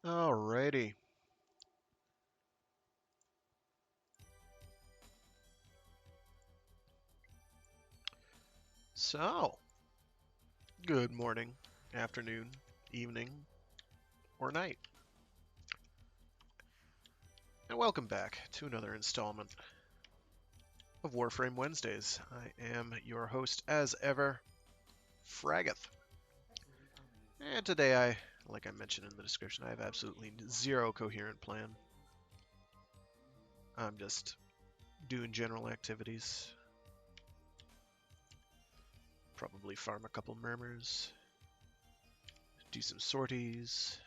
Alrighty. So, good morning, afternoon, evening, or night, and welcome back to another installment of Warframe Wednesdays. I am your host, as ever, Fraggoth. And today like I mentioned in the description, I have absolutely zero coherent plan. I'm just doing general activities. Probably farm a couple murmurs, do some sorties.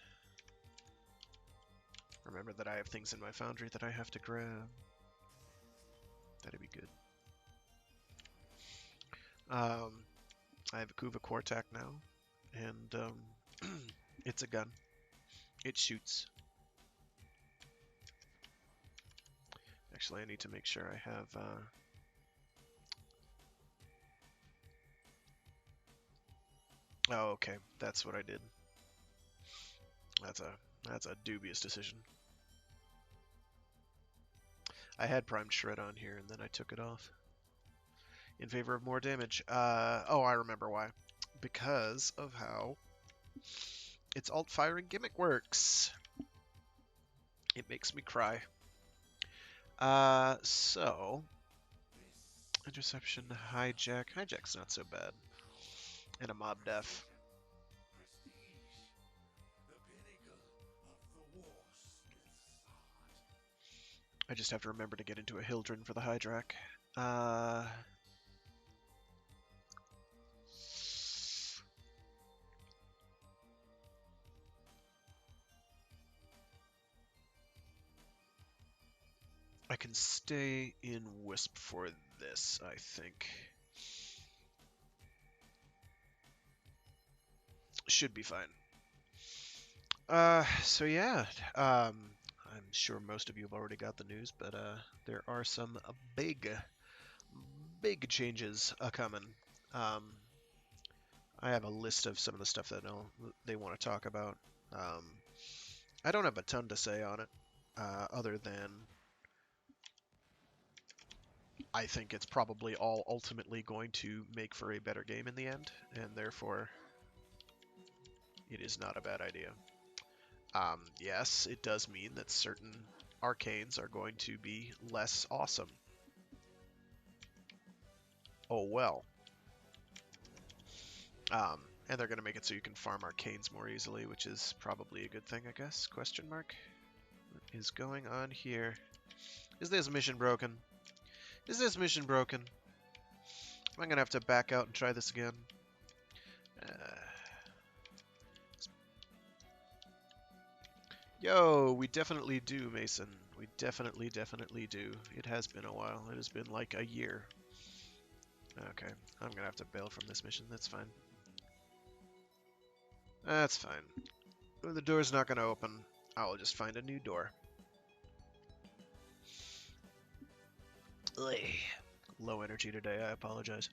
Remember that I have things in my foundry that I have to grab. That'd be good. I have a Kuva Quartak now, and it's a gun. It shoots. Actually, I need to make sure I have. Oh, okay, that's what I did. That's a dubious decision. I had primed shred on here, and then I took it off in favor of more damage. Oh, I remember why. Because of how its alt firing gimmick works. It makes me cry. So interception, hijack. Hijack's not so bad. And a mob def. I just have to remember to get into a Hildren for the Hydrak. Uh, I can stay in Wisp for this, I think. Should be fine. So yeah, I'm sure most of you have already got the news, but there are some big changes coming. Um, I have a list of some of the stuff that they want to talk about. Um, I don't have a ton to say on it, other than I think it's probably all ultimately going to make for a better game in the end, and therefore it is not a bad idea. Yes, it does mean that certain arcanes are going to be less awesome. Oh well. And they're going to make it so you can farm arcanes more easily, which is probably a good thing, I guess. Question mark? What is going on here? Is this mission broken? Is this mission broken? Am I going to have to back out and try this again? Yo, we definitely do, Mason. We definitely do. It has been a while. It has been like a year. Okay, I'm going to have to bail from this mission. That's fine. That's fine. When the door's not going to open, I will just find a new door. Ugh. Low energy today, I apologize.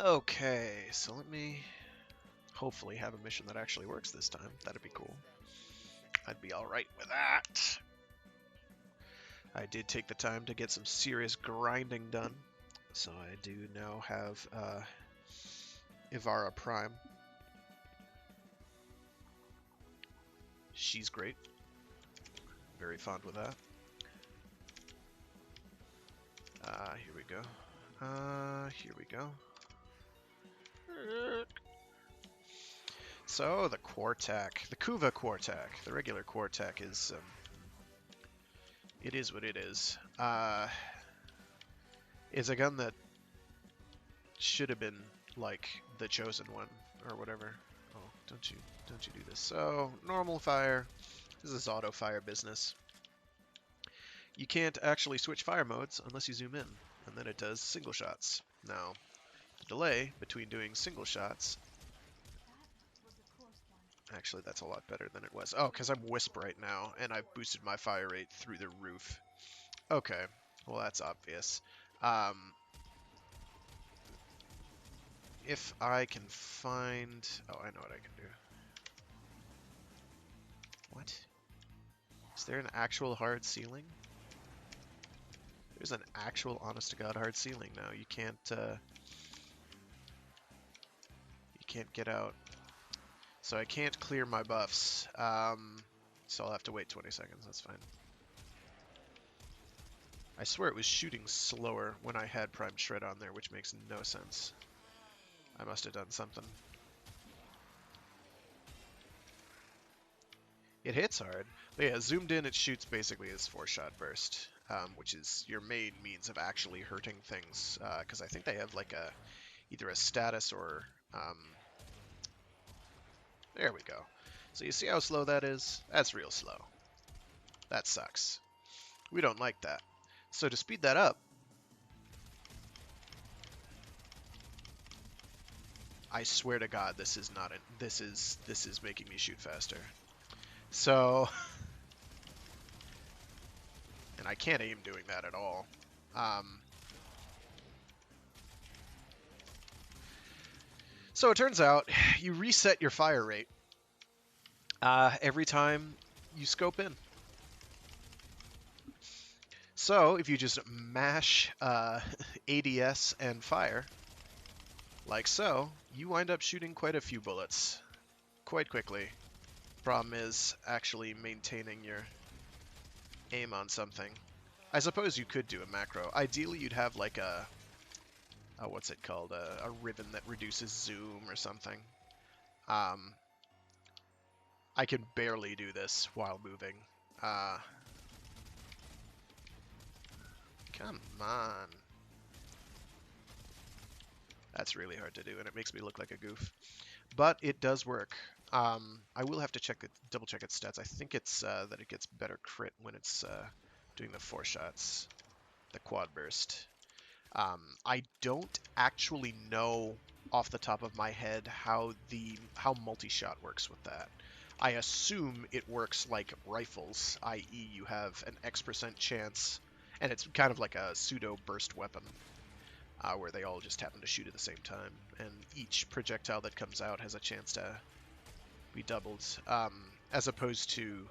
Okay, so let me hopefully have a mission that actually works this time. That'd be cool. I'd be alright with that. I did take the time to get some serious grinding done. So I do now have Ivara Prime. She's great. Very fond with that. Here we go. Here we go. So the Quartak, the Kuva Quartak, the regular Quartak is, it is what it is. It's a gun that should have been like the chosen one or whatever. Oh, don't you do this. So normal fire. This is auto fire business. You can't actually switch fire modes unless you zoom in, and then it does single shots. Now, the delay between doing single shots. Actually, that's a lot better than it was. Oh, because I'm Wisp right now, and I've boosted my fire rate through the roof. Okay, well that's obvious. if I can find... Oh, I know what I can do. What? Is there an actual hard ceiling? There's an actual, honest-to-God hard ceiling now. You can't get out. So I can't clear my buffs. So I'll have to wait 20 seconds. That's fine. I swear it was shooting slower when I had Prime Shred on there, which makes no sense. I must have done something. It hits hard. But yeah, zoomed in, it shoots basically as 4-shot burst, which is your main means of actually hurting things. Because I think they have like either a status or... there we go. So you see how slow that is? That's real slow. That sucks. We don't like that. So to speed that up, I swear to God, this is not this is making me shoot faster. So, and I can't aim doing that at all. So it turns out you reset your fire rate every time you scope in. So if you just mash ADS and fire, like so, you wind up shooting quite a few bullets quite quickly. Problem is actually maintaining your aim on something. I suppose you could do a macro. Ideally, you'd have like what's it called? A ribbon that reduces zoom or something. I can barely do this while moving. Come on. That's really hard to do, and it makes me look like a goof. But it does work. I will have to double check its stats. I think it's that it gets better crit when it's doing the 4 shots, the quad burst. I don't actually know off the top of my head how multi-shot works with that. I assume it works like rifles, i.e. you have an X% chance, and it's kind of like a pseudo burst weapon, where they all just happen to shoot at the same time, and each projectile that comes out has a chance to be doubled, as opposed to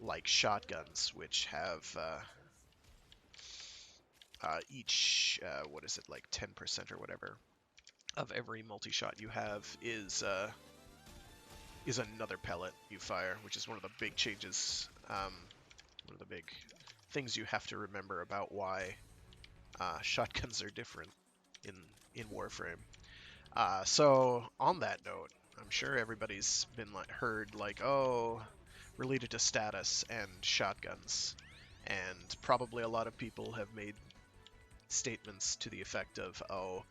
like shotguns, which have each, what is it, like 10% or whatever of every multi-shot you have is another pellet you fire, which is one of the big changes, one of the big things you have to remember about why shotguns are different in Warframe. So on that note, I'm sure everybody's been heard oh, related to status and shotguns, and probably a lot of people have made statements to the effect of, oh,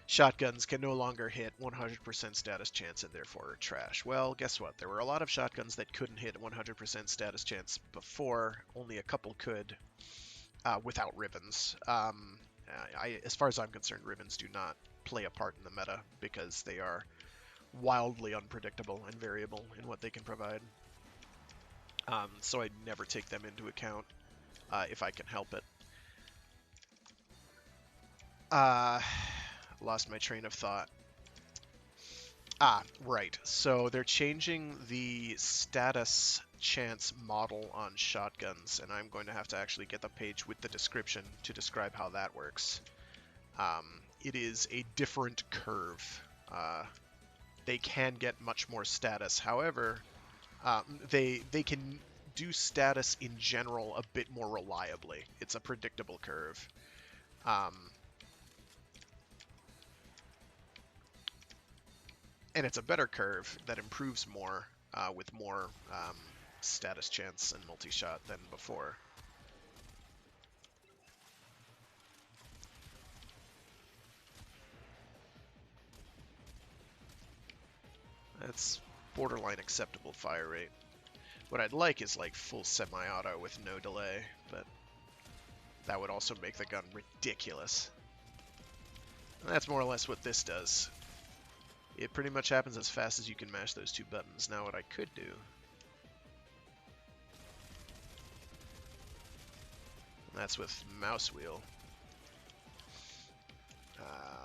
shotguns can no longer hit 100% status chance and therefore are trash. Well, guess what? There were a lot of shotguns that couldn't hit 100% status chance before. Only a couple could without ribbons. As far as I'm concerned, ribbons do not play a part in the meta because they are wildly unpredictable and variable in what they can provide. So I never take them into account if I can help it. Lost my train of thought. Right. So they're changing the status chance model on shotguns, and I'm going to have to actually get the page with the description to describe how that works. It is a different curve. They can get much more status. However, they can do status in general a bit more reliably. It's a predictable curve. And it's a better curve that improves more with more status chance and multi-shot than before. That's borderline acceptable fire rate. What I'd like is like full semi-auto with no delay, but that would also make the gun ridiculous. And that's more or less what this does. It pretty much happens as fast as you can mash those 2 buttons. Now what I could do... that's with mouse wheel.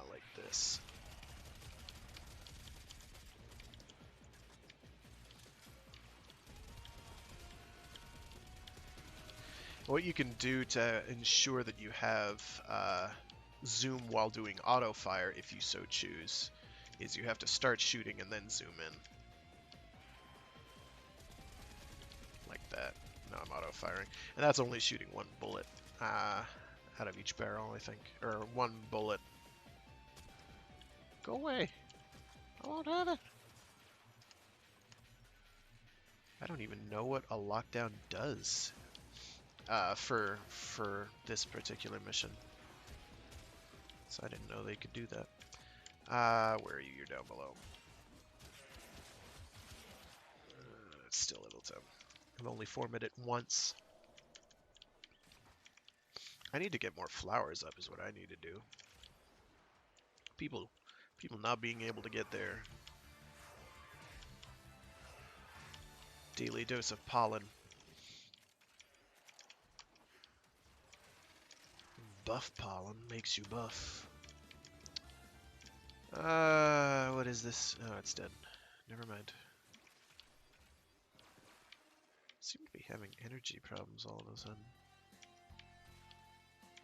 Like this. What you can do to ensure that you have zoom while doing auto fire, if you so choose, is you have to start shooting and then zoom in. Like that. Now I'm auto firing. And that's only shooting one bullet out of each barrel, I think. Or one bullet. Go away. I won't have it. I don't even know what a lockdown does for this particular mission. So I didn't know they could do that. Where are you? You're down below. It's still a little tough. I've only formed it once. I need to get more flowers up is what I need to do. People not being able to get their daily dose of pollen. Buff pollen makes you buff. What is this? Oh, it's dead. Never mind. Seem to be having energy problems all of a sudden.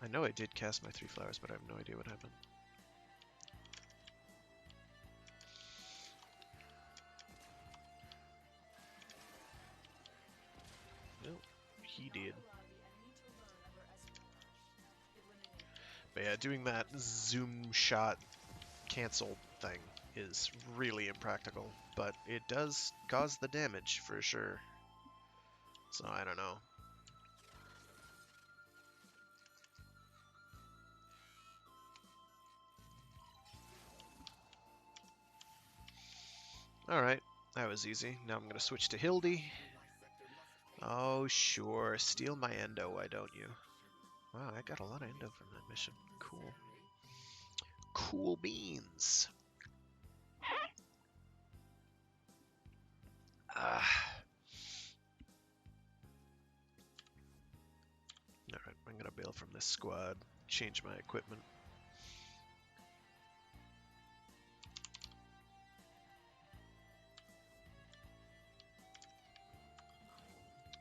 I know I did cast my 3 flowers, but I have no idea what happened. No, he did. But yeah, doing that zoom shot cancel thing is really impractical, but it does cause the damage for sure. So I don't know. Alright, that was easy. Now I'm going to switch to Hildy. Oh, sure. Steal my endo, why don't you? Wow, I got a lot of endo from that mission. Cool. Cool beans. Alright, I'm going to bail from this squad. Change my equipment.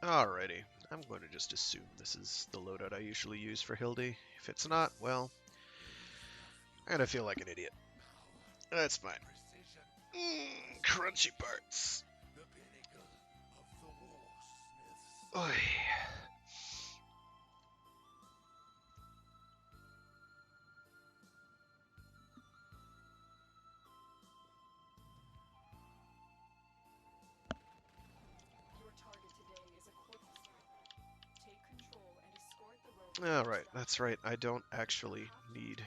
Alrighty, I'm going to just assume this is the loadout I usually use for Hildy. If it's not, well, I'm gonna feel like an idiot. That's fine. Crunchy parts. Oy. Alright, that's right. I don't actually need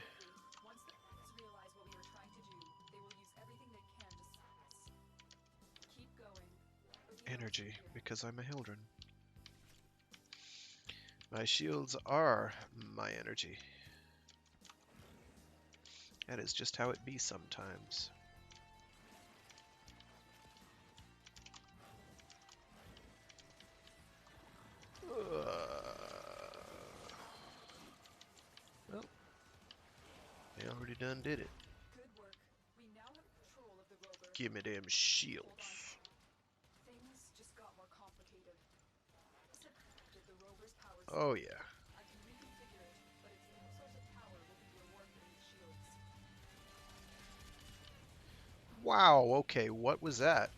energy because I'm a Hildren. My shields are my energy. That is just how it be sometimes. Well, they already done did it. Give me them shields. Oh yeah. Wow, okay, what was that?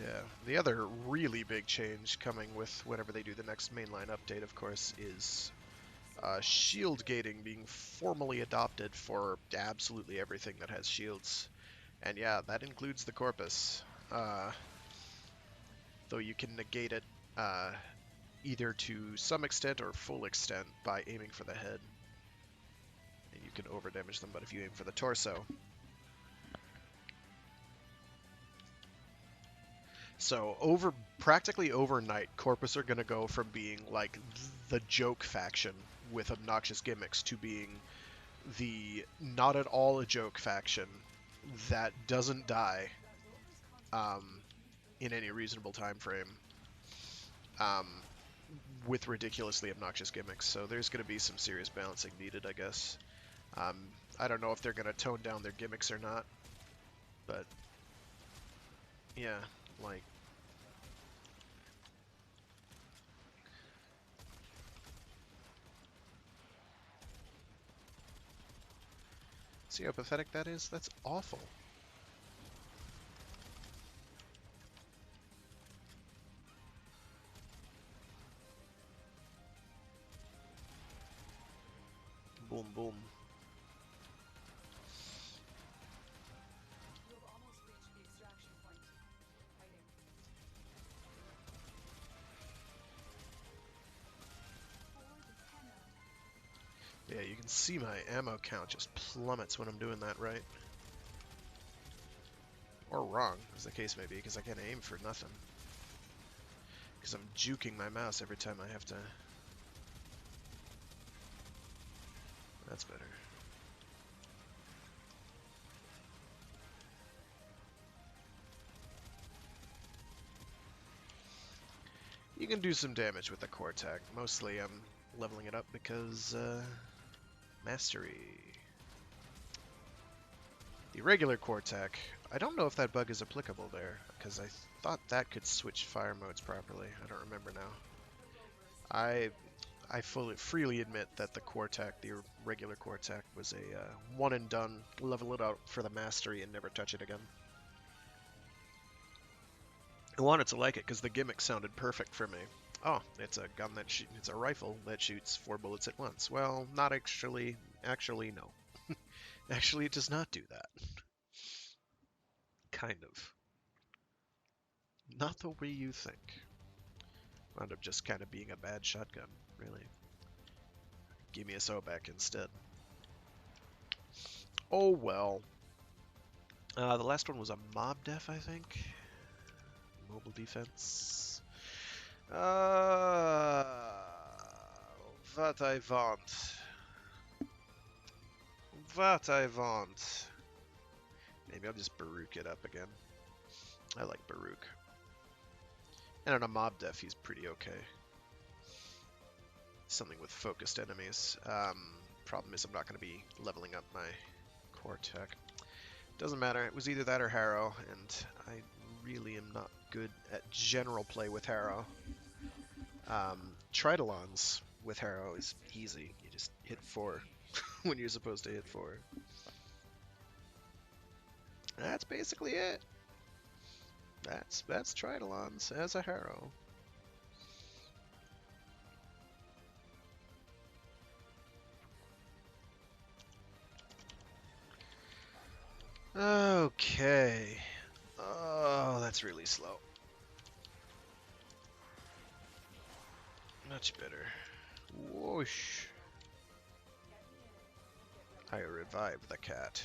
Yeah, the other really big change coming with whenever they do the next mainline update, of course, is shield gating being formally adopted for absolutely everything that has shields. And yeah, that includes the Corpus. Though you can negate it either to some extent or full extent by aiming for the head. And you can overdamage them, but if you aim for the torso, So practically overnight, Corpus are gonna go from being like the joke faction with obnoxious gimmicks to being the not at all a joke faction that doesn't die um, in any reasonable time frame um, with ridiculously obnoxious gimmicks. So there's going to be some serious balancing needed, I guess. Um, I don't know if they're going to tone down their gimmicks or not, but yeah, like. See how pathetic that is? That's awful. Boom, boom. Yeah, you can see my ammo count just plummets when I'm doing that right. Or wrong, as the case may be, because I can't aim for nothing. Because I'm juking my mouse every time I have to... That's better. You can do some damage with the core attack. Mostly I'm leveling it up because, mastery. The regular core attack, I don't know if that bug is applicable there, because I thought that could switch fire modes properly. I don't remember now. I freely admit that the core attack, the regular core attack, was a one and done, level it out for the mastery and never touch it again. I wanted to like it because the gimmick sounded perfect for me. Oh, it's a gun that it's a rifle that shoots 4 bullets at once. Well, not actually. Actually, no. Actually, it does not do that. Kind of. Not the way you think. Wound up just kind of being a bad shotgun, really. Give me a Sobek instead. Oh well. The last one was a mob def, I think. Mobile defense. What I want. What I want. Maybe I'll just Baruch it up again. I like Baruch. And on a mob def, he's pretty okay. Something with focused enemies. Problem is I'm not going to be leveling up my core tech. Doesn't matter. It was either that or Harrow, and I really am not good at general play with Harrow. Tridolons with Harrow is easy. You just hit 4 when you're supposed to hit 4. That's basically it. That's Tridolons as a Harrow. Okay. Oh, that's really slow. Much better. Whoosh. I revived the cat.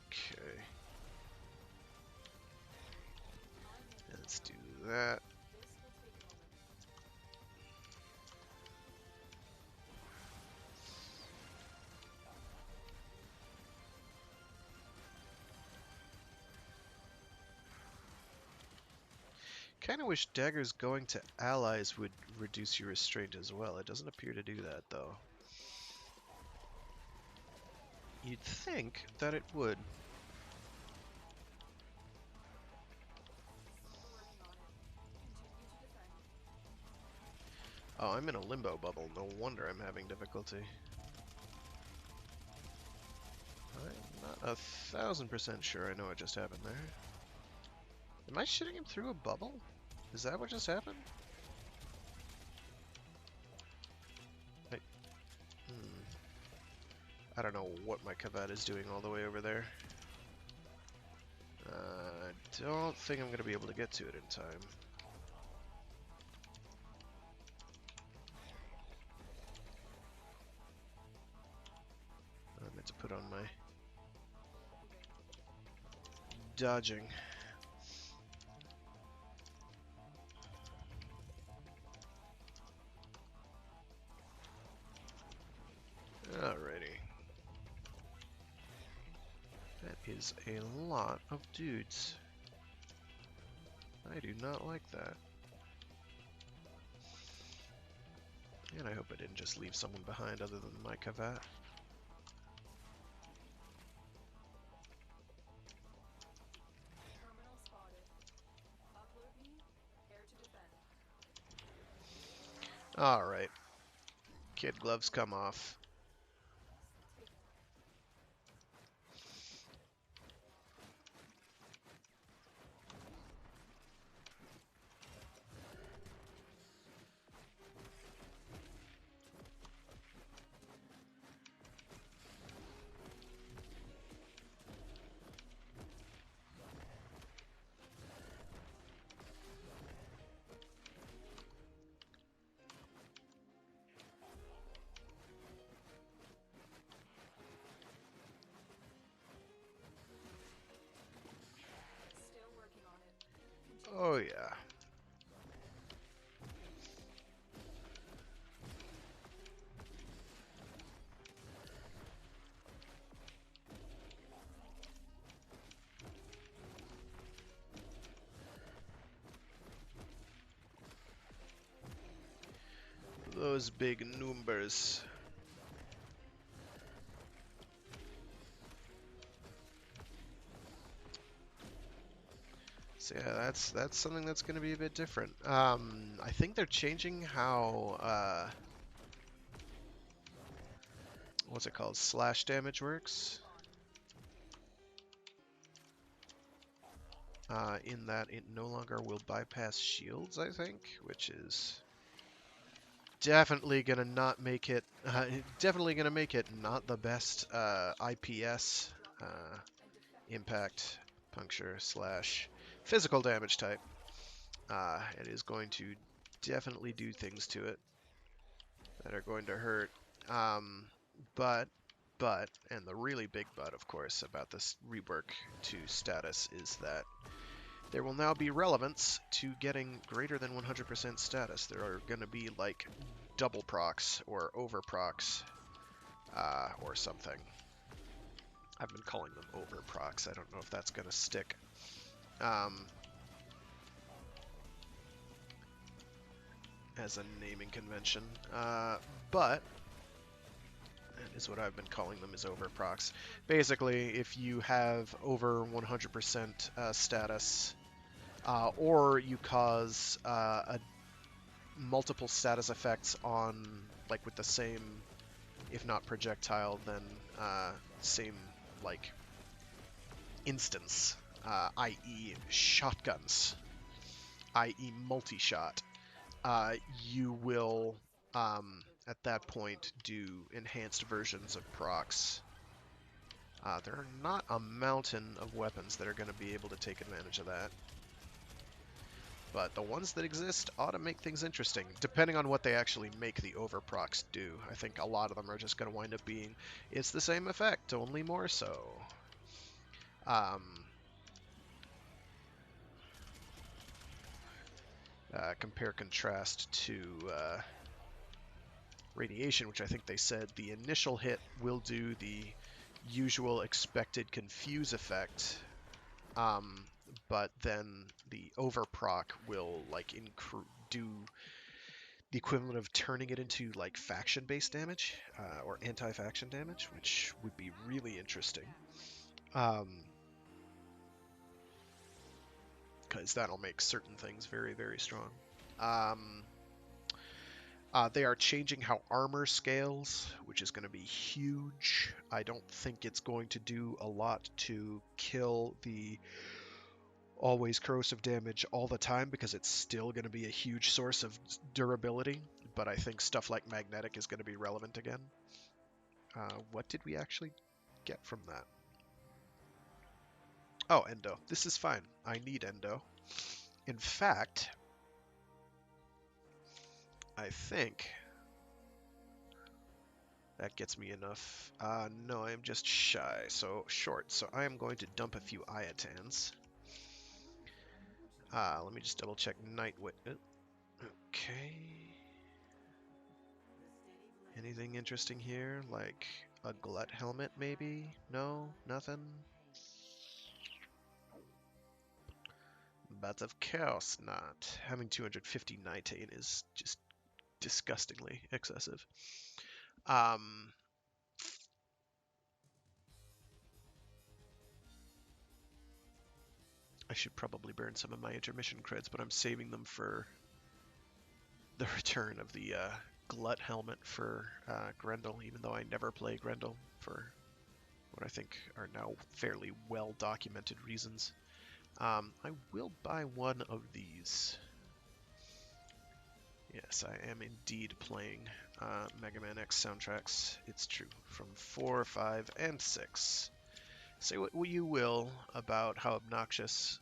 Okay. Let's do that. Kind of wish daggers going to allies would reduce your restraint as well. It doesn't appear to do that, though. You'd think that it would. Oh, I'm in a limbo bubble. No wonder I'm having difficulty. I'm not 1000% sure I know what just happened there. Am I shooting him through a bubble? Is that what just happened? I don't know what my Kavat is doing all the way over there. I don't think I'm going to be able to get to it in time. I meant to put on my... dodging. Alrighty. That is a lot of dudes. I do not like that. And I hope I didn't just leave someone behind other than my Kavat. Alright. Kid gloves come off. Oh yeah. Those big numbers. So yeah, that's something that's going to be a bit different. I think they're changing how what's it called? Slash damage works. In that it no longer will bypass shields, I think, which is definitely gonna not make it. Definitely gonna make it not the best IPS impact puncture slash physical damage type. It is going to definitely do things to it that are going to hurt. But, and the really big but, of course, about this rework to status is that there will now be relevance to getting greater than 100% status. There are going to be like double procs or over procs or something. I've been calling them over procs. I don't know if that's going to stick. As a naming convention. But that is what I've been calling them, is over procs. Basically, if you have over 100% status, or you cause multiple status effects on, like with the same, if not projectile, then same, like, instance, i.e. shotguns, i.e. multi-shot, you will, at that point, do enhanced versions of procs. There are not a mountain of weapons that are going to be able to take advantage of that. But the ones that exist ought to make things interesting, depending on what they actually make the over procs do. I think a lot of them are just going to wind up being, it's the same effect, only more so. Compare contrast to radiation, which I think they said the initial hit will do the usual expected confuse effect, but then the over proc will like do the equivalent of turning it into like faction-based damage or anti-faction damage, which would be really interesting. Because that'll make certain things very, very strong. They are changing how armor scales, which is going to be huge. I don't think it's going to do a lot to kill the always corrosive damage all the time, because it's still going to be a huge source of durability. But I think stuff like magnetic is going to be relevant again. What did we actually get from that? Oh, endo. This is fine. I need endo. In fact, I think That gets me enough. No, I'm just shy, so short. So I am going to dump a few Iotans. Let me just double check Nightwit. Okay. Anything interesting here? Like a glut helmet, maybe? No? Nothing? Bats of Chaos, not. Having 250 Nitane is just disgustingly excessive. I should probably burn some of my intermission creds, but I'm saving them for the return of the glut helmet for Grendel, even though I never play Grendel for what I think are now fairly well documented reasons. I will buy one of these. Yes, I am indeed playing Mega Man X soundtracks. It's true. From 4, 5, and 6. Say what you will about how obnoxious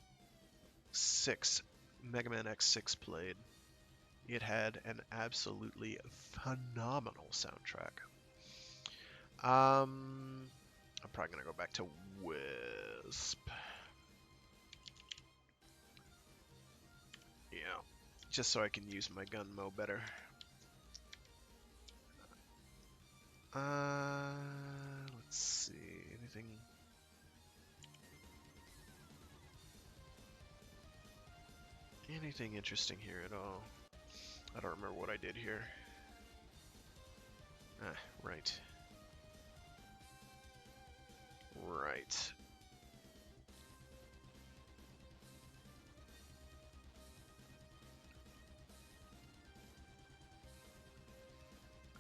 6, Mega Man X6 played. It had an absolutely phenomenal soundtrack. I'm probably going to go back to Wisp. Yeah, just so I can use my gun mo better. Let's see, anything interesting here at all? I don't remember what I did here. Right. Right.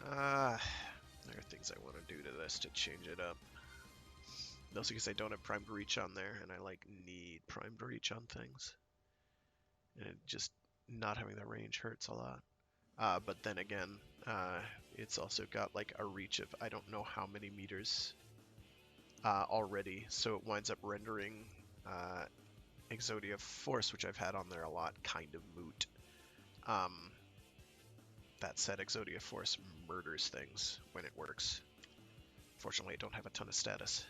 There are things I want to do to this to change it up. Mostly because I don't have primed reach on there, and I need primed reach on things. And just not having that range hurts a lot. But then again, it's also got like a reach of I don't know how many meters already, so it winds up rendering Exodia Force, which I've had on there a lot, kind of moot. That said, Exodia Force murders things when it works. Fortunately, I don't have a ton of status.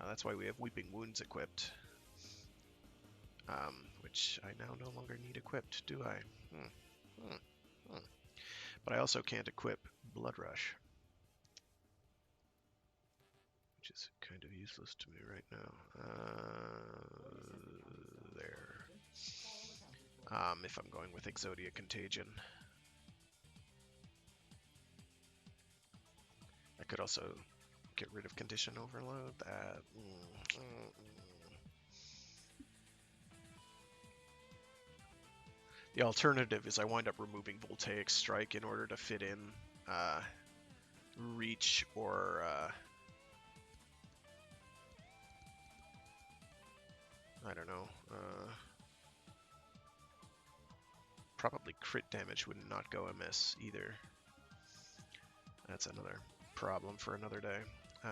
That's why we have Weeping Wounds equipped. Which I now no longer need equipped, do I? But I also can't equip Blood Rush, which is kind of useless to me right now. There. If I'm going with Exodia Contagion. I could also get rid of Condition Overload. That. The alternative is I wind up removing Voltaic Strike in order to fit in Reach or I don't know. Probably crit damage would not go amiss either. That's another problem for another day.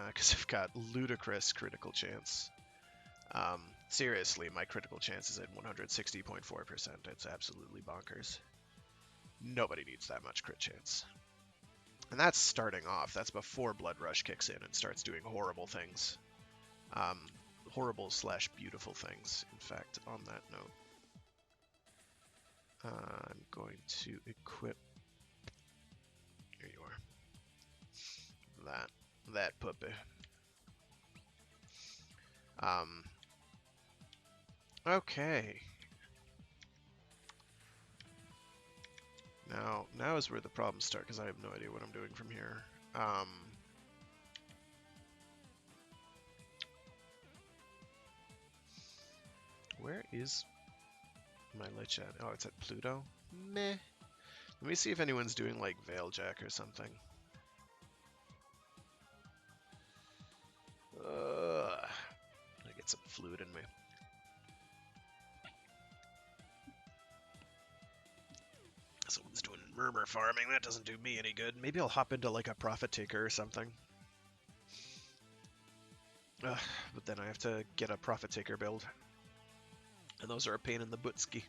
Because I've got ludicrous critical chance. Seriously, my critical chance is at 160.4%. It's absolutely bonkers. Nobody needs that much crit chance. And that's starting off. That's before Blood Rush kicks in and starts doing horrible things. Horrible / beautiful things, in fact, on that note. I'm going to equip... Here you are. That puppy. Okay. Now is where the problems start, because I have no idea what I'm doing from here. Where is my Lich at? Oh, it's at Pluto? Meh. Let me see if anyone's doing, like, Veiljack or something. I get some fluid in me. Someone's doing murmur farming. That doesn't do me any good. Maybe I'll hop into, like, a Profit Taker or something. But then I have to get a Profit Taker build. And those are a pain in the bootski.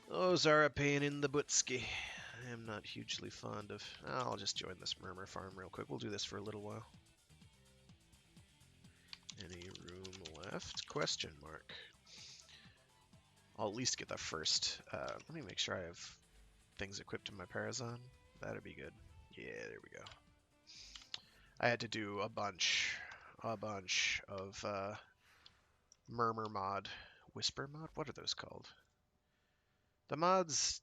Those are a pain in the bootski. I am not hugely fond of... I'll just join this murmur farm real quick. We'll do this for a little while. Any room left? Question mark. I'll at least get the first... let me make sure I have things equipped in my Parazon. That'd be good. Yeah, there we go. I had to do a bunch of murmur mod, whisper mod. What are those called? The mods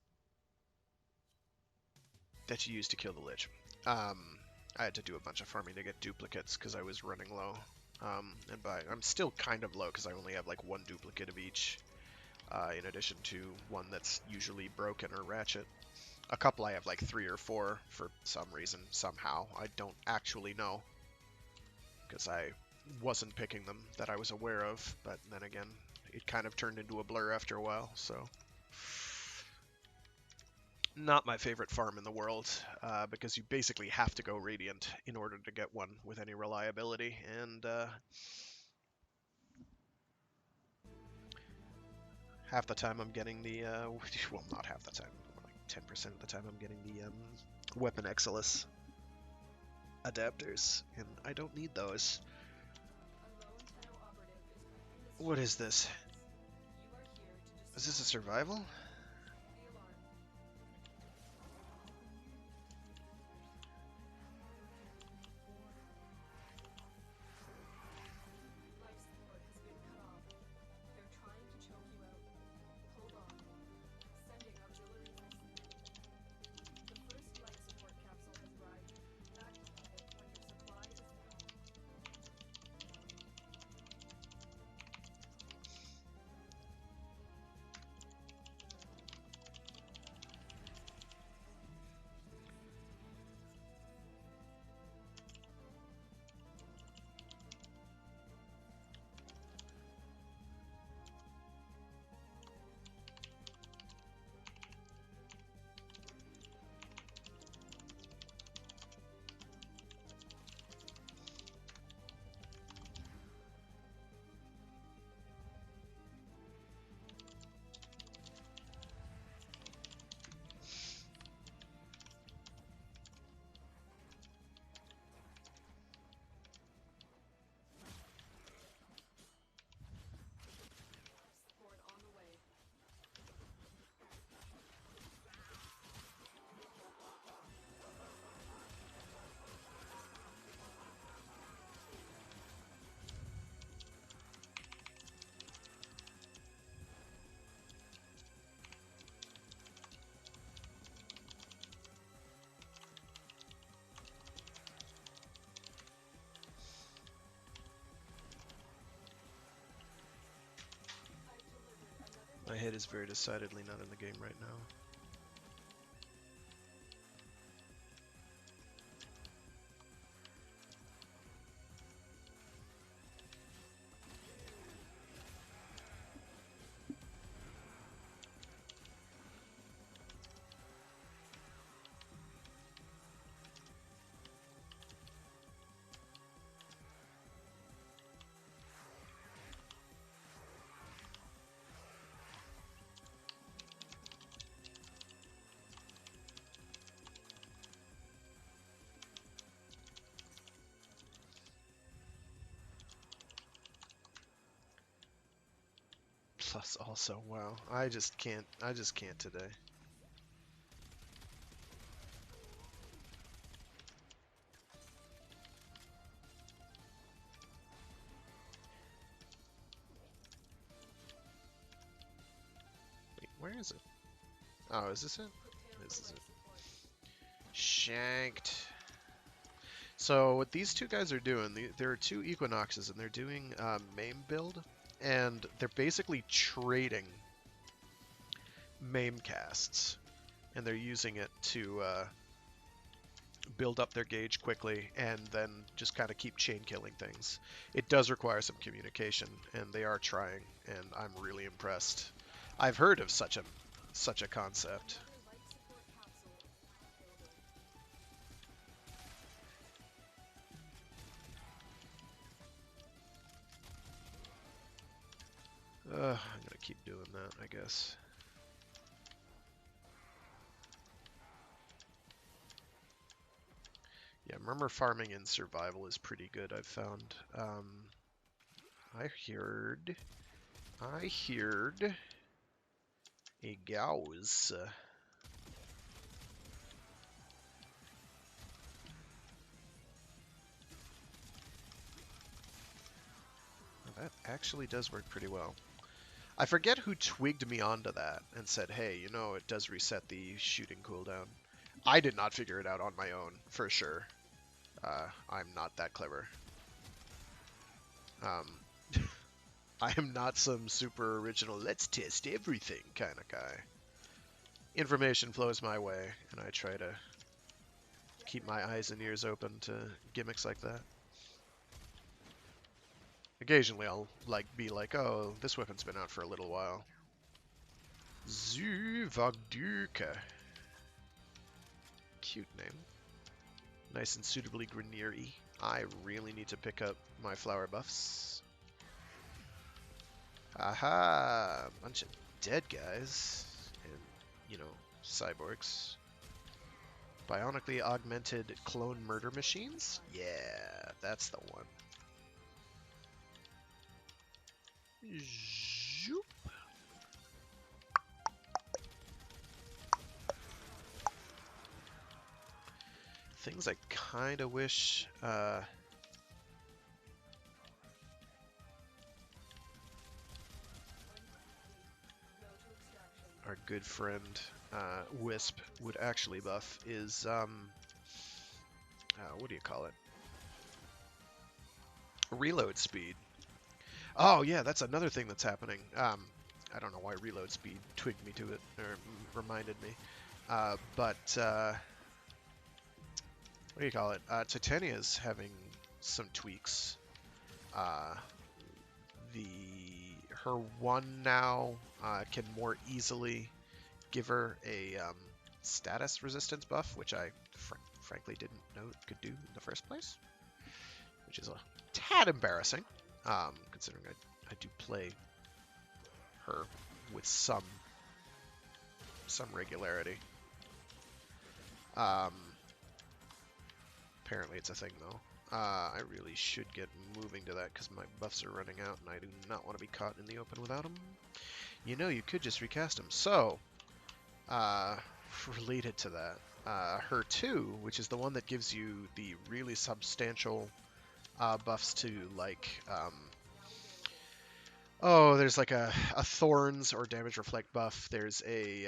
that you use to kill the Lich. I had to do a bunch of farming to get duplicates because I was running low. I'm still kind of low because I only have like one duplicate of each, in addition to one that's usually broken or ratchet. A couple I have like 3 or 4 for some reason, somehow. I don't actually know, because I wasn't picking them that I was aware of, but then again, it kind of turned into a blur after a while, so... Not my favorite farm in the world, because you basically have to go Radiant in order to get one with any reliability, and half the time I'm getting the, well, not half the time, like 10% of the time I'm getting the Weapon Excellus adapters, and I don't need those. What is this? Is this a survival? My head is very decidedly not in the game right now. Plus also, wow, I just can't today. Wait, where is it? Oh, is this it? This is it. Shanked. So what these two guys are doing, there are 2 Equinoxes, and they're doing MAME build, and they're basically trading MAME casts, and they're using it to build up their gauge quickly, and then just kind of keep chain killing things. It does require some communication, and they are trying, and I'm really impressed. I've heard of such a concept. I'm gonna keep doing that, I guess. armor farming in survival is pretty good, I've found. I heard a gauss. That actually does work pretty well. I forget who twigged me onto that and said, hey, you know, it does reset the shooting cooldown. I did not figure it out on my own, for sure. I'm not that clever. I am not some super original, let's test everything kind of guy. Information flows my way, and I try to keep my eyes and ears open to gimmicks like that. Occasionally I'll be like, oh, this weapon's been out for a little while. Zuvagduka. Cute name. Nice and suitably Grineer-y. I really need to pick up my flower buffs. Aha! Bunch of dead guys. And, you know, cyborgs. Bionically augmented clone murder machines? Yeah, that's the one. Zoop. Things I kind of wish our good friend Wisp would actually buff is what do you call it? Reload speed. Oh yeah, that's another thing that's happening. I don't know why reload speed twigged me to it or reminded me, but what do you call it? Titania's having some tweaks. Her one now can more easily give her a status resistance buff, which I frankly didn't know it could do in the first place, which is a tad embarrassing, considering I do play her with some regularity. Apparently it's a thing though. I really should get moving to that because my buffs are running out and I do not want to be caught in the open without them. You know, you could just recast them. So, related to that, her 2, which is the one that gives you the really substantial buffs to, like, oh, there's like a Thorns or Damage Reflect buff. There's a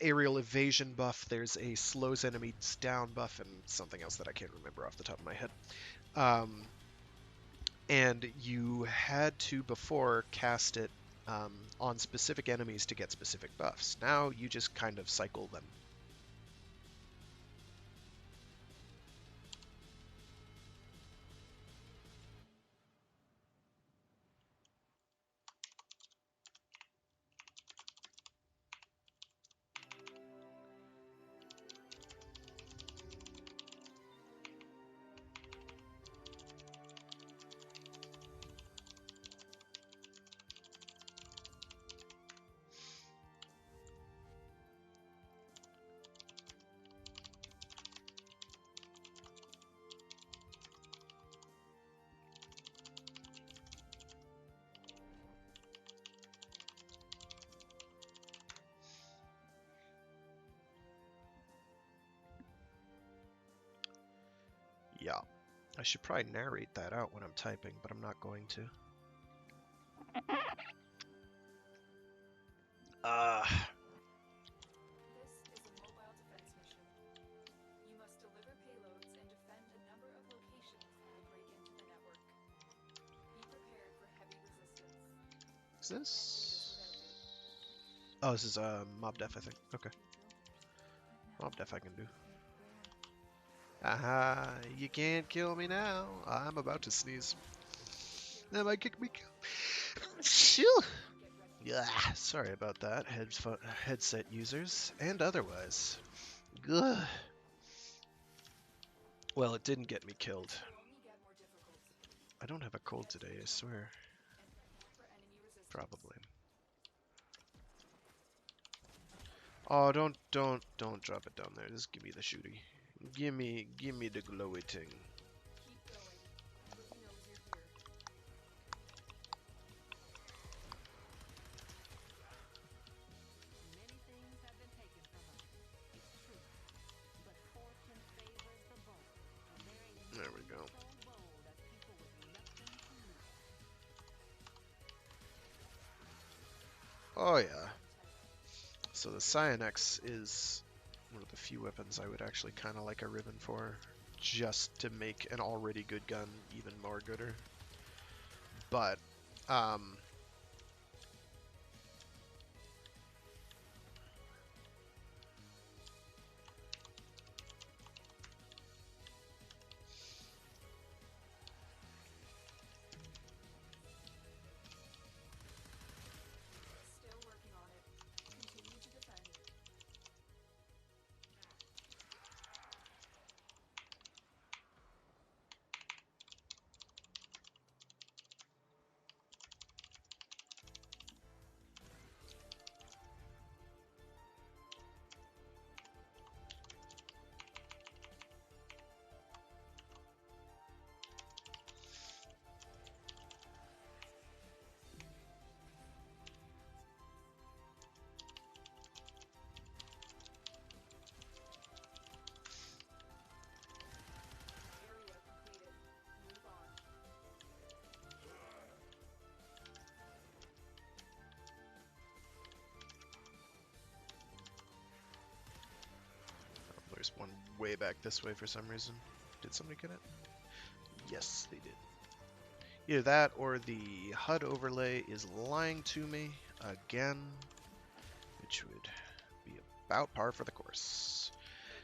aerial evasion buff. There's a slows enemies down buff, and something else that I can't remember off the top of my head. And you had to, before, cast it on specific enemies to get specific buffs. Now you just kind of cycle them. Yeah, I should probably narrate that out when I'm typing, but I'm not going to. This is a mobile defense mission. You must deliver payloads and defend a number of locations that will break into the network. Be prepared for heavy resistance. Is this? Oh, this is Mob Def, I think. Okay. Mob Def I can do. Aha, you can't kill me now. I'm about to sneeze. That might kick me. Phew. Yeah, sorry about that, headset users, and otherwise. Ugh. Well, it didn't get me killed. I don't have a cold today, I swear. Probably. Oh, don't drop it down there. Just give me the shooty. Gimme the glowy thing. Keep going. Everyone knows you're here. Many things have been taken from us. It's true. But fortune favors the bold. And there ain't There we go. so bold as people with nothing to lose. Oh yeah. So the Cyanex is one of the few weapons I would actually kind of like a ribbon for, just to make an already good gun even more gooder. But, Still working on it. Continue to defend. Area completed. Move on. there's one way back this way for some reason. Did somebody get it? Yes, they did. Either that or the HUD overlay is lying to me again, which would be about par for the course.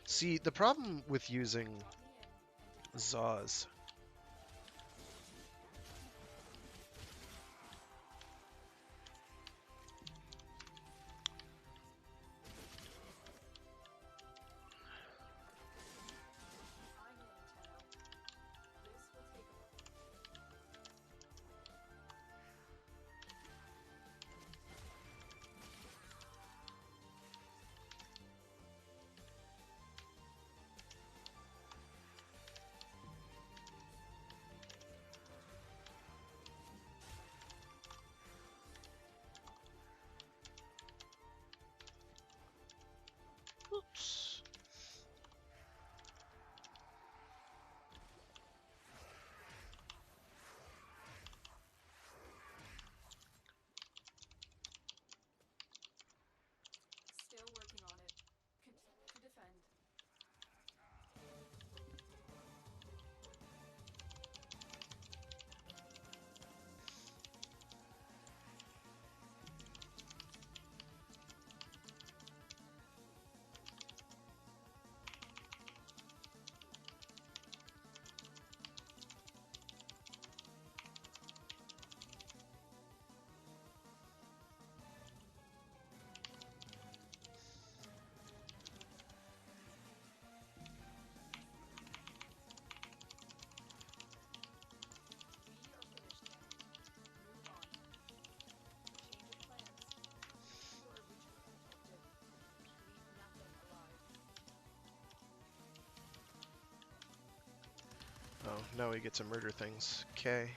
See, the problem with using Drop me in and defend. Zaws. I'm in, Tenno. This will take a while. Oops. Still working on it. Continue to defend. We are finished now. Move on. Change of plans. Pursue your original objective. Leave nothing alive. Oh, now we get to murder things. Okay.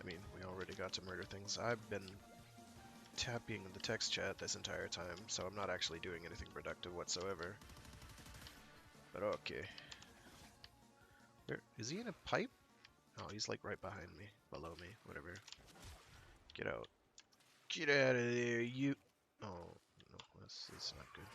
I mean, we already got to murder things. I've been tapping the text chat this entire time, so I'm not actually doing anything productive whatsoever. But okay. Where is he in a pipe? Oh, he's like right behind me, below me, whatever. Get out. Get out of there, you. Oh, no, this is not good.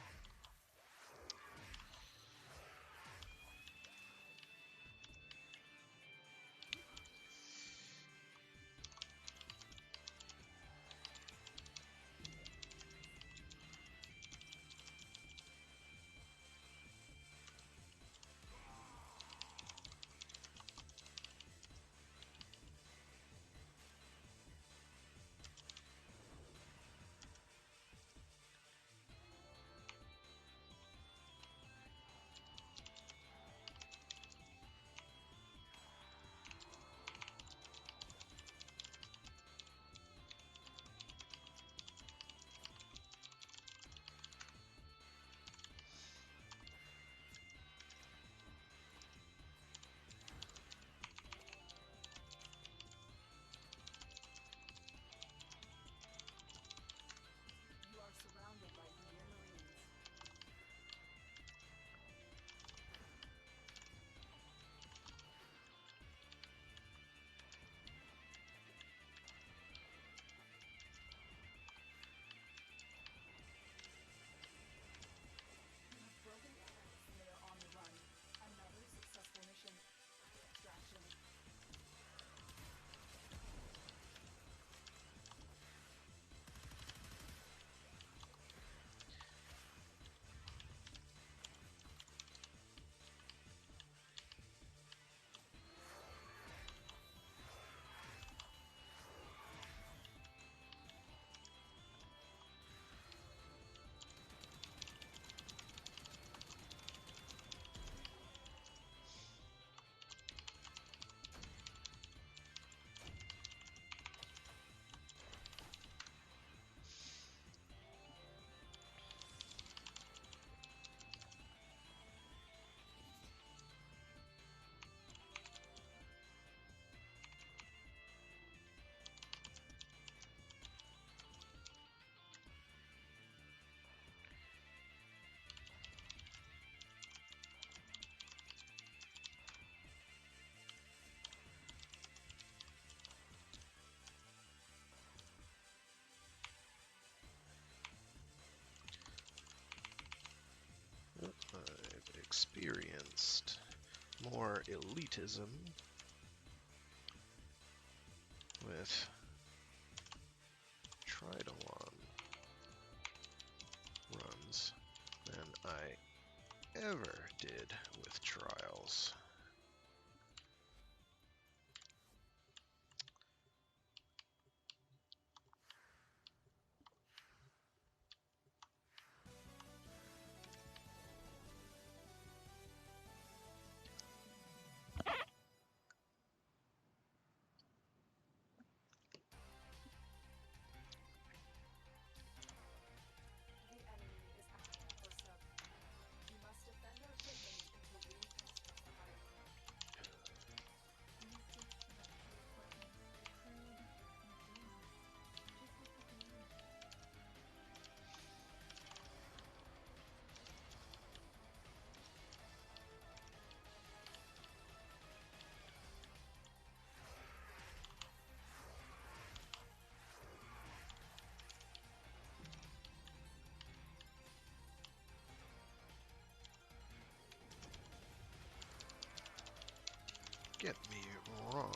against more elitism with Tridalon runs than I ever did with Trials. The enemy is acting close up. You must defend our equipment until reinforcements arrive. These destructive weapons are crude and dangerous, just like the command. Get me wrong.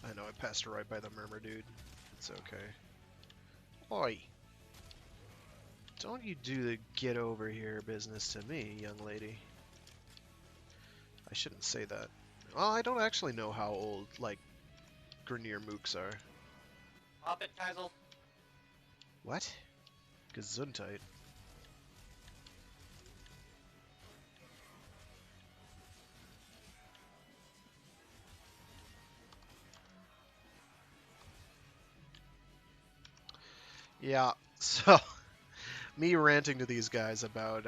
I know I passed right by the murmur dude. It's okay. Oi! Don't you do the get over here business to me, young lady. I shouldn't say that. Well, I don't actually know how old, like, Grineer mooks are. Pop it, Kaizel. What? Gesundheit. Yeah, so me ranting to these guys about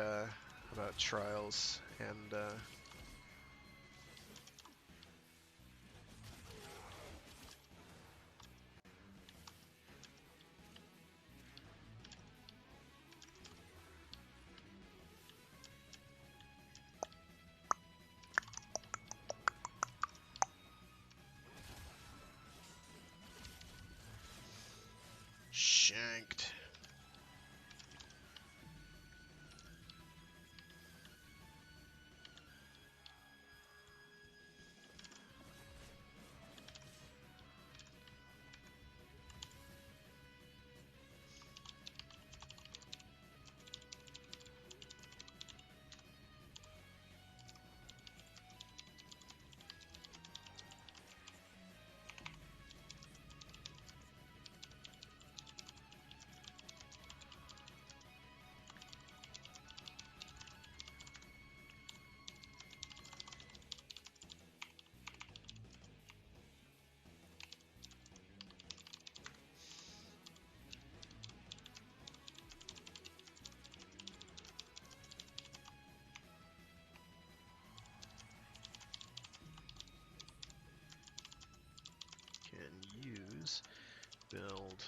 trials and shanked. Can use build.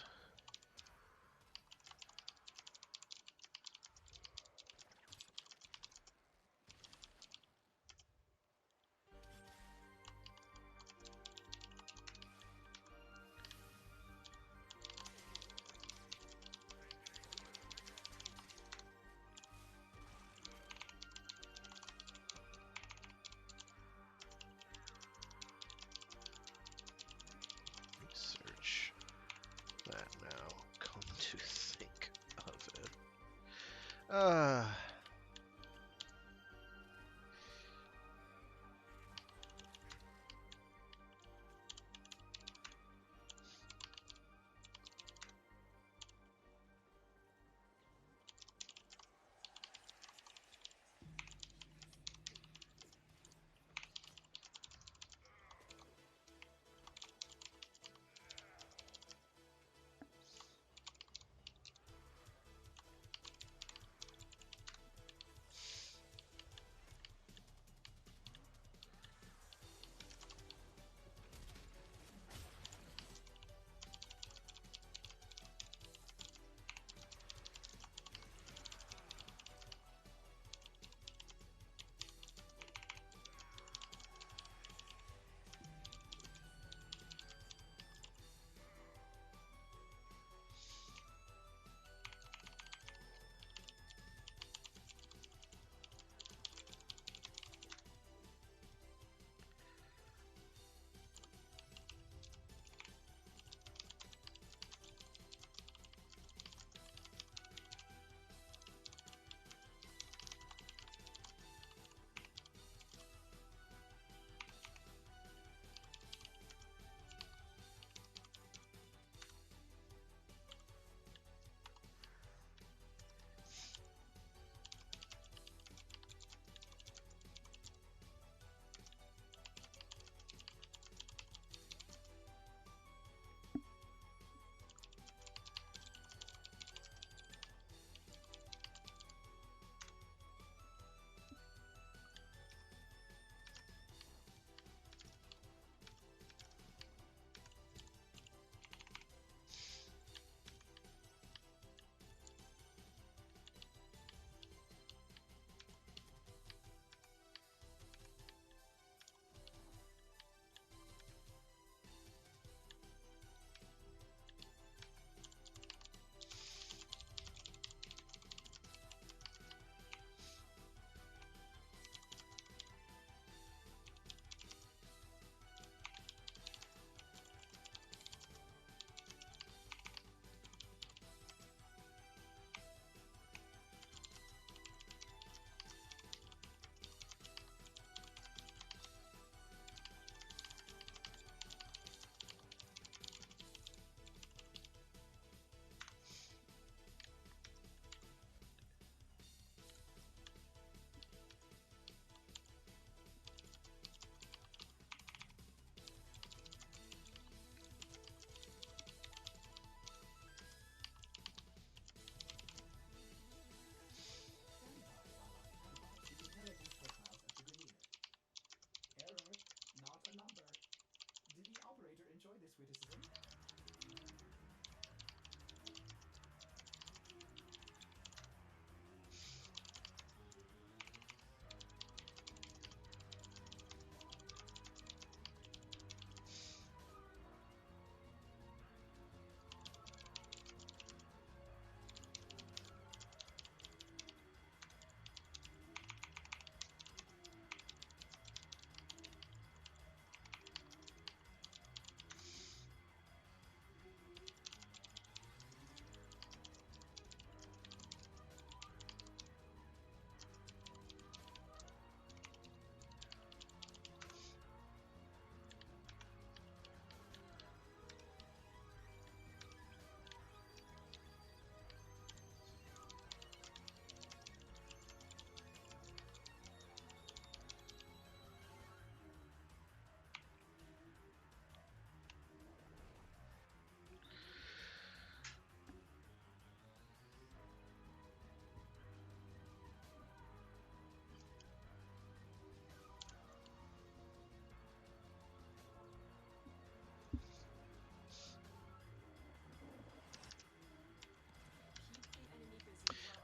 Research that now. Come to think of it.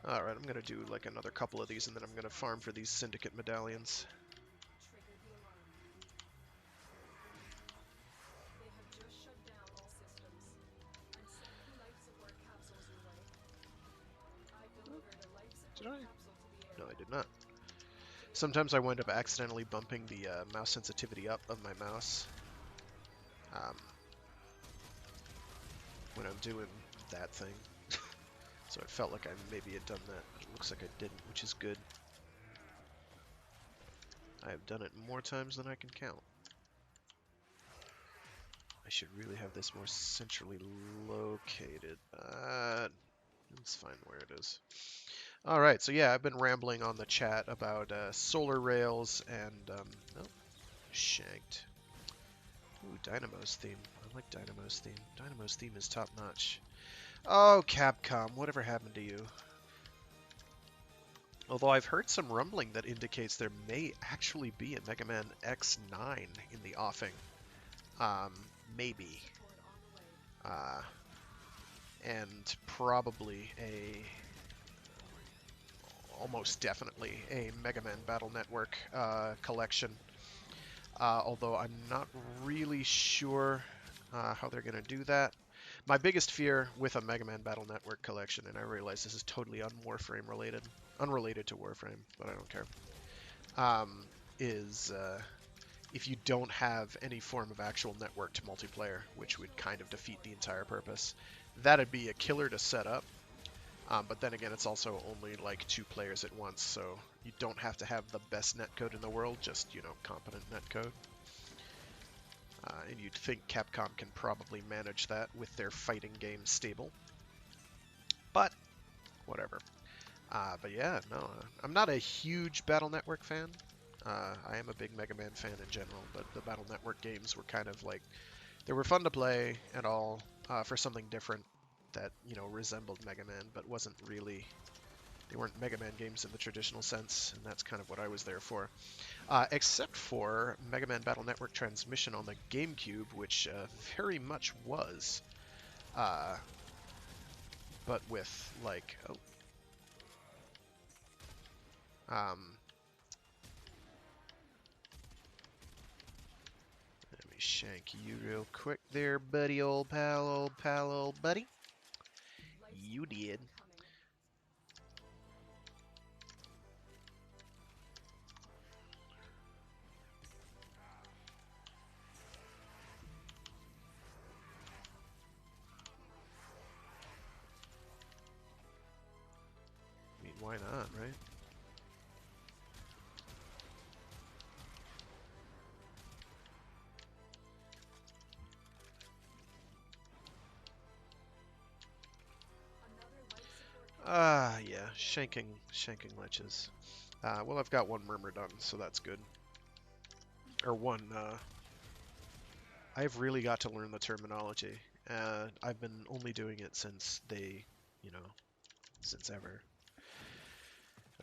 Alright, I'm gonna do like another couple of these and then I'm gonna farm for these syndicate medallions. Triggered the alarm. They have just shut down all systems. I'm sending life support capsules your way. I've delivered a life Did support I? capsule to the No, area. I did not. To the Sometimes I wind up accidentally bumping the mouse sensitivity up of my mouse um, when I'm doing that thing. So it felt like I maybe had done that, but it looks like I didn't, which is good. I have done it more times than I can count. I should really have this more centrally located, but let's find where it is. Alright, so yeah, I've been rambling on the chat about solar rails and, oh, shanked. Ooh, Dynamo's theme. I like Dynamo's theme. Dynamo's theme is top notch. Oh, Capcom, whatever happened to you? Although I've heard some rumbling that indicates there may actually be a Mega Man X9 in the offing. Maybe. support on the way. And probably almost definitely a Mega Man Battle Network collection. Although I'm not really sure how they're going to do that. My biggest fear with a Mega Man Battle Network collection, and I realize this is totally Warframe related, unrelated to Warframe, but I don't care, is if you don't have any form of actual networked multiplayer, which would kind of defeat the entire purpose. That'd be a killer to set up, but then again, it's also only like 2 players at once, so you don't have to have the best netcode in the world, just, you know, competent netcode. And you'd think Capcom can probably manage that with their fighting game stable. But, whatever. But yeah, no, I'm not a huge Battle Network fan. I am a big Mega Man fan in general, but the Battle Network games were kind of like, they were fun to play and all, for something different that, you know, resembled Mega Man, but wasn't really, they weren't Mega Man games in the traditional sense, and that's kind of what I was there for. Except for Mega Man Battle Network Transmission on the GameCube, which very much was, but with, like, let me shank you real quick there, buddy, old pal, old buddy. Life You support did. incoming. I mean, why not, right? Another life support Yeah, shanking leches. Well, I've got one murmur done, so that's good. Or one, I've really got to learn the terminology. I've been only doing it since they, you know, since ever.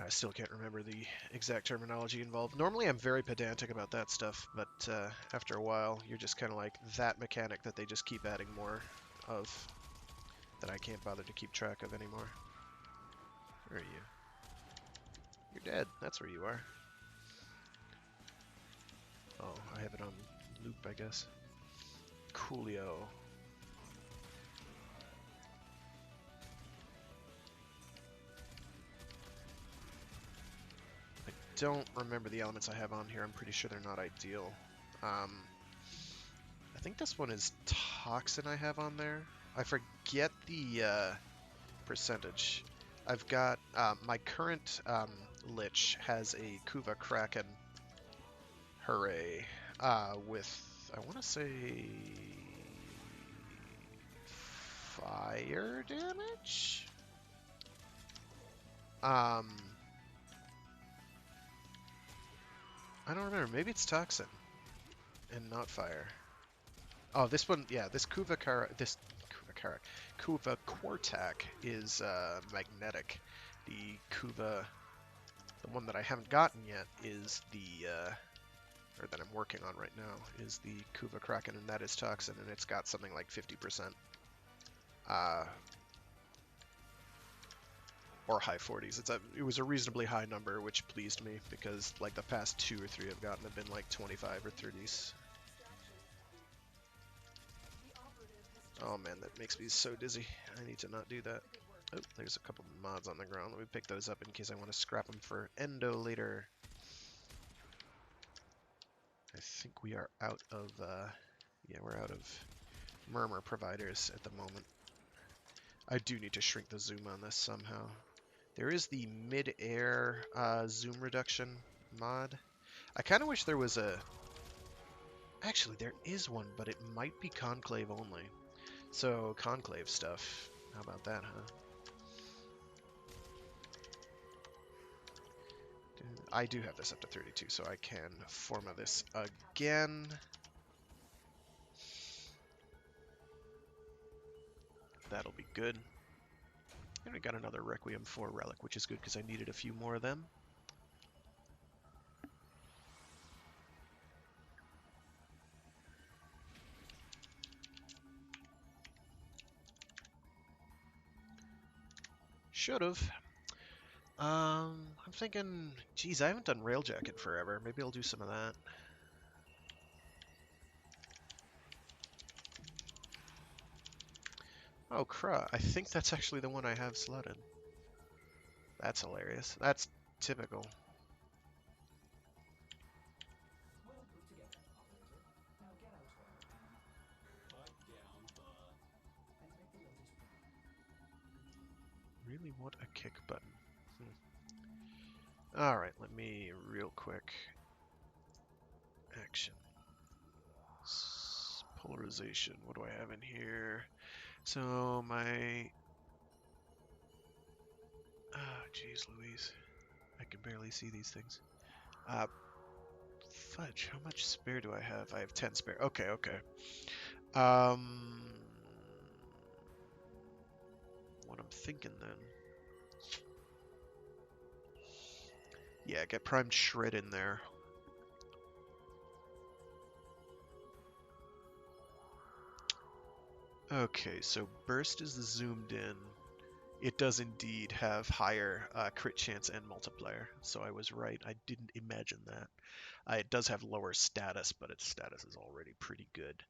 I still can't remember the exact terminology involved. Normally I'm very pedantic about that stuff, but after a while, you're just kind of like that mechanic that they just keep adding more of that I can't bother to keep track of anymore. Where are you? You're dead. That's where you are. Oh, I have it on loop, I guess. Coolio. I don't remember the elements I have on here. I'm pretty sure they're not ideal. I think this one is Toxin I have on there. I forget the percentage. I've got my current Lich has a Kuva Kraken. Hooray. With, I want to say, fire damage? I don't remember. Maybe it's Toxin and not fire. Oh, this one, yeah, this Kuva Quartak is magnetic. The Kuva, the one that I haven't gotten yet is the, or that I'm working on right now, is the Kuva Kraken, and that is Toxin, and it's got something like 50%. or high 40s. It was a reasonably high number, which pleased me because like the past 2 or 3 I've gotten have been like 25 or 30s. Oh man, that makes me so dizzy. I need to not do that. Oh, there's a couple mods on the ground. Let me pick those up in case I want to scrap them for endo later. I think we are out of, yeah, we're out of murmur providers at the moment. I do need to shrink the zoom on this somehow. There is the mid-air zoom reduction mod. I kind of wish there was a... Actually, there is one, but it might be conclave only. So, conclave stuff. How about that, huh? I do have this up to 32, so I can forma this again. That'll be good. And we got another Requiem 4 relic, which is good because I needed a few more of them. Should've. I'm thinking, geez, I haven't done Railjack in forever. Maybe I'll do some of that. Oh, crud. I think that's actually the one I have slotted. That's hilarious. That's typical. Really want a kick button. Alright, let me real quick. Action. Polarization. What do I have in here? So my... Oh, jeez Louise. I can barely see these things. Fudge, how much spare do I have? I have 10 spare. Okay, okay. What I'm thinking then... Yeah, get primed shred in there. Okay, so burst is zoomed in. It does indeed have higher crit chance and multiplier, so I was right. I didn't imagine that. It does have lower status, but its status is already pretty good.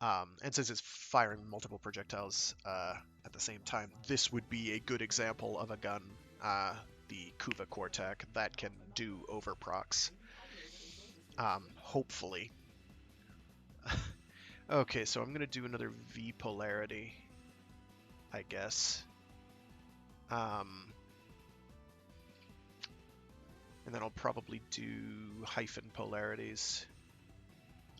And since it's firing multiple projectiles at the same time, this would be a good example of a gun, the Kuva Kortak, that can do overprocs. Hopefully. Okay, so I'm going to do another V polarity, I guess. And then I'll probably do hyphen polarities.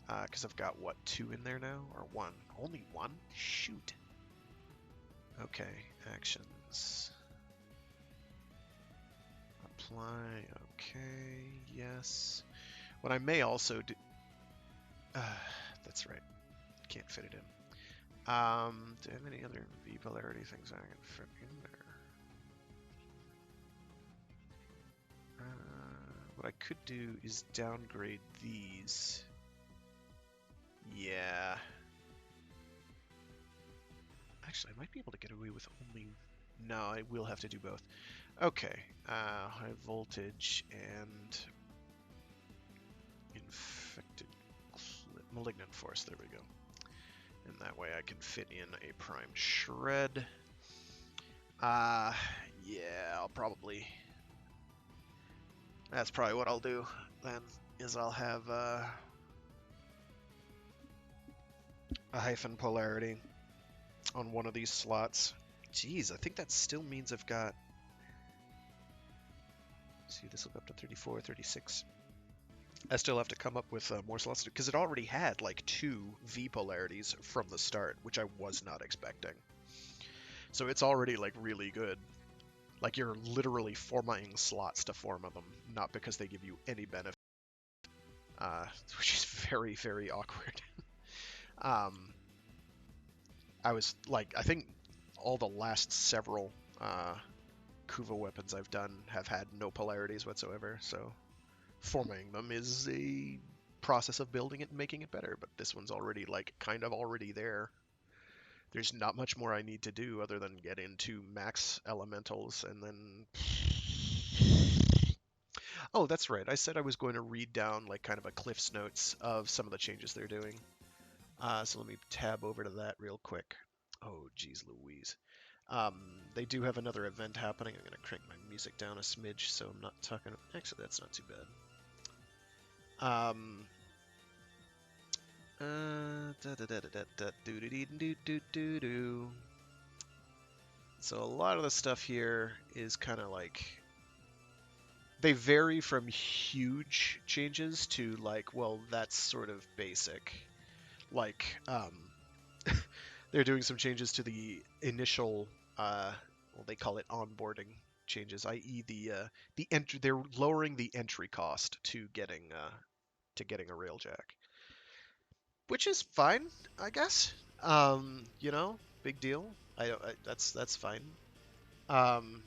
Because I've got, what, 2 in there now? Or 1? Only 1? Shoot. Okay, actions. Apply, okay, yes. What I may also do... that's right. Can't fit it in. Do I have any other V polarity things I can fit in there? What I could do is downgrade these. Yeah. Actually, I might be able to get away with only... No, I will have to do both. Okay. High voltage and... Infected... Malignant force. There we go. And that way I can fit in a primed shred. Yeah, I'll probably... That's probably what I'll do then, is I'll have a hyphen polarity on one of these slots. Jeez, I think that still means I've got... See, this will go up to 34, 36. I still have to come up with more slots, because it already had like 2 V polarities from the start, which I was not expecting. So it's already like really good. Like you're literally formatting slots to forma them, not because they give you any benefit, which is very, very awkward. I was like, I think all the last several Kuva weapons I've done have had no polarities whatsoever, so formatting them is a process of building it and making it better, but this one's already like kind of already there. There's not much more I need to do other than get into max elementals and then. Oh, that's right. I said I was going to read down like kind of a Cliff's Notes of some of the changes they're doing. So let me tab over to that real quick. Oh, geez Louise. They do have another event happening. I'm going to crank my music down a smidge so I'm not talking. Actually, that's not too bad. So a lot of the stuff here is kind of like they vary from huge changes to like, well, that's sort of basic. Like, they're doing some changes to the initial, well, they call it onboarding changes, i.e. the entry. They're lowering the entry cost to getting a railjack, which is fine, I guess. You know, big deal. That's fine. Um,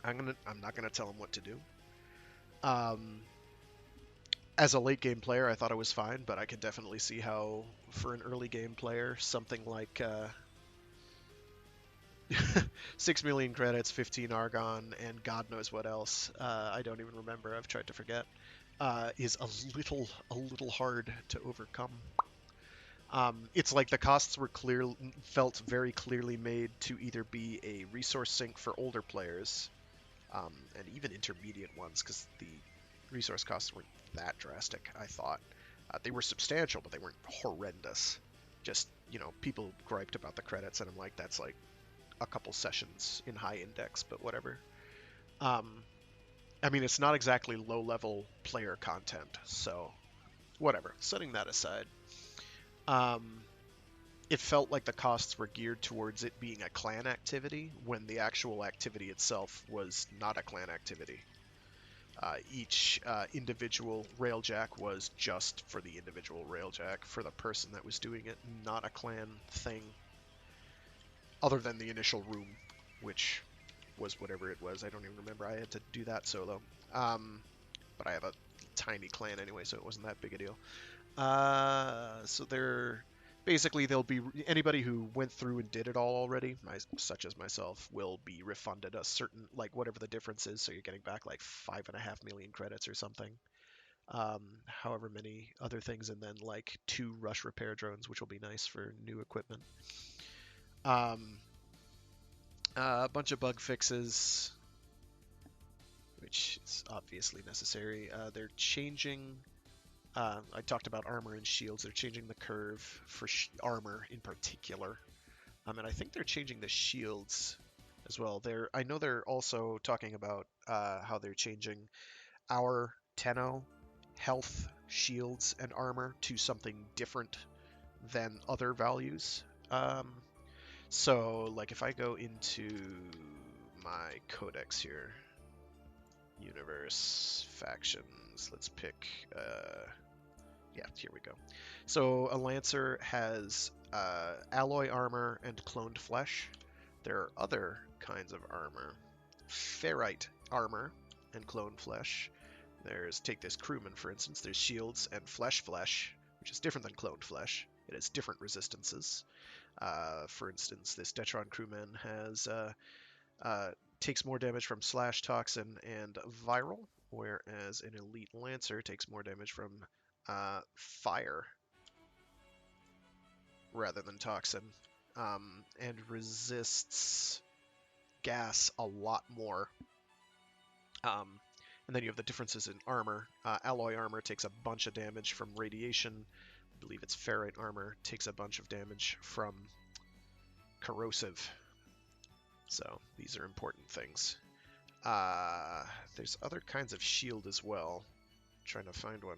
I'm not gonna tell them what to do. Um, as a late game player, I thought it was fine, but I can definitely see how, for an early game player, something like 6 million credits, 15 Argon, and God knows what else, I don't even remember, I've tried to forget, is a little hard to overcome. It's like the costs were felt very clearly made to either be a resource sink for older players, and even intermediate ones, because the resource costs weren't that drastic, I thought. They were substantial, but they weren't horrendous. Just, people griped about the credits, and I'm like, that's like a couple sessions in high index, but whatever. Um, I mean, it's not exactly low-level player content, so whatever. Setting that aside, um, it felt like the costs were geared towards it being a clan activity when the actual activity itself was not a clan activity. Each individual railjack was just for the individual railjack for the person that was doing it, not a clan thing, other than the initial room, which was whatever it was. I don't even remember. I had to do that solo. But I have a tiny clan anyway, so it wasn't that big a deal. So they'll be anybody who went through and did it all already, such as myself, will be refunded a certain, like, whatever the difference is. So you're getting back like 5.5 million credits or something. However many other things, and then like 2 rush repair drones, which will be nice for new equipment. A bunch of bug fixes, which is obviously necessary. They're changing. I talked about armor and shields. They're changing the curve for armor in particular, and I think they're changing the shields as well. I know they're also talking about how they're changing our Tenno health, shields, and armor to something different than other values. So, like, if I go into my codex here, universe, factions, let's pick, yeah, here we go. So, a Lancer has alloy armor and cloned flesh. There are other kinds of armor. Ferrite armor and cloned flesh. Take this crewman, for instance. There's shields and flesh, which is different than cloned flesh. It has different resistances. For instance, this Detron crewman takes more damage from slash, toxin, and viral, whereas an elite lancer takes more damage from fire rather than toxin, and resists gas a lot more. And then you have the differences in armor. Alloy armor takes a bunch of damage from radiation. I believe it's ferrite armor takes a bunch of damage from corrosive. So these are important things. There's other kinds of shield as well. I'm trying to find one.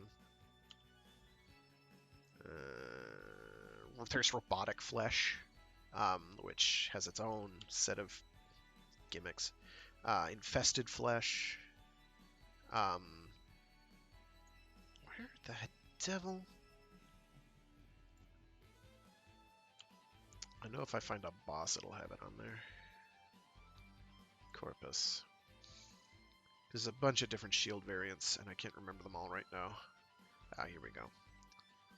There's robotic flesh, which has its own set of gimmicks. Infested flesh. Where the devil? I know if I find a boss, it'll have it on there. Corpus. There's a bunch of different shield variants, and I can't remember them all right now. Here we go.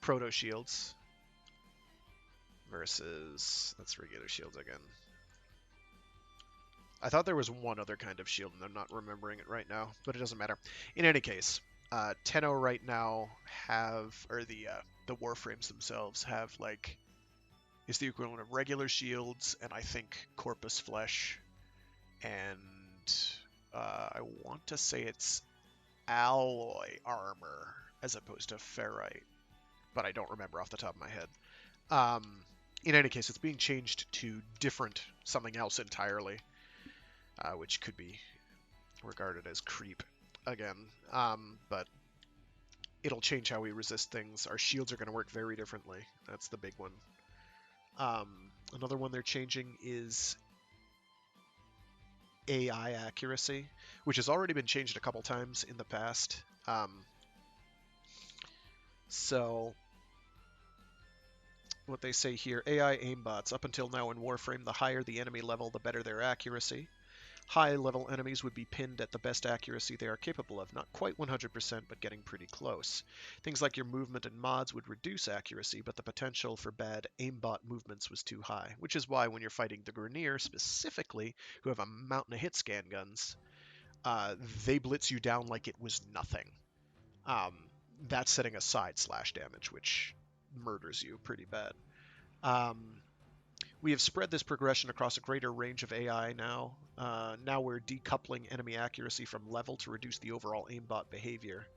Proto shields. versus, that's regular shields again. I thought there was one other kind of shield, and I'm not remembering it right now, but it doesn't matter. In any case, Tenno right now have, or the Warframes themselves have, like, is the equivalent of regular shields, and I think Corpus Flesh, and I want to say it's alloy armor as opposed to ferrite, but I don't remember off the top of my head. In any case, it's being changed to something else entirely, which could be regarded as creep again. But it'll change how we resist things. Our shields are going to work very differently. That's the big one. Another one they're changing is AI accuracy, which has already been changed a couple times in the past. So what they say here, AI aimbots. Up until now in Warframe, the higher the enemy level, the better their accuracy. High-level enemies would be pinned at the best accuracy they are capable of, not quite 100%, but getting pretty close. Things like your movement and mods would reduce accuracy, but the potential for bad aimbot movements was too high, which is why when you're fighting the Grineer, specifically, who have a mountain of hit scan guns, they blitz you down like it was nothing. That's setting aside slash damage, which murders you pretty bad. We have spread this progression across a greater range of AI now. Now we're decoupling enemy accuracy from level to reduce the overall aimbot behavior.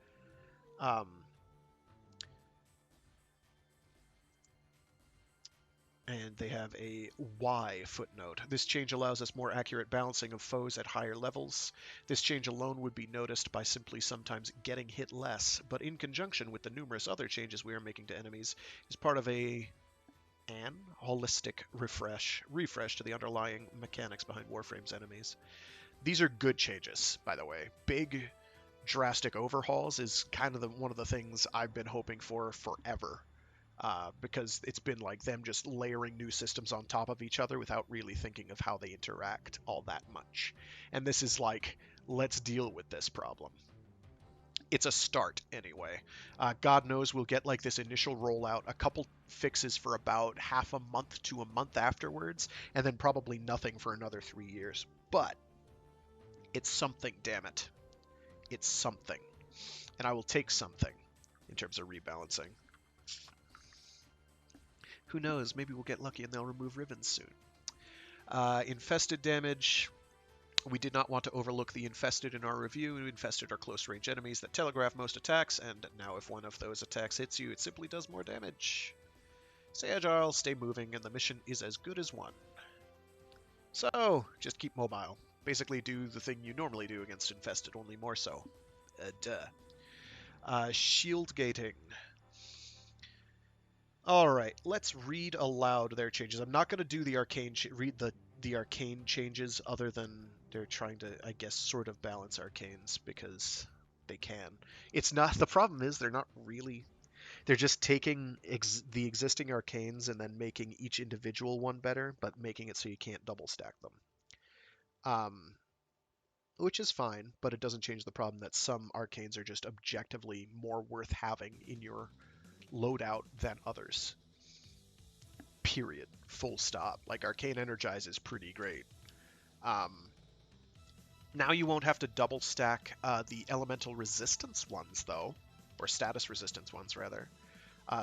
And they have a Y footnote. This change allows us more accurate balancing of foes at higher levels. This change alone would be noticed by simply sometimes getting hit less, but in conjunction with the numerous other changes we are making to enemies, is part of an holistic refresh to the underlying mechanics behind Warframe's enemies. These are good changes, by the way. Big, drastic overhauls is kind of one of the things I've been hoping for forever. Because it's been like them just layering new systems on top of each other without really thinking of how they interact all that much. And this is like, let's deal with this problem. It's a start anyway. God knows we'll get like this initial rollout, a couple fixes for about half a month to a month afterwards, and then probably nothing for another 3 years. But it's something, damn it. It's something. And I will take something in terms of rebalancing. Who knows, maybe we'll get lucky and they'll remove ribbons soon. Infested damage. We did not want to overlook the infested in our review. Infested are close-range enemies that telegraph most attacks, and now if one of those attacks hits you, it simply does more damage. Stay agile, stay moving, and the mission is as good as won. So, just keep mobile. Basically do the thing you normally do against infested, only more so. Shield gating. Alright, let's read aloud their changes. I'm not going to do the arcane read the arcane changes, other than they're trying to, I guess, sort of balance arcanes because they can. It's not, the problem is they're not really, they're just taking the existing arcanes and then making each individual one better, but making it so you can't double stack them. Which is fine, but it doesn't change the problem that some arcanes are just objectively more worth having in your loadout than others. Period. Full stop. Like, Arcane Energize is pretty great. Now you won't have to double stack the elemental resistance ones, though. Or status resistance ones, rather.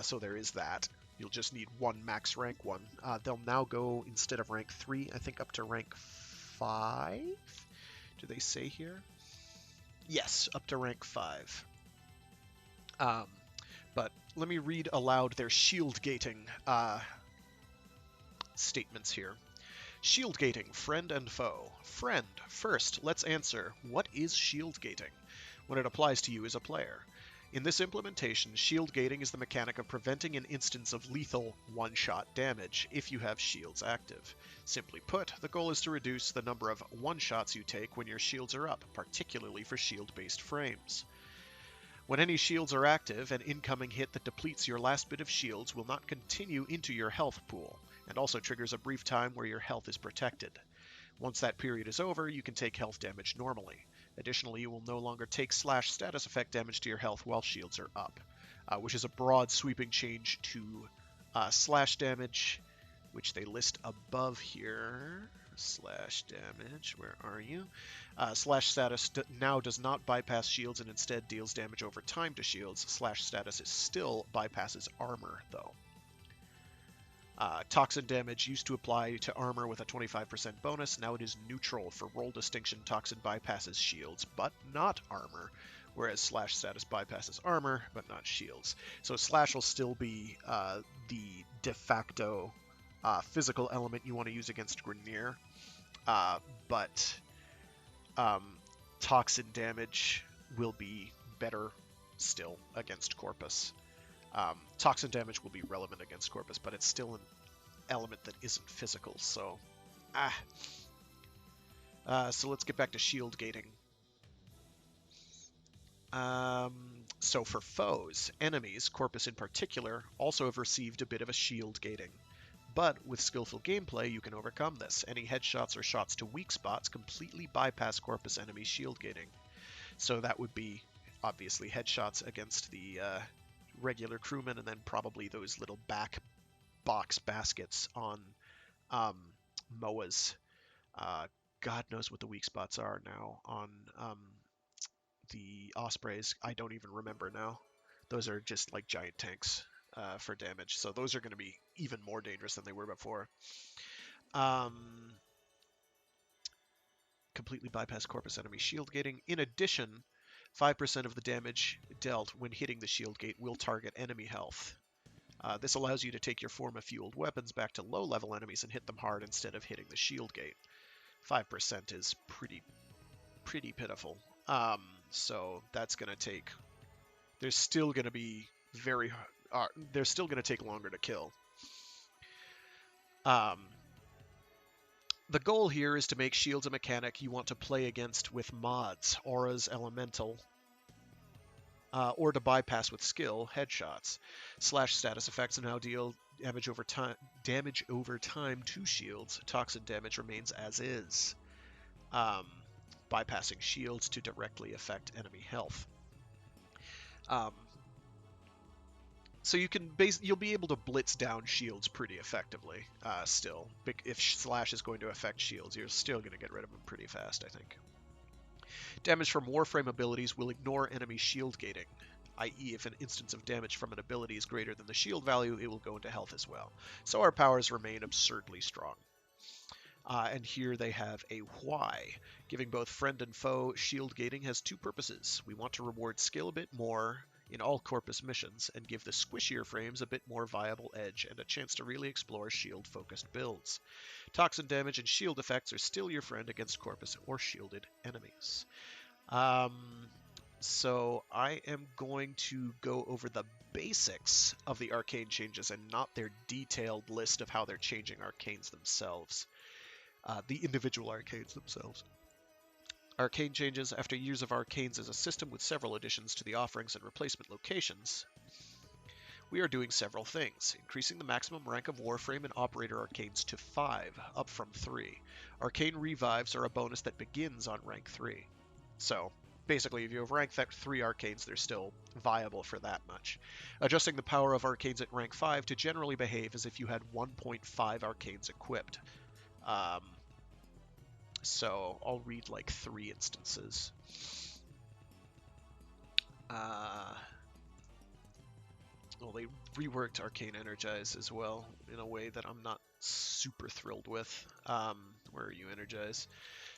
So there is that. You'll just need one max rank one. They'll now go, instead of rank 3, I think up to rank 5? Do they say here? Yes, up to rank 5. But let me read aloud their shield gating statements here. Shield gating, friend and foe. Friend, first, let's answer, what is shield gating when it applies to you as a player? In this implementation, shield gating is the mechanic of preventing an instance of lethal one-shot damage if you have shields active. Simply put, the goal is to reduce the number of one-shots you take when your shields are up, particularly for shield-based frames. When any shields are active, an incoming hit that depletes your last bit of shields will not continue into your health pool, and also triggers a brief time where your health is protected. Once that period is over, you can take health damage normally. Additionally, you will no longer take slash status effect damage to your health while shields are up, which is a broad sweeping change to slash damage, which they list above here. Slash damage, where are you? Slash status now does not bypass shields and instead deals damage over time to shields. Slash status is still bypasses armor, though. Toxin damage used to apply to armor with a 25% bonus. Now it is neutral. For role distinction, Toxin bypasses shields, but not armor, whereas Slash status bypasses armor, but not shields. So Slash will still be the de facto physical element you want to use against Grineer, but Toxin damage will be better still against Corpus. Toxin damage will be relevant against Corpus, but it's still an element that isn't physical, so... so let's get back to shield gating. So for foes, enemies, Corpus in particular, also have received a bit of a shield gating. But with skillful gameplay, you can overcome this. Any headshots or shots to weak spots completely bypass Corpus enemies' shield gating. So that would be, obviously, headshots against the regular crewmen, and then probably those little back box baskets on MOAs. God knows what the weak spots are now on the Ospreys. I don't even remember now. Those are just like giant tanks for damage, so those are going to be even more dangerous than they were before. Completely bypass Corpus enemy shield gating. In addition, 5% of the damage dealt when hitting the shield gate will target enemy health. This allows you to take your form of fueled weapons back to low-level enemies and hit them hard instead of hitting the shield gate. 5% is pretty pitiful. So that's going to take... There's still going to be very... they're still going to take longer to kill. The goal here is to make shields a mechanic you want to play against with mods, auras, elemental, or to bypass with skill, headshots. Slash status effects now deal damage over time to shields. Toxin damage remains as is, bypassing shields to directly affect enemy health. So you'll be able to blitz down shields pretty effectively still. If Slash is going to affect shields, you're still going to get rid of them pretty fast, I think. Damage from Warframe abilities will ignore enemy shield gating, i.e. if an instance of damage from an ability is greater than the shield value, it will go into health as well. So our powers remain absurdly strong. And here they have a why. Giving both friend and foe shield gating has two purposes. We want to reward skill a bit more in all Corpus missions, and give the squishier frames a bit more viable edge and a chance to really explore shield-focused builds. Toxin damage and shield effects are still your friend against Corpus or shielded enemies. So I am going to go over the basics of the arcane changes and not their detailed list of how they're changing arcanes themselves. The individual arcanes themselves. Arcane changes. After years of arcanes as a system with several additions to the offerings and replacement locations, we are doing several things. Increasing the maximum rank of Warframe and Operator arcanes to 5, up from 3. Arcane revives are a bonus that begins on rank 3. So, basically, if you have rank 3 arcanes, they're still viable for that much. Adjusting the power of arcanes at rank 5 to generally behave as if you had 1.5 arcanes equipped. So I'll read like 3 instances. Well, they reworked Arcane Energize as well in a way that I'm not super thrilled with. Where are you, Energize?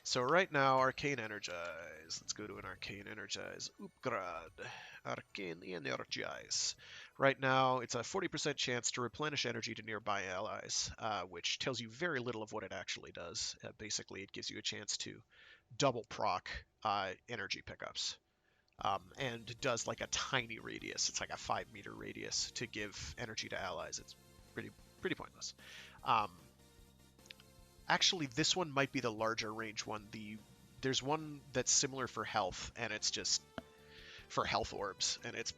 So right now, Arcane Energize. Let's go to an Arcane Energize. Upgrad. Arcane Energize. Right now, it's a 40% chance to replenish energy to nearby allies, which tells you very little of what it actually does. Basically, it gives you a chance to double proc energy pickups. And does like a tiny radius. It's like a 5-meter radius to give energy to allies. It's pretty pointless. Actually, this one might be the larger range one. There's one that's similar for health, and it's just for health orbs, and it's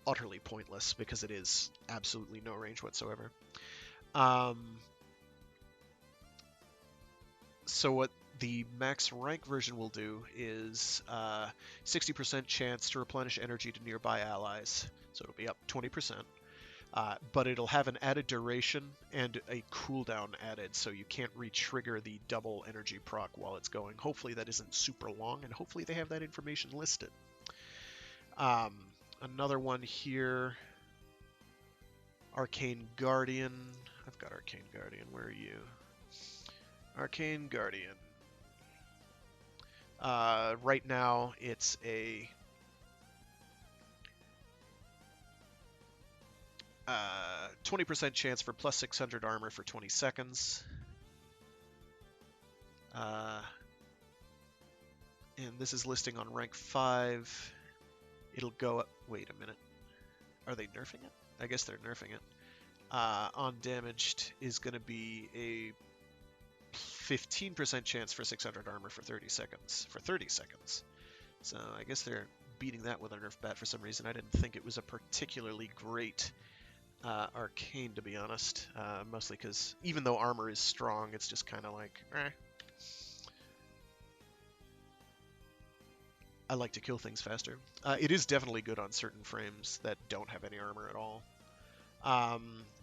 utterly pointless because it is absolutely no range whatsoever. So what the max rank version will do is 60% chance to replenish energy to nearby allies, so it'll be up 20%. but it'll have an added duration and a cooldown added, so you can't re-trigger the double energy proc while it's going. Hopefully that isn't super long, and hopefully they have that information listed. Another one here, Arcane Guardian. I've got Arcane Guardian. Where are you? Arcane Guardian. Right now, it's a 20% chance for plus 600 armor for 20 seconds. And this is listing on rank 5. It'll go up. Wait a minute. Are they nerfing it? I guess they're nerfing it. On damaged is going to be a 15% chance for 600 armor for 30 seconds. So I guess they're beating that with a nerf bat for some reason. I didn't think it was a particularly great arcane, to be honest. Mostly because even though armor is strong, it's just kind of like, eh. I like to kill things faster. It is definitely good on certain frames that don't have any armor at all.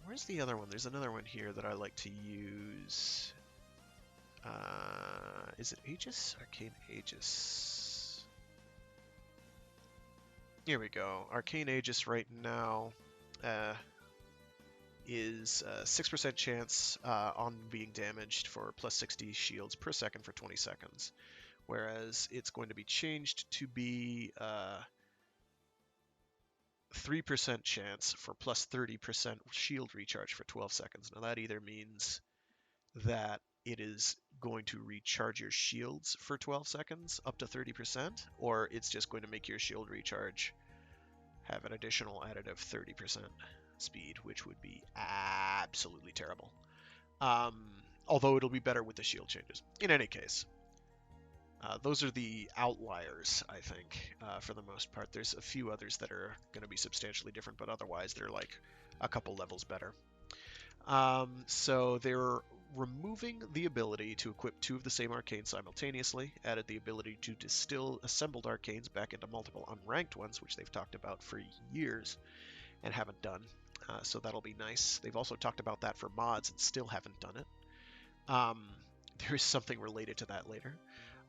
Where's the other one? There's another one here that I like to use. Is it Aegis? Arcane Aegis. Here we go. Arcane Aegis right now is 6% chance on being damaged for plus 60 shields per second for 20 seconds. Whereas it's going to be changed to be 3% chance for plus 30% shield recharge for 12 seconds. Now that either means that it is going to recharge your shields for 12 seconds up to 30%, or it's just going to make your shield recharge have an additional additive 30% speed, which would be absolutely terrible. Although it'll be better with the shield changes. In any case, those are the outliers, I think, for the most part. There's a few others that are going to be substantially different, but otherwise they're like a couple levels better. So they're removing the ability to equip 2 of the same arcane simultaneously, added the ability to distill assembled arcanes back into multiple unranked ones, which they've talked about for years and haven't done. So that'll be nice. They've also talked about that for mods and still haven't done it. There is something related to that later.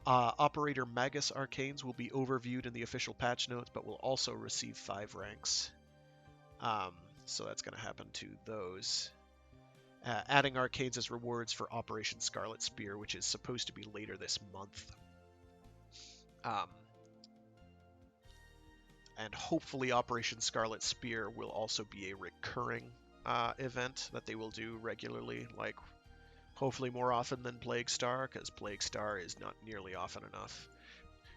Operator Magus Arcanes will be overviewed in the official patch notes, but will also receive 5 ranks. So that's going to happen to those. Adding Arcanes as rewards for Operation Scarlet Spear, which is supposed to be later this month. And hopefully Operation Scarlet Spear will also be a recurring event that they will do regularly, like hopefully more often than Plague Star, because Plague Star is not nearly often enough.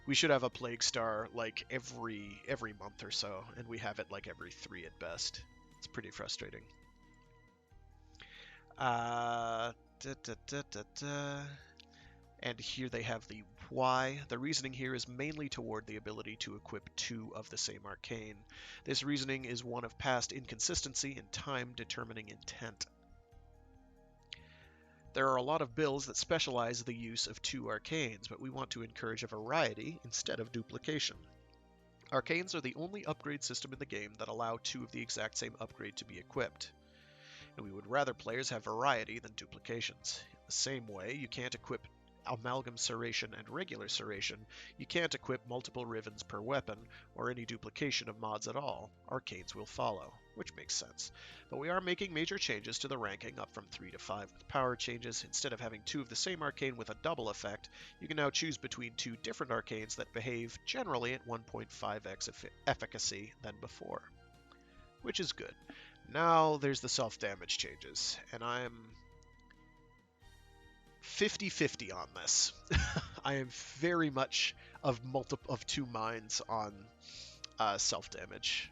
We should have a Plague Star like every month or so, and we have it like every 3 at best. It's pretty frustrating. And here they have the why. The reasoning here is mainly toward the ability to equip 2 of the same arcane. This reasoning is one of past inconsistency and time determining intent. There are a lot of builds that specialize the use of 2 arcanes, but we want to encourage a variety instead of duplication. Arcanes are the only upgrade system in the game that allow 2 of the exact same upgrade to be equipped, and we would rather players have variety than duplications. In the same way, you can't equip Amalgam Serration and Regular Serration, you can't equip multiple Rivens per weapon, or any duplication of mods at all. Arcanes will follow, which makes sense. But we are making major changes to the ranking, up from 3 to 5 with power changes. Instead of having 2 of the same arcane with a double effect, you can now choose between 2 different arcanes that behave generally at 1.5x efficacy than before, which is good. Now there's the self-damage changes, and I'm 50-50 on this. I am very much of 2 minds on self-damage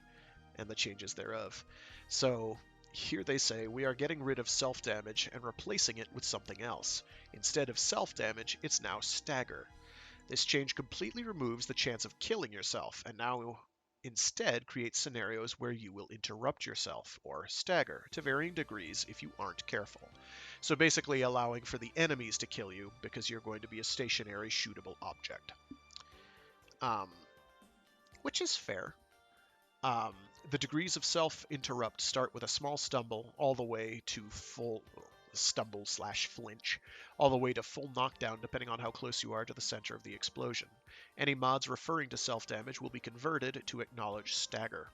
and the changes thereof. So here they say we are getting rid of self-damage and replacing it with something else. Instead of self-damage, it's now stagger. This change completely removes the chance of killing yourself, and now instead creates scenarios where you will interrupt yourself, or stagger, to varying degrees if you aren't careful. So basically allowing for the enemies to kill you because you're going to be a stationary shootable object. Which is fair. The degrees of self-interrupt start with a small stumble all the way to full stumble slash flinch, all the way to full knockdown depending on how close you are to the center of the explosion. Any mods referring to self-damage will be converted to acknowledge stagger.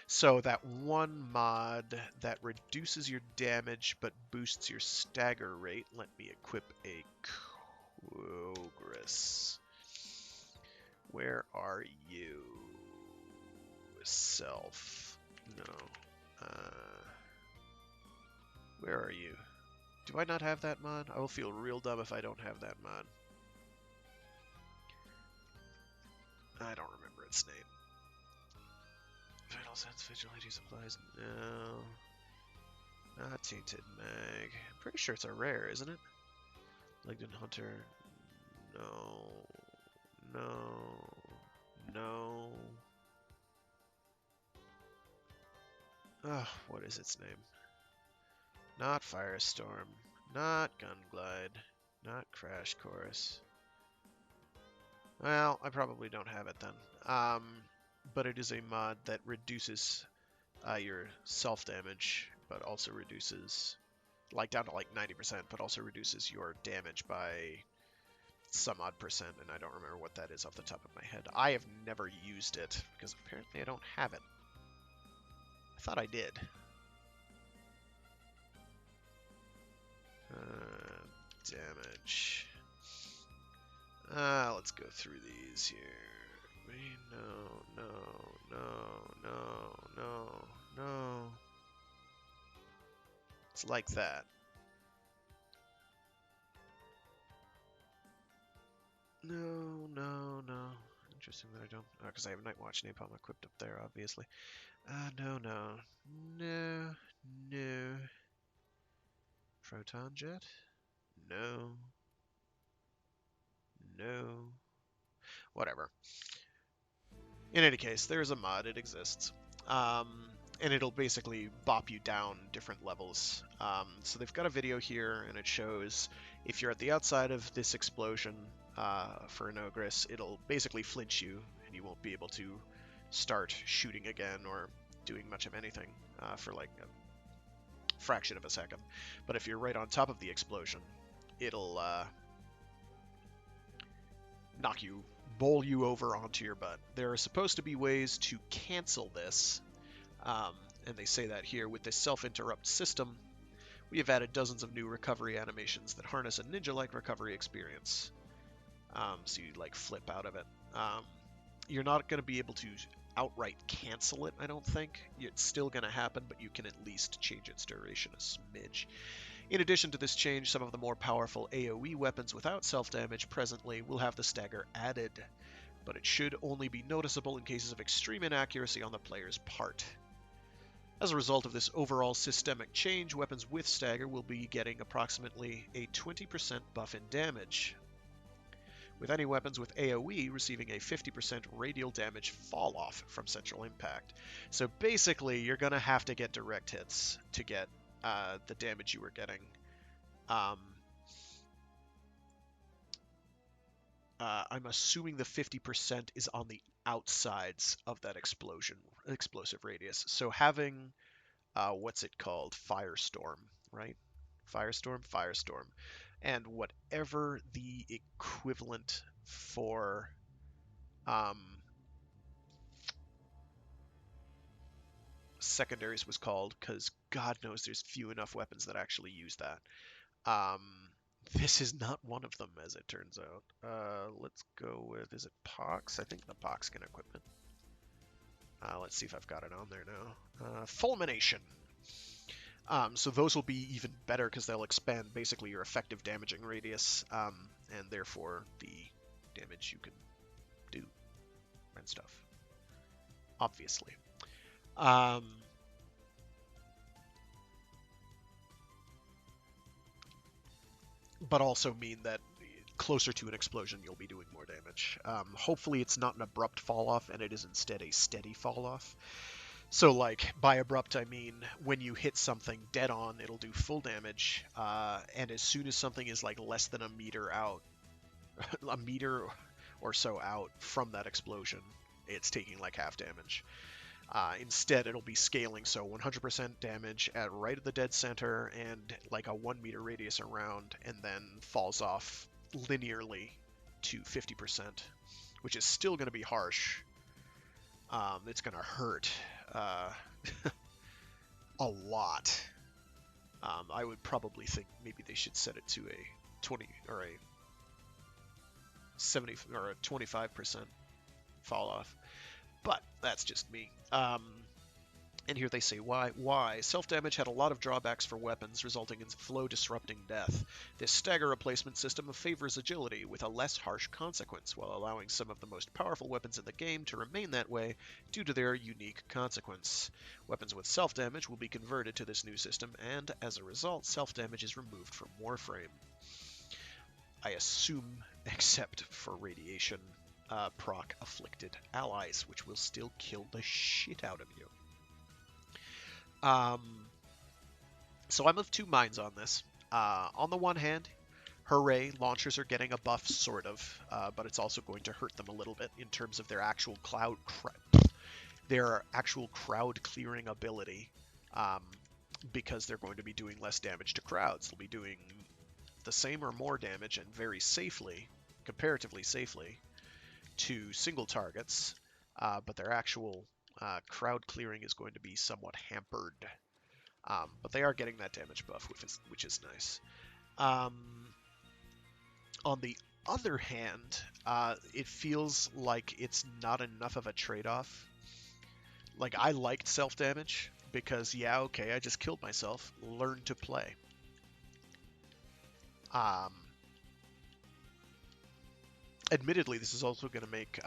So that one mod that reduces your damage but boosts your stagger rate, let me equip a Progress. Where are you? Self. No. Where are you? Do I not have that mod? I will feel real dumb if I don't have that mod. I don't remember its name. Vital Sense Vigilante supplies. No. Not Tainted Mag. I'm pretty sure it's a rare, isn't it? Legend Hunter. No. No. No. Ugh, what is its name? Not Firestorm. Not Gunglide. Not Crash Course. Well, I probably don't have it then. But it is a mod that reduces your self-damage, but also reduces, like, down to like 90%, but also reduces your damage by some odd percent, and I don't remember what that is off the top of my head. I have never used it, because apparently I don't have it. I thought I did. Damage. Let's go through these here. No. It's like that. No. Interesting that I don't. Oh, because I have Night Watch Napalm equipped up there, obviously. No. Proton Jet? No. Whatever. In any case, there's a mod. It exists. And it'll basically bop you down different levels. So they've got a video here, and it shows if you're at the outside of this explosion for an Ogress, it'll basically flinch you, and you won't be able to start shooting again or doing much of anything for like a fraction of a second. But if you're right on top of the explosion, it'll bowl you over onto your butt. There are supposed to be ways to cancel this, and they say that here. With this self-interrupt system, we have added dozens of new recovery animations that harness a ninja-like recovery experience. So you like flip out of it. You're not going to be able to outright cancel it, I don't think. It's still going to happen, but you can at least change its duration a smidge. In addition to this change, some of the more powerful AoE weapons without self-damage presently will have the stagger added, but it should only be noticeable in cases of extreme inaccuracy on the player's part. As a result of this overall systemic change, weapons with stagger will be getting approximately a 20% buff in damage, with any weapons with AoE receiving a 50% radial damage fall-off from central impact. So basically, you're going to have to get direct hits to get the damage you were getting. I'm assuming the 50% is on the outsides of that explosive radius. So having, what's it called? Firestorm, right? Firestorm. And whatever the equivalent for secondaries was called, because God knows there's few enough weapons that actually use that. This is not one of them, as it turns out. Let's go with, is it Pox? I think the Pox can equip it. Let's see if I've got it on there now. Fulmination. So those will be even better because they'll expand basically your effective damaging radius, and therefore the damage you can do and stuff. Obviously. But also mean that closer to an explosion you'll be doing more damage. Hopefully it's not an abrupt fall off and it is instead a steady fall off. So like by abrupt I mean when you hit something dead on it'll do full damage, and as soon as something is like less than a meter out, a meter or so out from that explosion, it's taking like half damage. Instead, it'll be scaling, so 100% damage at right at the dead center and like a 1 meter radius around, and then falls off linearly to 50%, which is still going to be harsh. It's going to hurt a lot. I would probably think maybe they should set it to a 20 or a 70 or a 25% fall off, but that's just me. And here they say why. Why? Self-damage had a lot of drawbacks for weapons, resulting in flow-disrupting death. This stagger replacement system favors agility, with a less harsh consequence, while allowing some of the most powerful weapons in the game to remain that way due to their unique consequence. Weapons with self-damage will be converted to this new system, and, as a result, self-damage is removed from Warframe. I assume, except for radiation proc afflicted allies, which will still kill the shit out of you. So I'm of two minds on this. On the one hand, hooray, launchers are getting a buff, sort of, but it's also going to hurt them a little bit in terms of their actual crowd clearing ability, because they're going to be doing less damage to crowds. They'll be doing the same or more damage, and very safely, comparatively safely, to single targets, but their actual crowd clearing is going to be somewhat hampered. But they are getting that damage buff, which is nice. On the other hand, it feels like it's not enough of a trade-off. Like, I liked self-damage because, yeah, okay, I just killed myself. Learn to play. Admittedly, this is also going to make,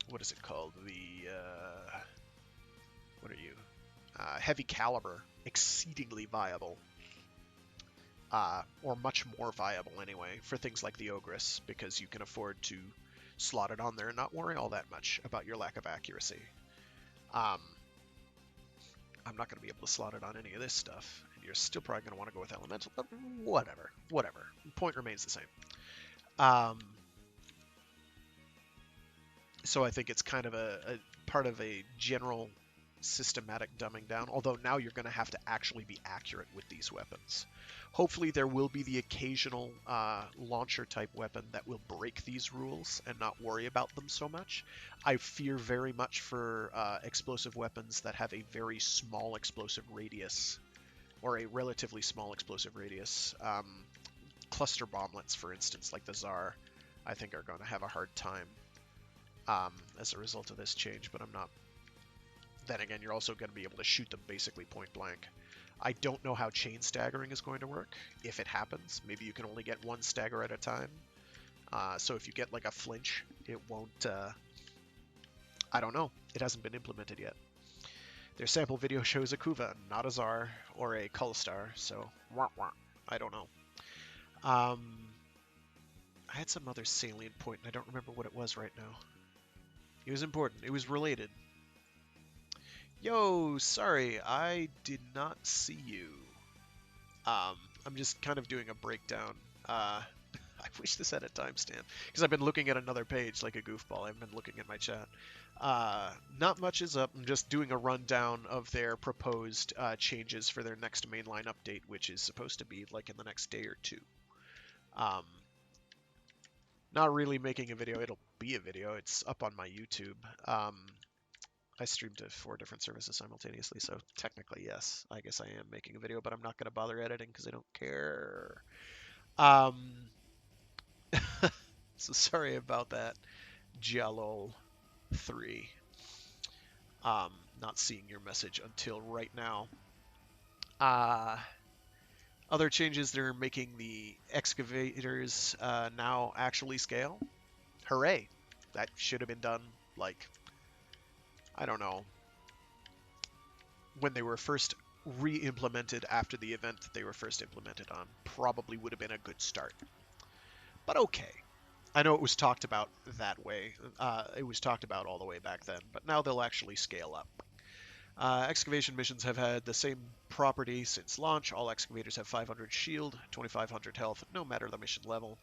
what is it called? What are you? Heavy caliber exceedingly viable. Or much more viable anyway, for things like the Ogress, because you can afford to slot it on there and not worry all that much about your lack of accuracy. I'm not going to be able to slot it on any of this stuff, and you're still probably going to want to go with Elemental, but whatever. The point remains the same. So I think it's kind of a part of a general systematic dumbing down, although now you're going to have to actually be accurate with these weapons. Hopefully there will be the occasional launcher type weapon that will break these rules and not worry about them so much. I fear very much for explosive weapons that have a very small explosive radius, or a relatively small explosive radius. Cluster bomblets, for instance, like the Tsar, I think are going to have a hard time as a result of this change, but I'm not. Then again, you're also going to be able to shoot them basically point blank. I don't know how chain staggering is going to work, if it happens. Maybe you can only get one stagger at a time. So if you get like a flinch, it won't... I don't know. It hasn't been implemented yet. Their sample video shows a Kuva, not a Tsar, or a Kulistar, so I don't know. I had some other salient point, and I don't remember what it was right now. It was important. It was related. Yo, sorry, I did not see you. I'm just kind of doing a breakdown. I wish this had a timestamp, because I've been looking at another page like a goofball. I've been looking at my chat. Not much is up. I'm just doing a rundown of their proposed changes for their next mainline update, which is supposed to be like in the next day or two. Not really making a video. It'll be a video. It's up on my YouTube. I stream to 4 different services simultaneously, so technically, yes, I guess I am making a video, but I'm not going to bother editing because I don't care. So sorry about that, Jalol3. Not seeing your message until right now. Other changes, they're making the excavators now actually scale. Hooray! That should have been done, like, I don't know, when they were first re-implemented after the event that they were first implemented on. Probably would have been a good start. But okay. I know it was talked about that way. It was talked about all the way back then, but now they'll actually scale up. Excavation missions have had the same property since launch. All excavators have 500 shield, 2500 health, no matter the mission level.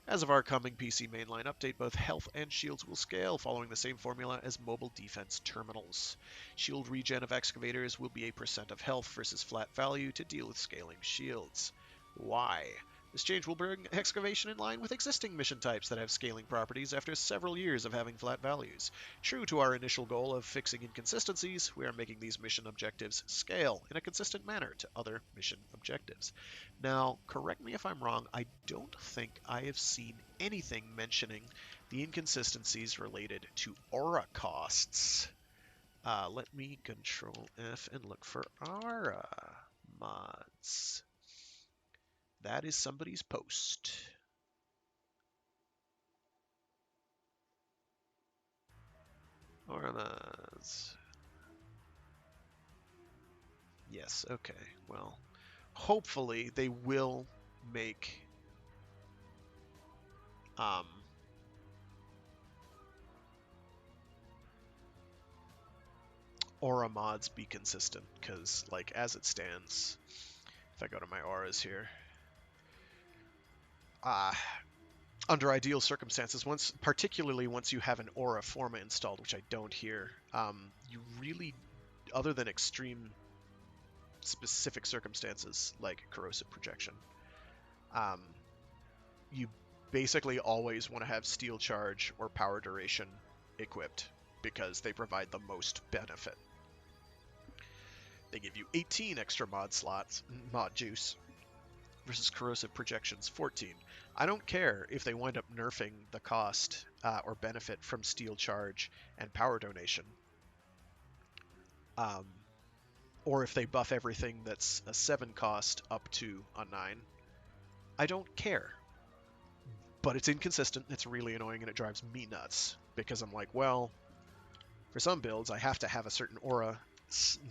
As of our coming PC mainline update, both health and shields will scale, following the same formula as mobile defense terminals. Shield regen of excavators will be a percent of health versus flat value to deal with scaling shields. Why? This change will bring excavation in line with existing mission types that have scaling properties after several years of having flat values. True to our initial goal of fixing inconsistencies, we are making these mission objectives scale in a consistent manner to other mission objectives. Now, correct me if I'm wrong, I don't think I have seen anything mentioning the inconsistencies related to aura costs. Let me Control F and look for aura mods. That is somebody's post. Aura mods. Yes, okay. Well, hopefully they will make aura mods be consistent, because like as it stands, if I go to my auras here, under ideal circumstances, particularly once you have an aura forma installed, which I don't here, you really, other than extreme specific circumstances like corrosive projection, you basically always want to have steel charge or power duration equipped because they provide the most benefit. They give you 18 extra mod slots, mod juice, versus corrosive projections 14. I don't care if they wind up nerfing the cost or benefit from steel charge and power donation, or if they buff everything that's a 7 cost up to a 9. I don't care. But it's inconsistent, it's really annoying, and it drives me nuts, because I'm like, well, for some builds I have to have a certain aura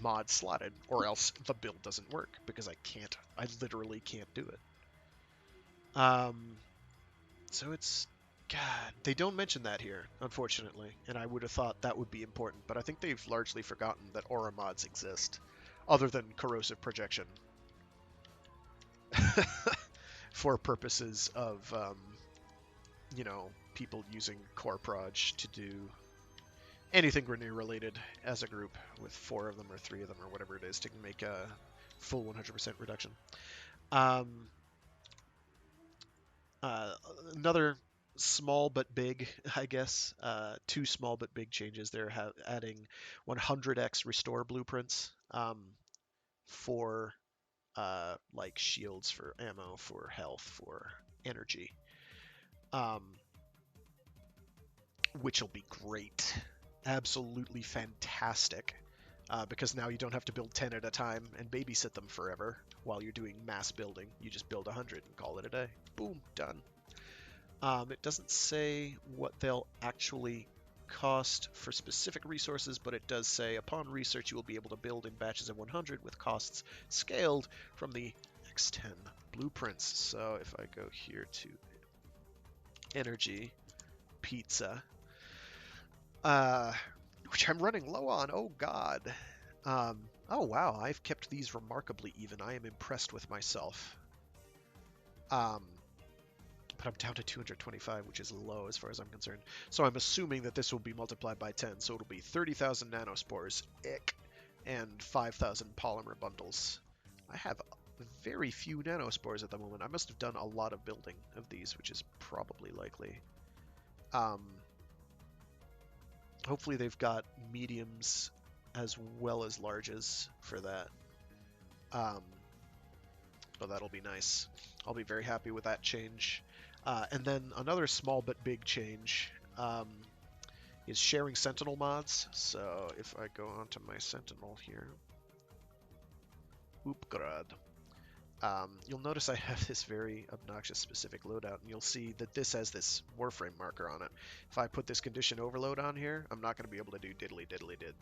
mod slotted, or else the build doesn't work, because I literally can't do it. So it's, God, they don't mention that here, unfortunately, and I would have thought that would be important, but I think they've largely forgotten that aura mods exist, other than corrosive projection, for purposes of, you know, people using core proj to do anything Grenade related as a group with 4 of them or 3 of them or whatever it is to make a full 100% reduction. Another small but big, I guess, 2 small but big changes. They're adding 100x restore blueprints for like shields, for ammo, for health, for energy, which will be great. Absolutely fantastic, because now you don't have to build 10 at a time and babysit them forever while you're doing mass building. You just build 100 and call it a day. Boom, done. It doesn't say what they'll actually cost for specific resources, but it does say upon research you will be able to build in batches of 100 with costs scaled from the X10 blueprints. So if I go here to energy, pizza, which I'm running low on, oh god. Oh wow, I've kept these remarkably even. I am impressed with myself. But I'm down to 225, which is low as far as I'm concerned. So I'm assuming that this will be multiplied by 10, so it'll be 30,000 nanospores, ick, and 5,000 polymer bundles. I have very few nanospores at the moment. I must have done a lot of building of these, which is probably likely. Hopefully they've got mediums as well as larges for that. But that'll be nice. I'll be very happy with that change. And then another small but big change is sharing Sentinel mods. So if I go onto my Sentinel here, you'll notice I have this very obnoxious specific loadout, and you'll see that this has this Warframe marker on it. If I put this condition overload on here, I'm not going to be able to do diddly diddly did.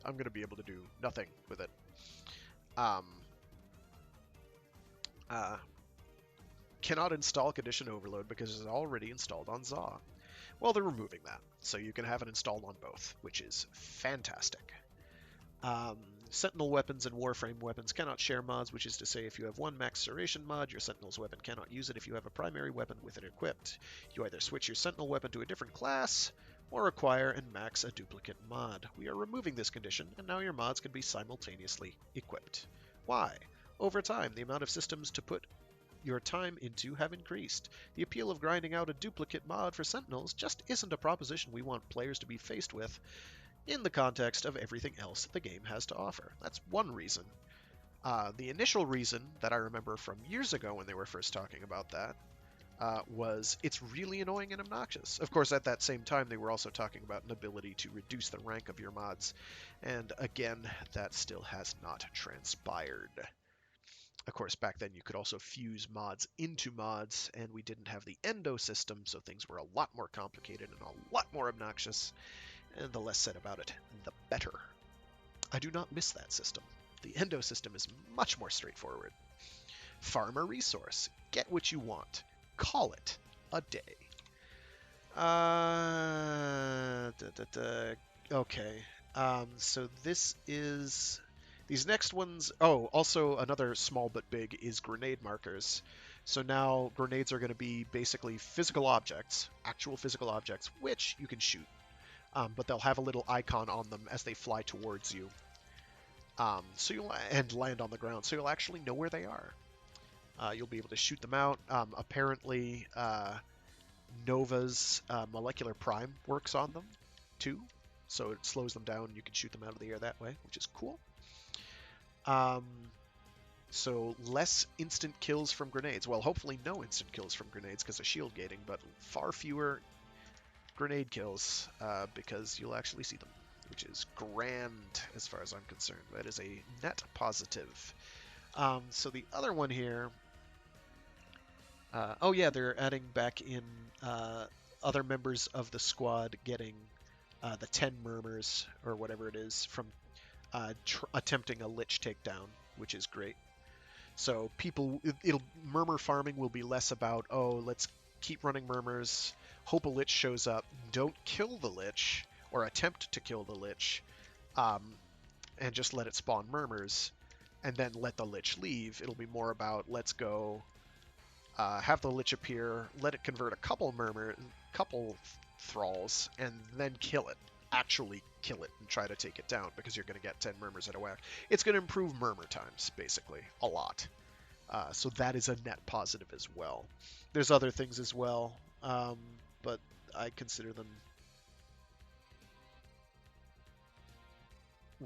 I'm going to be able to do nothing with it. Cannot install condition overload because it's already installed on Zaw. Well, they're removing that, so you can have it installed on both, which is fantastic. Sentinel weapons and Warframe weapons cannot share mods, which is to say if you have one max duration mod, your Sentinel's weapon cannot use it if you have a primary weapon with it equipped. You either switch your Sentinel weapon to a different class, or acquire and max a duplicate mod. We are removing this condition, and now your mods can be simultaneously equipped. Why? Over time, the amount of systems to put your time into have increased. The appeal of grinding out a duplicate mod for Sentinels just isn't a proposition we want players to be faced with in the context of everything else the game has to offer. That's one reason. The initial reason that I remember from years ago when they were first talking about that was it's really annoying and obnoxious. Of course, at that same time, they were also talking about an ability to reduce the rank of your mods, and again, that still has not transpired. Of course, back then you could also fuse mods into mods, and we didn't have the endo system, so things were a lot more complicated and a lot more obnoxious, and the less said about it, the better. I do not miss that system. The endo system is much more straightforward. Farm a resource. Get what you want. Call it a day. Okay. So this is... These next ones... Oh, also another small but big is grenade markers. So now grenades are going to be basically physical objects, actual physical objects, which you can shoot. But they'll have a little icon on them as they fly towards you. So you'll and land on the ground, so you'll actually know where they are. You'll be able to shoot them out. Apparently, Nova's molecular prime works on them too, so it slows them down. You can shoot them out of the air that way, which is cool. So less instant kills from grenades. Well, hopefully no instant kills from grenades because of shield gating, but far fewer grenade kills because you'll actually see them, which is grand as far as I'm concerned. That is a net positive. So the other one here, oh yeah, they're adding back in other members of the squad getting the 10 murmurs or whatever it is from attempting a lich takedown, which is great. So murmur farming will be less about, oh, let's keep running murmurs, hope a lich shows up, don't kill the lich or attempt to kill the lich, and just let it spawn murmurs and then let the lich leave. It'll be more about, let's go have the lich appear, let it convert a couple thralls, and then kill it. Actually kill it and try to take it down because you're going to get 10 murmurs at a whack. It's going to improve murmur times, basically, a lot. So that is a net positive as well. There's other things as well, but I consider them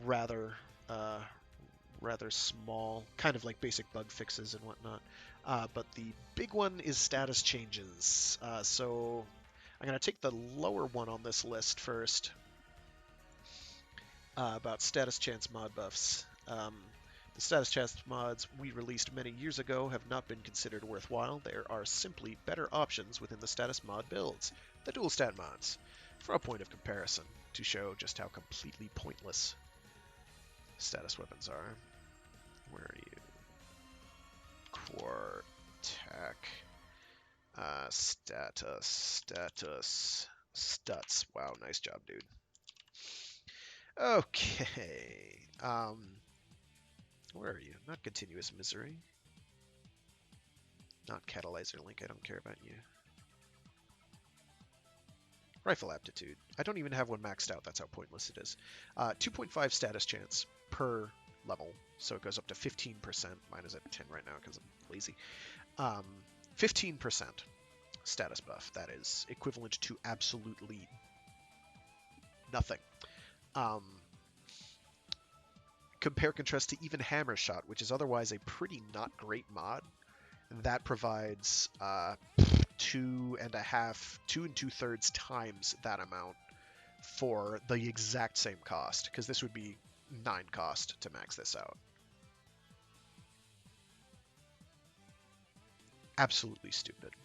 rather small, kind of like basic bug fixes and whatnot. But the big one is status changes. So I'm going to take the lower one on this list first. About status chance mod buffs. The status chance mods we released many years ago have not been considered worthwhile. There are simply better options within the status mod builds, the dual stat mods, for a point of comparison, to show just how completely pointless status weapons are. Where are you? Quartac. Status. Stuts. Wow, nice job, dude. Okay. Where are you? Not continuous misery. Not catalyzer link. I don't care about you. Rifle aptitude. I don't even have one maxed out. That's how pointless it is. 2.5 status chance per level. So it goes up to 15%. Mine is at 10 right now because I'm lazy. 15% status buff. That is equivalent to absolutely nothing. Compare contrast to even Hammer Shot, which is otherwise a pretty not great mod. That provides 2 2/3 times that amount for the exact same cost, because this would be 9 cost to max this out. Absolutely stupid.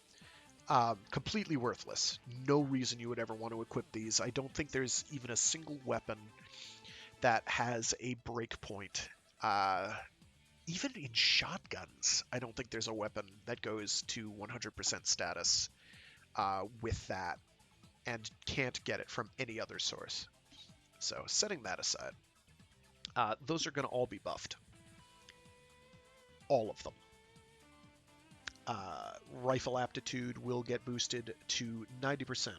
Completely worthless. No reason you would ever want to equip these. I don't think there's even a single weapon that has a breakpoint. Even in shotguns, I don't think there's a weapon that goes to 100% status with that and can't get it from any other source. So setting that aside, those are going to all be buffed. All of them. Rifle aptitude will get boosted to 90%.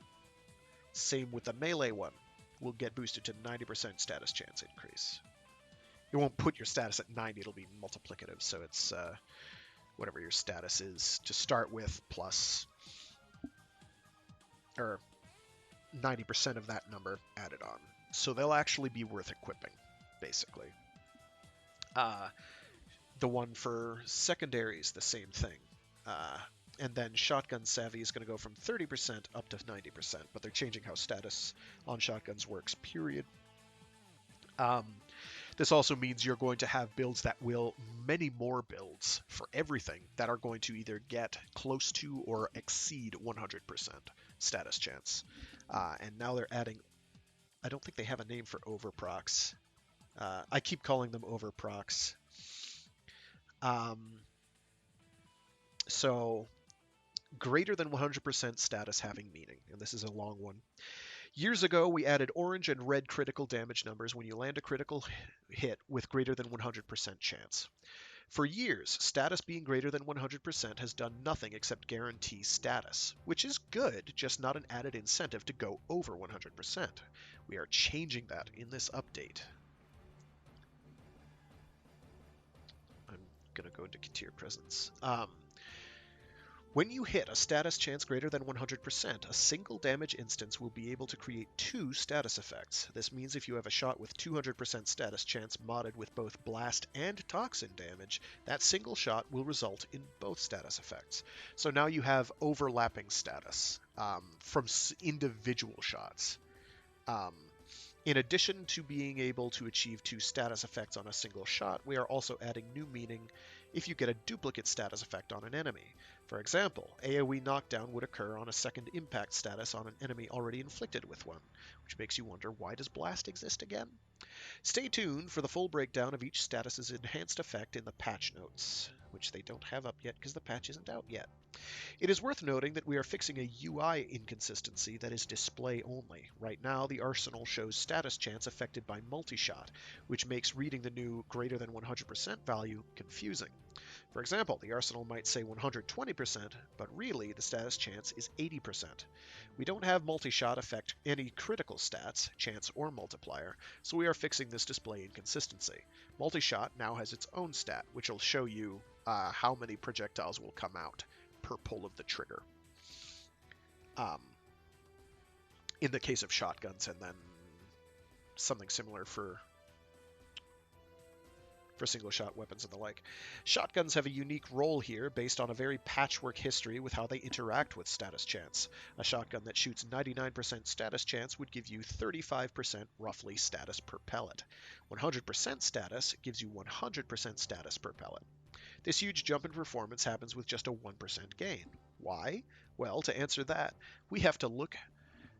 Same with the melee one. Will get boosted to 90% status chance increase. It won't put your status at 90, it'll be multiplicative, so it's whatever your status is to start with plus, or 90% of that number added on. So they'll actually be worth equipping, basically. The one for secondaries, the same thing. And then Shotgun Savvy is going to go from 30% up to 90%, but they're changing how status on shotguns works, period. This also means you're going to have builds that will, many more builds for everything that are going to either get close to or exceed 100% status chance. And now they're adding, I don't think they have a name for overprocs. I keep calling them overprocs. So greater than 100% status having meaning, and this is a long one. Years ago, we added orange and red critical damage numbers when you land a critical hit with greater than 100% chance. For years, status being greater than 100% has done nothing except guarantee status, which is good, just not an added incentive to go over 100%. We are changing that in this update. I'm going to go into Katir Presence. When you hit a status chance greater than 100%, a single damage instance will be able to create 2 status effects. This means if you have a shot with 200% status chance modded with both blast and toxin damage, that single shot will result in both status effects. So now you have overlapping status from individual shots. In addition to being able to achieve 2 status effects on a single shot, we are also adding new meaning if you get a duplicate status effect on an enemy. For example, AoE knockdown would occur on a second impact status on an enemy already inflicted with one, which makes you wonder, why does blast exist again? Stay tuned for the full breakdown of each status's enhanced effect in the patch notes, which they don't have up yet because the patch isn't out yet. It is worth noting that we are fixing a UI inconsistency that is display only. Right now, the arsenal shows status chance affected by multi-shot, which makes reading the new greater than 100% value confusing. For example, the arsenal might say 120%, but really the status chance is 80%. We don't have multi-shot affect any critical stats, chance or multiplier, so we are fixing this display inconsistency. Multi-shot now has its own stat, which will show you how many projectiles will come out per pull of the trigger. In the case of shotguns, and then something similar for single-shot weapons and the like. Shotguns have a unique role here based on a very patchwork history with how they interact with status chance. A shotgun that shoots 99% status chance would give you 35% roughly status per pellet. 100% status gives you 100% status per pellet. This huge jump in performance happens with just a 1% gain. Why? Well, to answer that, we have to look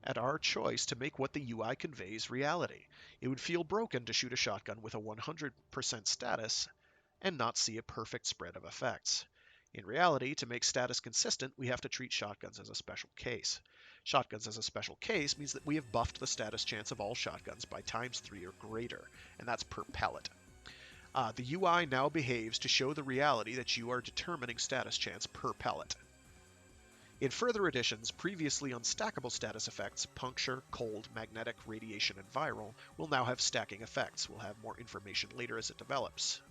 at our choice to make what the UI conveys reality. It would feel broken to shoot a shotgun with a 100% status and not see a perfect spread of effects. In reality, to make status consistent, we have to treat shotguns as a special case. Shotguns as a special case means that we have buffed the status chance of all shotguns by ×3 or greater, and that's per pellet. The UI now behaves to show the reality that you are determining status chance per pellet. In further additions, previously unstackable status effects, puncture, cold, magnetic, radiation, and viral, will now have stacking effects. We'll have more information later as it develops.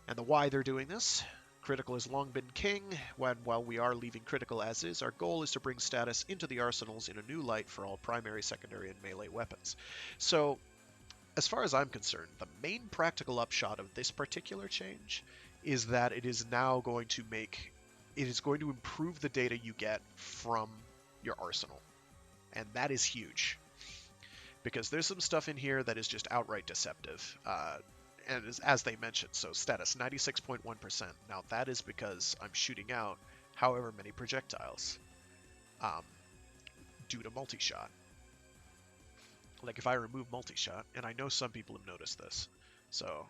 And the why they're doing this? Critical has long been king, while we are leaving critical as is, our goal is to bring status into the arsenals in a new light for all primary, secondary, and melee weapons. So, as far as I'm concerned, the main practical upshot of this particular change is that it is now going to improve the data you get from your arsenal. And that is huge. Because there's some stuff in here that is just outright deceptive. And as they mentioned, so status 96.1%. Now that is because I'm shooting out however many projectiles due to multi-shot. Like if I remove multi-shot, and I know some people have noticed this. So,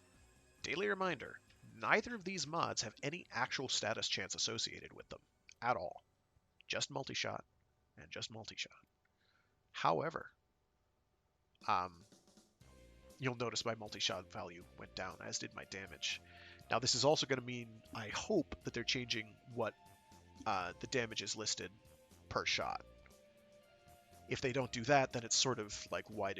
daily reminder. Neither of these mods have any actual status chance associated with them at all. Just multi-shot and just multi-shot. However, you'll notice my multi-shot value went down, as did my damage. Now this is also going to mean, I hope, that they're changing what the damage is listed per shot. If they don't do that, then it's sort of like, why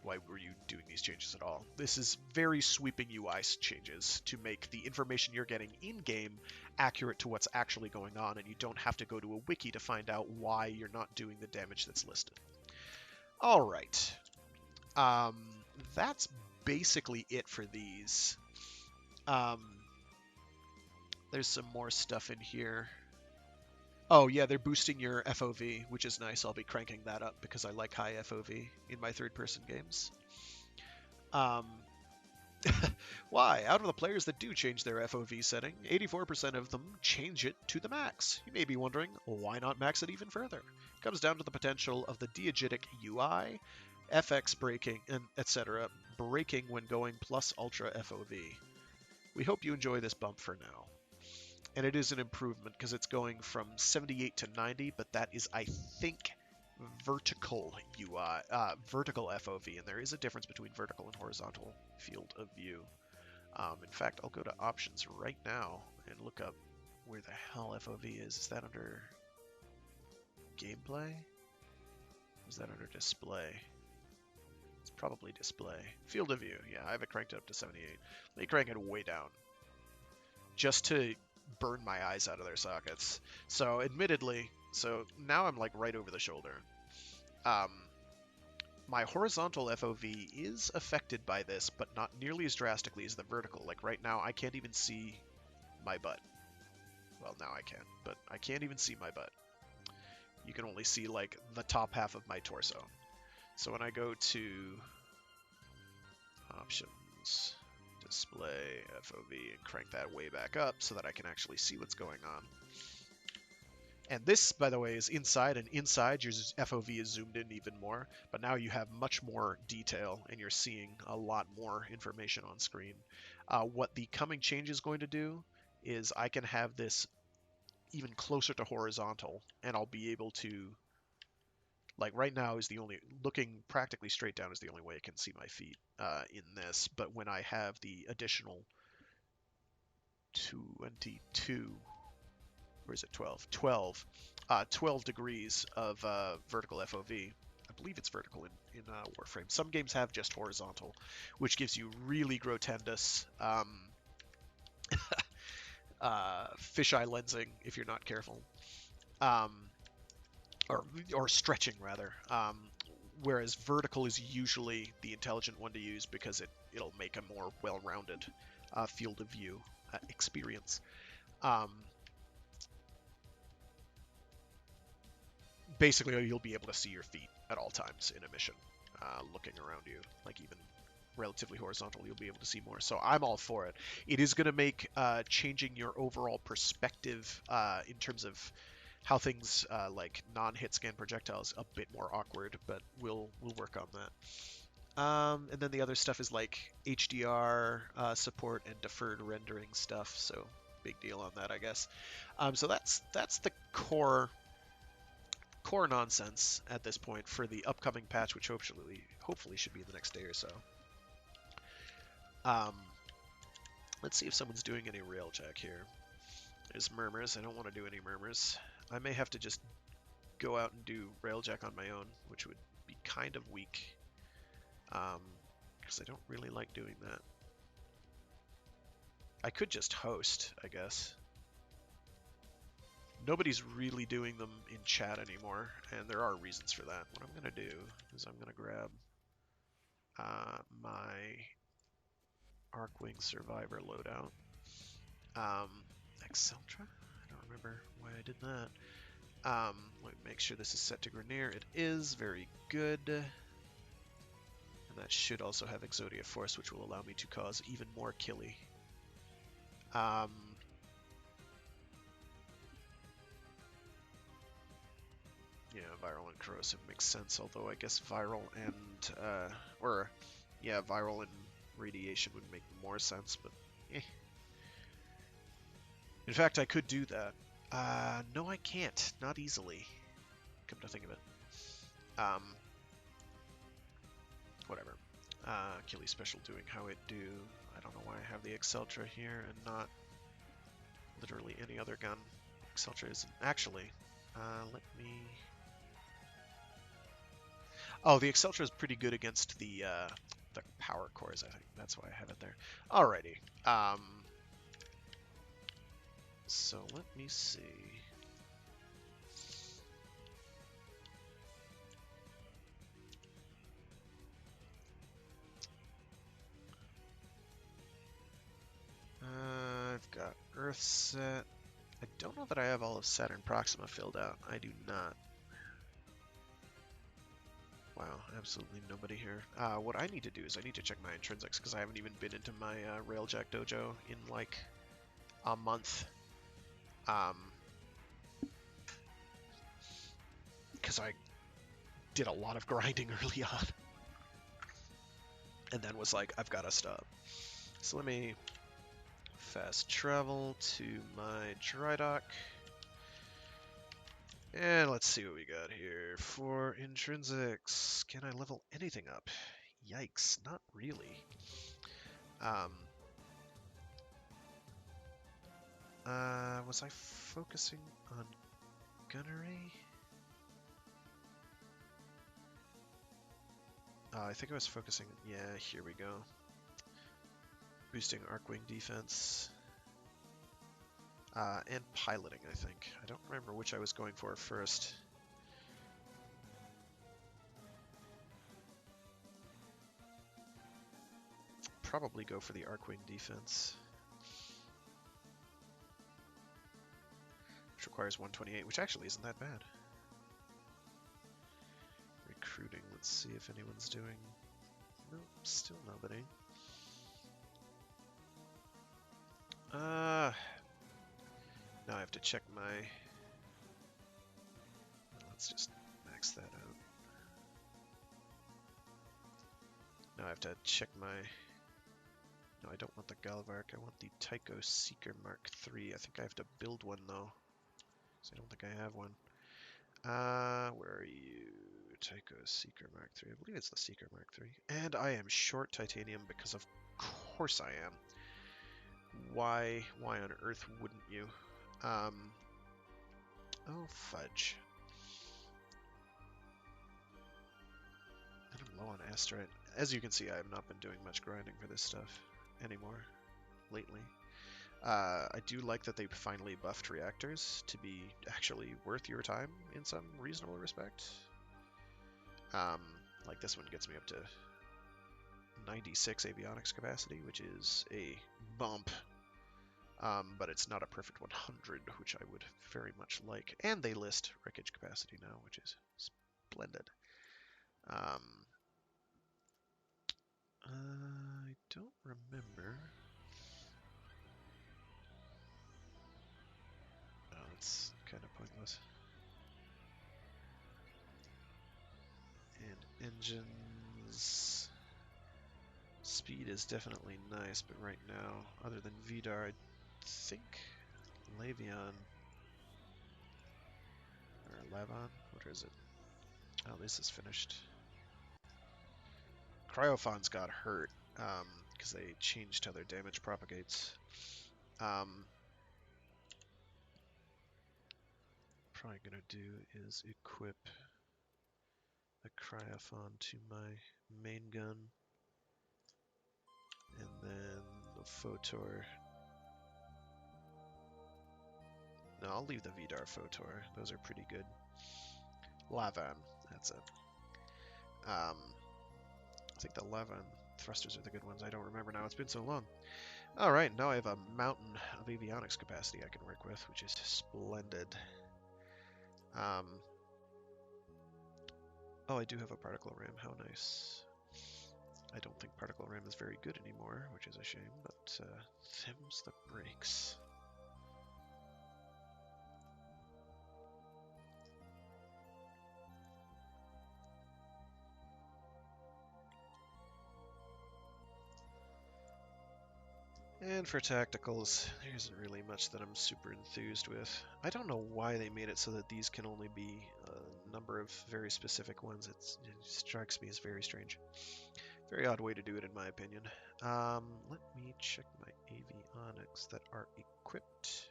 were you doing these changes at all? This is very sweeping UI changes to make the information you're getting in-game accurate to what's actually going on, and you don't have to go to a wiki to find out why you're not doing the damage that's listed. All right. That's basically it for these. There's some more stuff in here. Oh yeah, they're boosting your FOV, which is nice. I'll be cranking that up because I like high FOV in my third-person games. Why? Out of the players that do change their FOV setting, 84% of them change it to the max. You may be wondering, why not max it even further? It comes down to the potential of the diegetic UI, FX braking, and etc. braking when going plus ultra FOV. We hope you enjoy this bump for now. And it is an improvement because it's going from 78 to 90, but that is, I think, vertical UI, vertical FOV, and there is a difference between vertical and horizontal field of view. In fact, I'll go to options right now and look up where the hell FOV is. Is that under gameplay? Or is that under display? It's probably display. Field of view, yeah, I have it cranked up to 78. Let me crank it way down, just to burn my eyes out of their sockets. So admittedly, so now I'm like right over the shoulder. My horizontal FOV is affected by this, but not nearly as drastically as the vertical. Like right now, I can't even see my butt. Well, now I can, but I can't even see my butt. You can only see like the top half of my torso. So when I go to options, display FOV, and crank that way back up so that I can actually see what's going on. And this, by the way, is inside, and inside your FOV is zoomed in even more, but now you have much more detail and you're seeing a lot more information on screen. What the coming change is going to do is I can have this even closer to horizontal, and I'll be able to, like right now is the only, looking practically straight down is the only way I can see my feet in this, but when I have the additional 22, or is it 12? 12 degrees of vertical FOV. I believe it's vertical in Warframe. Some games have just horizontal, which gives you really grotendous fisheye lensing if you're not careful. Or stretching rather. Whereas vertical is usually the intelligent one to use because it'll make a more well-rounded field of view experience. Basically, you'll be able to see your feet at all times in a mission, looking around you. Like even relatively horizontal, you'll be able to see more. So I'm all for it. It is going to make changing your overall perspective in terms of how things like non-hit scan projectiles a bit more awkward, but we'll work on that. And then the other stuff is like HDR support and deferred rendering stuff. So big deal on that, I guess. So that's the core nonsense at this point for the upcoming patch, which hopefully should be the next day or so. Let's see if someone's doing any railjack here. There's murmurs. I don't want to do any murmurs. I may have to just go out and do railjack on my own, which would be kind of weak, because I don't really like doing that. I could just host, I guess. Nobody's really doing them in chat anymore, and there are reasons for that. What I'm going to do is I'm going to grab my Arcwing Survivor loadout. Exceltra? I don't remember why I did that. Let me make sure this is set to Grenier. It is. Very good. And that should also have Exodia Force, which will allow me to cause even more killy. Yeah, viral and corrosive makes sense, although I guess viral and, viral and radiation would make more sense, but eh. In fact, I could do that. No, I can't. Not easily. Come to think of it. Whatever. Achilles Special doing how it do. I don't know why I have the Exceltra here and not literally any other gun. Exceltra isn't actually. Let me. Oh, the Exceltra is pretty good against the power cores. I think that's why I have it there. Alrighty. So let me see. I've got Earth set. I don't know that I have all of Saturn Proxima filled out. I do not. Wow, absolutely nobody here. What I need to do is I need to check my intrinsics because I haven't even been into my Railjack dojo in like a month. Because I did a lot of grinding early on. And then was like, I've got to stop. So let me fast travel to my dry dock. And let's see what we got here. For intrinsics, can I level anything up? Yikes, not really. Was I focusing on gunnery? I think I was focusing, yeah, here we go. Boosting Arcwing defense. And piloting, I think. I don't remember which I was going for first. Probably go for the Arcwing defense. Which requires 128, which actually isn't that bad. Recruiting, let's see if anyone's doing... Nope, still nobody. Now I have to check my... Let's just max that out. Now I have to check my... No, I don't want the Galvark, I want the Tycho Seeker Mark III. I think I have to build one though. So I don't think I have one. Where are you? Tycho Seeker Mark III. I believe it's the Seeker Mark III. And I am short titanium because of course I am. Why on earth wouldn't you? Oh, fudge. And I'm low on asteroid. As you can see, I have not been doing much grinding for this stuff anymore lately. I do like that they finally buffed reactors to be actually worth your time in some reasonable respect. Like this one gets me up to 96 avionics capacity, which is a bump. But it's not a perfect 100, which I would very much like. And they list wreckage capacity now, which is splendid. I don't remember. Oh, that's kind of pointless. And engines. Speed is definitely nice, but right now, other than Vidar, I think Lavion or Lavon, what is it? Oh, this is finished. Cryophons got hurt because they changed how their damage propagates. Probably gonna do is equip a Cryophon to my main gun, and then the Photor. No, I'll leave the Vidar Photor. Those are pretty good. Lavan, that's it. I think the Lavan thrusters are the good ones. I don't remember now. It's been so long. All right, now I have a mountain of avionics capacity I can work with, which is splendid. Oh, I do have a particle ram. How nice. I don't think particle ram is very good anymore, which is a shame, but them's the breaks. And for tacticals, there isn't really much that I'm super enthused with. I don't know why they made it so that these can only be a number of very specific ones. It strikes me as very strange. Very odd way to do it, in my opinion. Let me check my avionics that are equipped.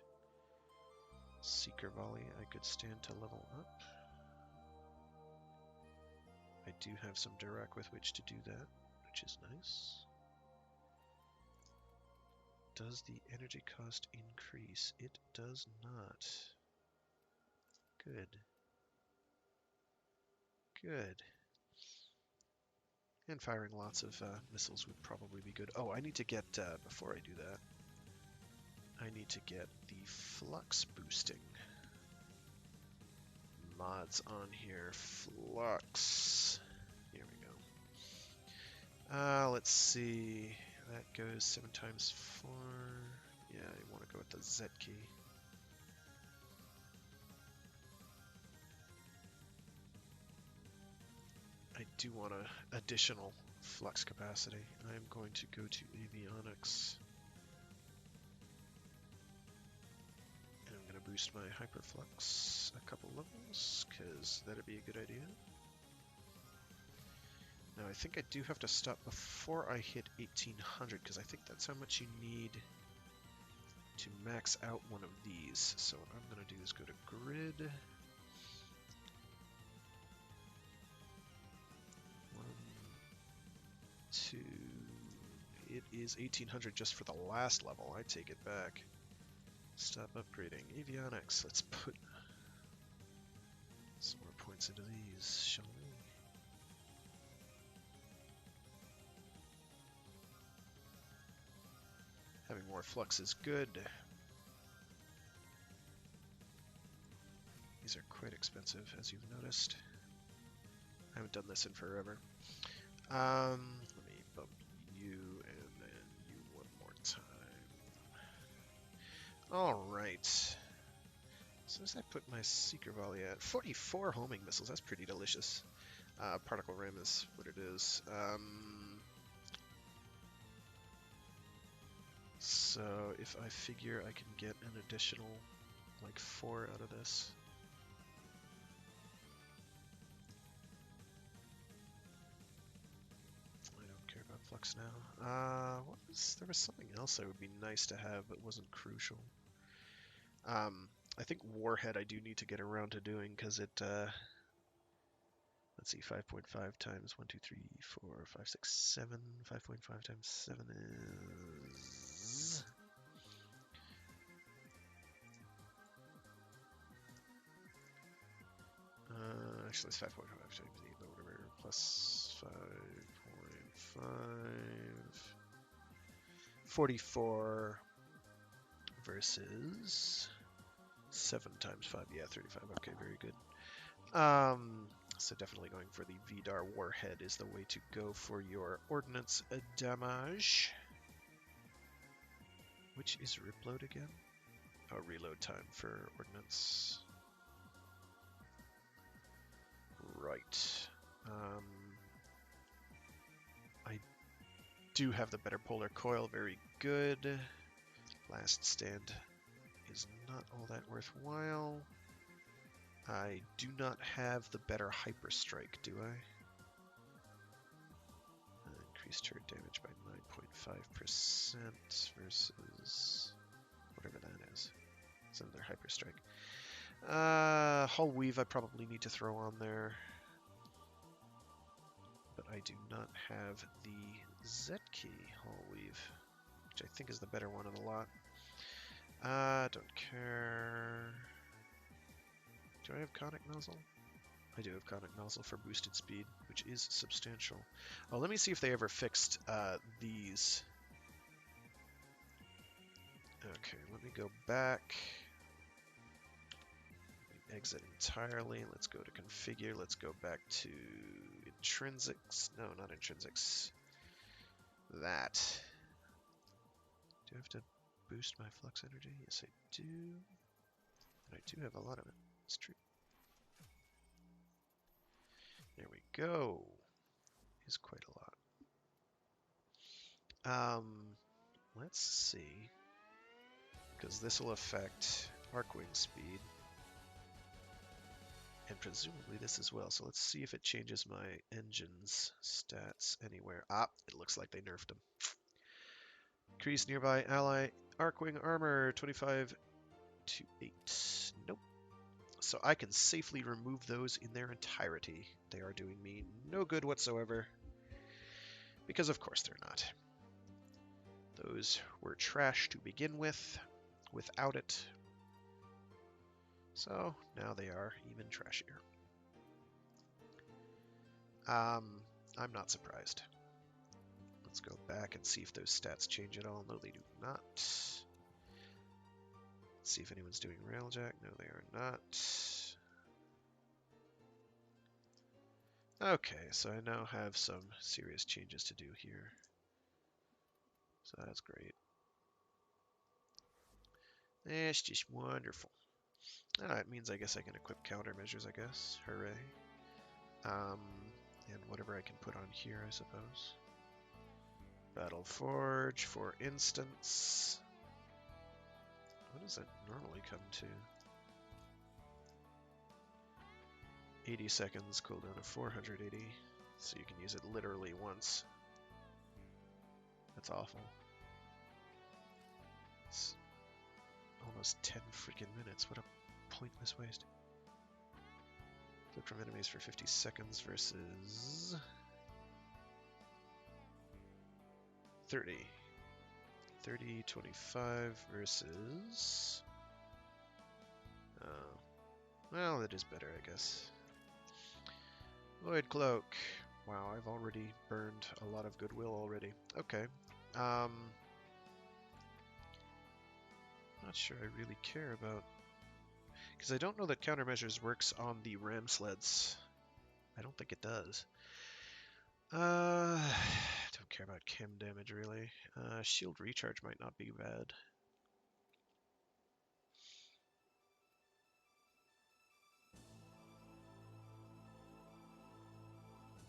Seeker volley, I could stand to level up. I do have some Dirac with which to do that, which is nice. Does the energy cost increase? It does not. Good. Good. And firing lots of missiles would probably be good. Oh, I need to get, before I do that, I need to get the flux boosting mods on here. Flux. Here we go. Let's see. That goes 7 times 4. Yeah, I want to go with the Z key. I do want an additional flux capacity. I'm going to go to avionics. And I'm going to boost my hyperflux a couple levels, because that'd be a good idea. Now I think I do have to stop before I hit 1800, because I think that's how much you need to max out one of these. So what I'm going to do is go to grid. 1, 2. It is 1800 just for the last level. I take it back. Stop upgrading. Avionics. Let's put some more points into these, shall we? Having more flux is good. These are quite expensive, as you've noticed. I haven't done this in forever. Let me bump you and then you one more time. Alright. So as I put my Seeker Volley at 44 homing missiles, that's pretty delicious. Particle Ram is what it is. So if I figure I can get an additional like 4 out of this. I don't care about flux now. There was something else that would be nice to have but wasn't crucial. I think Warhead I do need to get around to doing because it, let's see, 5.5 times 1, 2, 3, 4, 5, 6, 7. 5.5 times 7 is... actually it's 5.5 times 8, but whatever, plus 5.5... 44 versus 7 times 5, yeah, 35, okay, very good. So definitely going for the Vidar Warhead is the way to go for your ordnance damage. Which is reload again? Oh, reload time for ordnance. Right. I do have the better polar coil, very good. Last stand is not all that worthwhile. I do not have the better hyper strike, do I? Increased turret damage by 9.5% versus whatever that is. It's another hyper strike. Hull weave I probably need to throw on there. But I do not have the Z key hull weave, which I think is the better one of the lot. Don't care. Do I have conic nozzle? I do have conic nozzle for boosted speed, which is substantial. Oh, let me see if they ever fixed these. Okay, let me go back. Exit entirely. Let's go to configure. Let's go back to intrinsics. No, not intrinsics. That. Do I have to boost my flux energy? Yes, I do. And I do have a lot of it. It's true. There we go. Is quite a lot. Let's see. Because this will affect arc wing speed. And presumably this as well. So let's see if it changes my engine's stats anywhere. Ah, it looks like they nerfed them. Increase nearby ally Arcwing armor 25 to 8. Nope. So I can safely remove those in their entirety. They are doing me no good whatsoever. Because of course they're not. Those were trash to begin with, without it. So now they are even trashier. I'm not surprised. Let's go back and see if those stats change at all. No, they do not. Let's see if anyone's doing railjack. No, they are not. Okay, so I now have some serious changes to do here. So that's great. It's just wonderful. It means I guess I can equip countermeasures, I guess. Hooray. And whatever I can put on here, I suppose. Battle Forge, for instance. What does that normally come to? 80 seconds, cooldown of 480. So you can use it literally once. That's awful. It's almost 10 freaking minutes. What a pointless waste. Flip from enemies for 50 seconds versus 30. 30, 25 versus... well, that is better, I guess. Void Cloak. Wow, I've already burned a lot of goodwill already. Okay. Not sure I really care about... Because I don't know that countermeasures works on the ram sleds. I don't think it does. Don't care about chem damage, really. Shield recharge might not be bad.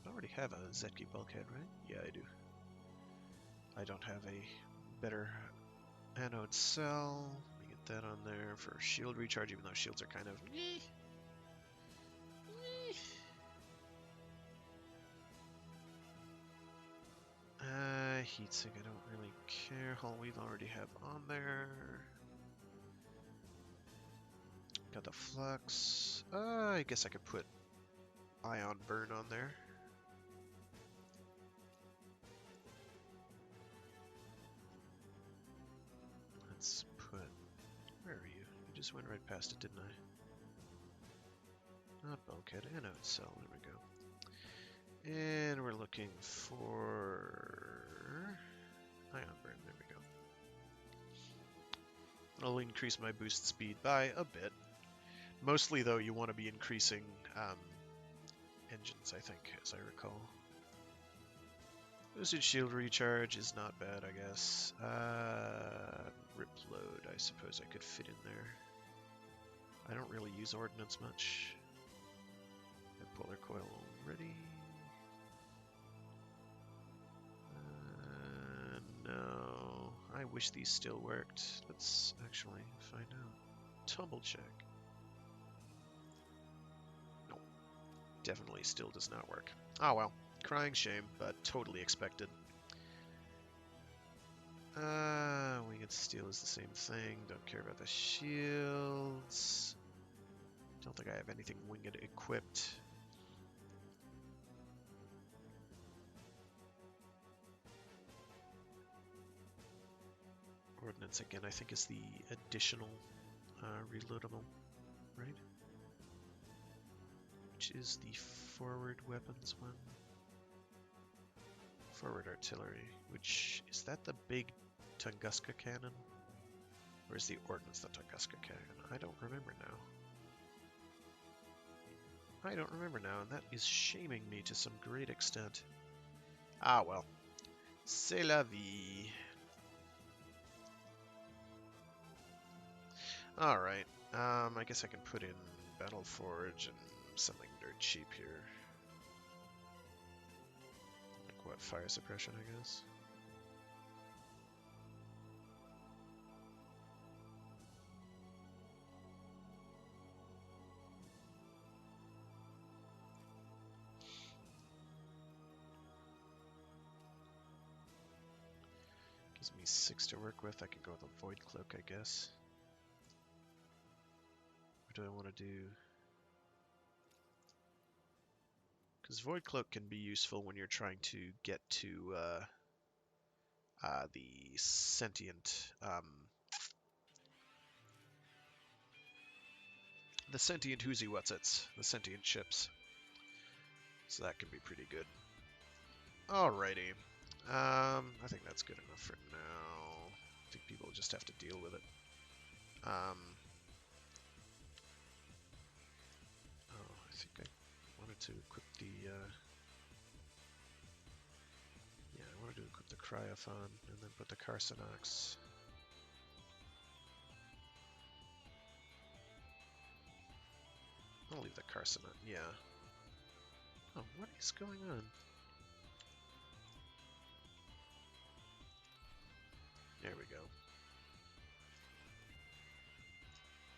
I already have a Zetki bulkhead, right? Yeah, I do. I don't have a better anode cell. Let me get that on there for shield recharge, even though shields are kind of... Heatsink, I don't really care. Hull we've already have on there. Got the flux. I guess I could put ion burn on there. Let's put... Where are you? You just went right past it, didn't I? Not bulkhead, anode cell. There we go. And we're looking for ion burn. There we go. I'll increase my boost speed by a bit. Mostly, though, you want to be increasing engines, I think, as I recall. Boosted shield recharge is not bad, I guess. Rip load, I suppose I could fit in there. I don't really use ordnance much. Polar coil already. No. I wish these still worked. Let's actually find out. Double check. Nope. Definitely still does not work. Ah well. Crying shame, but totally expected. Winged steel is the same thing. Don't care about the shields. Don't think I have anything winged equipped. Ordnance again, I think, is the additional reloadable, right? Which is the forward weapons one. Forward artillery, which is that the big Tunguska cannon? Or is the ordnance the Tunguska cannon? I don't remember now. I don't remember now, and that is shaming me to some great extent. Ah well. C'est la vie. Alright, I guess I can put in Battle Forge and something dirt cheap here. Like what, fire suppression, I guess? Gives me 6 to work with. I could go with a Void Cloak, I guess. What do I want to do? Because Void Cloak can be useful when you're trying to get to the sentient whoozy whatsits, the sentient ships. So that can be pretty good. Alrighty. I think that's good enough for now. I think people just have to deal with it. Oh, I think I wanted to equip the yeah, I wanted to equip the Cryophon and then put the Carcinox. I'll leave the Carcinox, yeah. Oh, what is going on? There we go.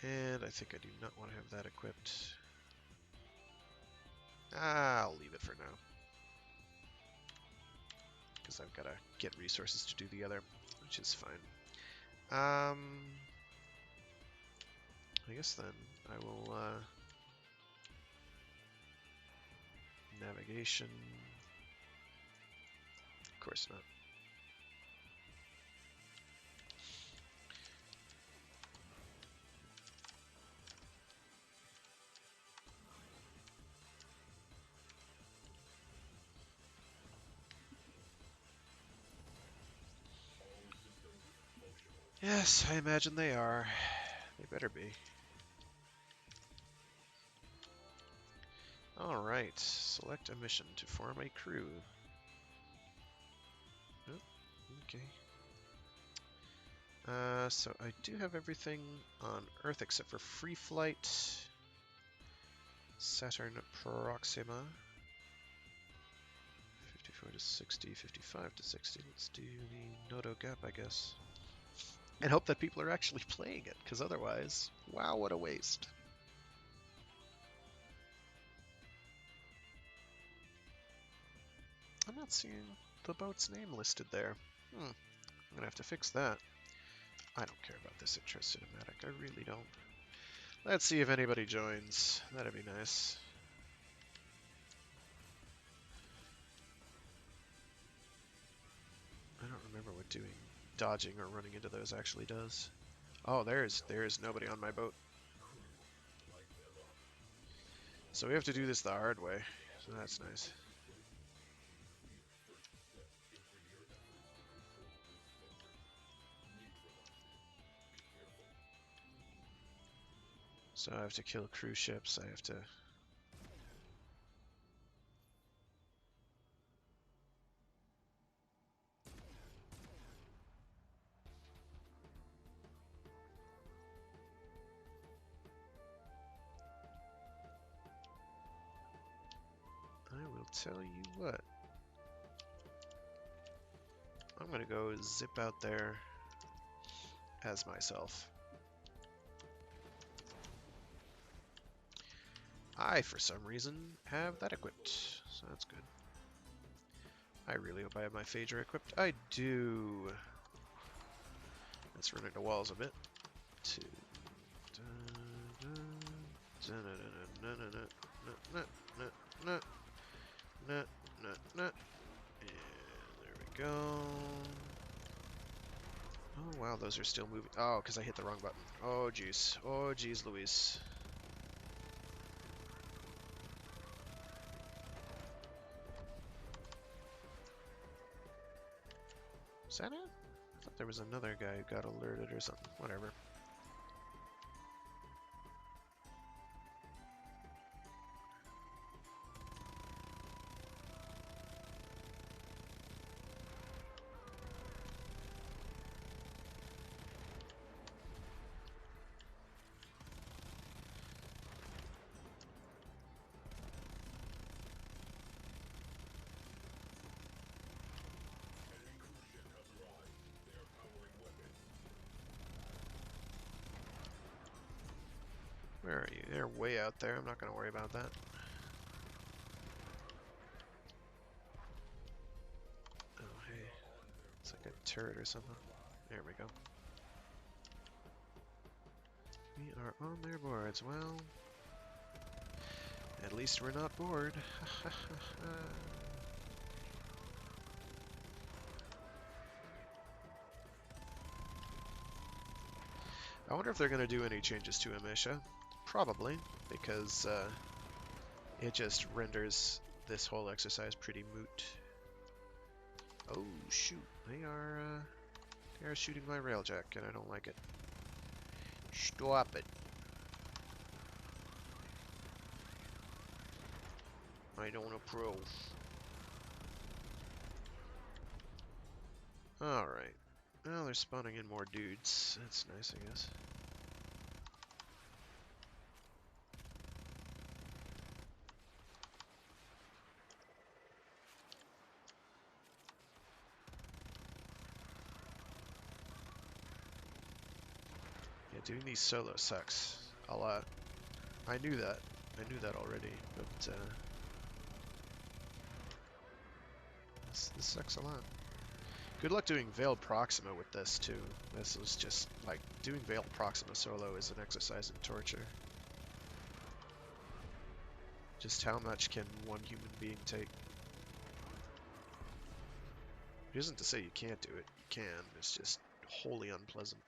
And I think I do not want to have that equipped. I'll leave it for now. Because I've got to get resources to do the other, which is fine. I guess then I will navigation. Of course not. Yes, I imagine they are. They better be. Alright, select a mission to form a crew. Oh, okay. So I do have everything on Earth except for Free Flight, Saturn Proxima, 54 to 60, 55 to 60. Let's do the Nodo Gap, I guess. And hope that people are actually playing it, because otherwise, wow, what a waste. I'm not seeing the boat's name listed there. I'm gonna have to fix that. I don't care about this intro cinematic, I really don't. Let's see if anybody joins. That'd be nice. I don't remember what doing dodging or running into those actually does. Oh, there's nobody on my boat. So we have to do this the hard way. So that's nice. So I have to kill cruise ships. I have to... I will tell you what. I'm gonna go zip out there as myself. I, for some reason, have that equipped, so that's good. I really hope I have my Phaedra equipped. I do. Let's run into walls a bit. And there we go. Oh wow, those are still moving. Oh, because I hit the wrong button. Oh jeez. Oh jeez, Louise. Is that it? I thought there was another guy who got alerted or something. Whatever. Where are you? They're way out there. I'm not going to worry about that. Oh, hey. It's like a turret or something. There we go. We are on their boards. Well, at least we're not bored. I wonder if they're going to do any changes to Amisha. Probably, because it just renders this whole exercise pretty moot. Oh shoot, they are shooting my railjack, and I don't like it. Stop it. I don't approve. Alright. Well, they're spawning in more dudes. That's nice, I guess. Yeah, doing these solo sucks a lot. I knew that. I knew that already, but this sucks a lot. Good luck doing Veiled Proxima with this, too. This was just, like, doing Veiled Proxima solo is an exercise in torture. Just how much can one human being take? It isn't to say you can't do it. You can. It's just wholly unpleasant.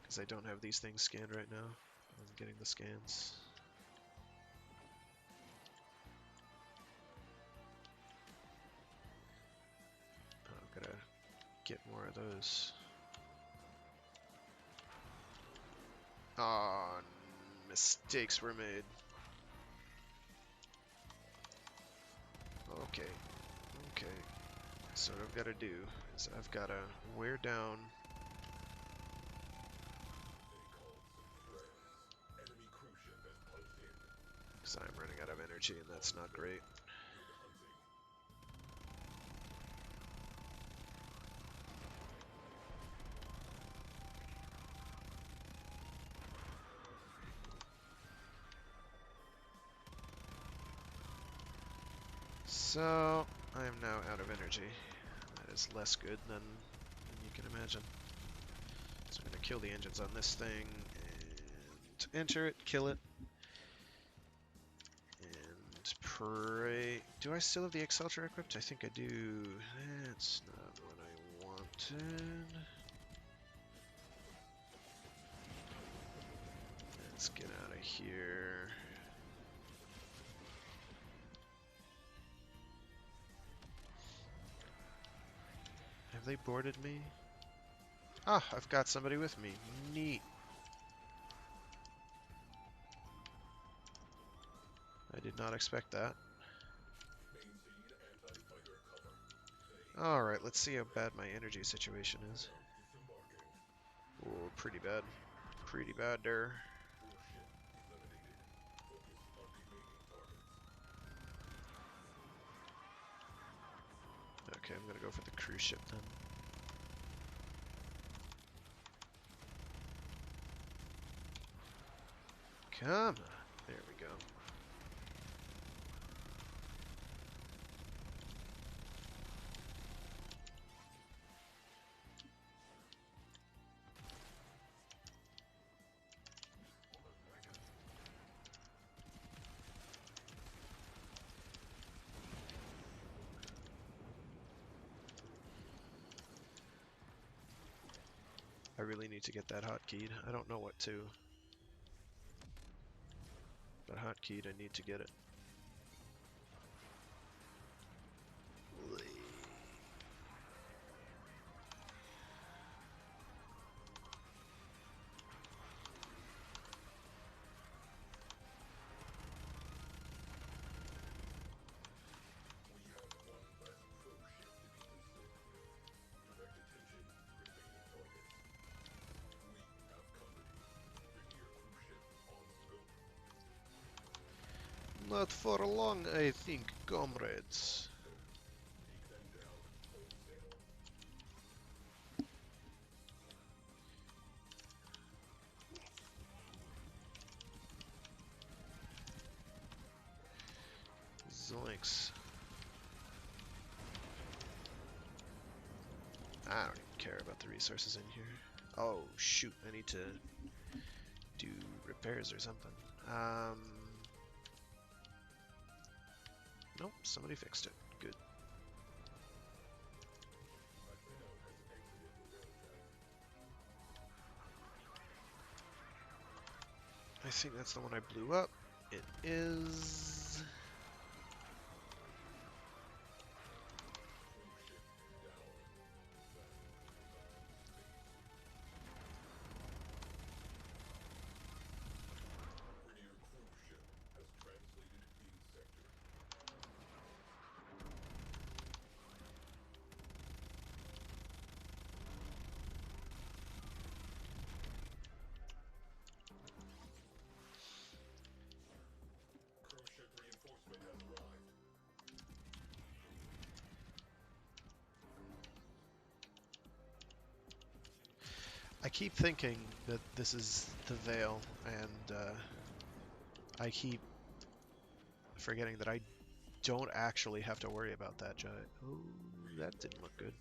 Because I don't have these things scanned right now. I'm getting the scans. Oh, gotta get more of those. Ah, mistakes were made. Okay, okay. So what I've got to do is I've got to wear down. Because I'm running out of energy and that's not great. So, I am now out of energy. That is less good than you can imagine. So I'm going to kill the engines on this thing, and enter it, kill it, and pray. Do I still have the Excelsior equipped? I think I do. That's not what I wanted. Let's get out of here. Have they boarded me? Ah, I've got somebody with me. Neat. I did not expect that. Alright, let's see how bad my energy situation is. Oh, pretty bad. Pretty bad there. Okay, I'm gonna go for the cruise ship then. Come on. There we go. I really need to get that hotkeyed. I don't know what to. But hotkeyed, I need to get it. Not for long, I think, comrades. Zoinks. I don't even care about the resources in here. Oh shoot, I need to do repairs or something. Nope, somebody fixed it. Good. I think that's the one I blew up. It is... I keep thinking that this is the Veil, and I keep forgetting that I don't actually have to worry about that giant. Oh, that didn't look good.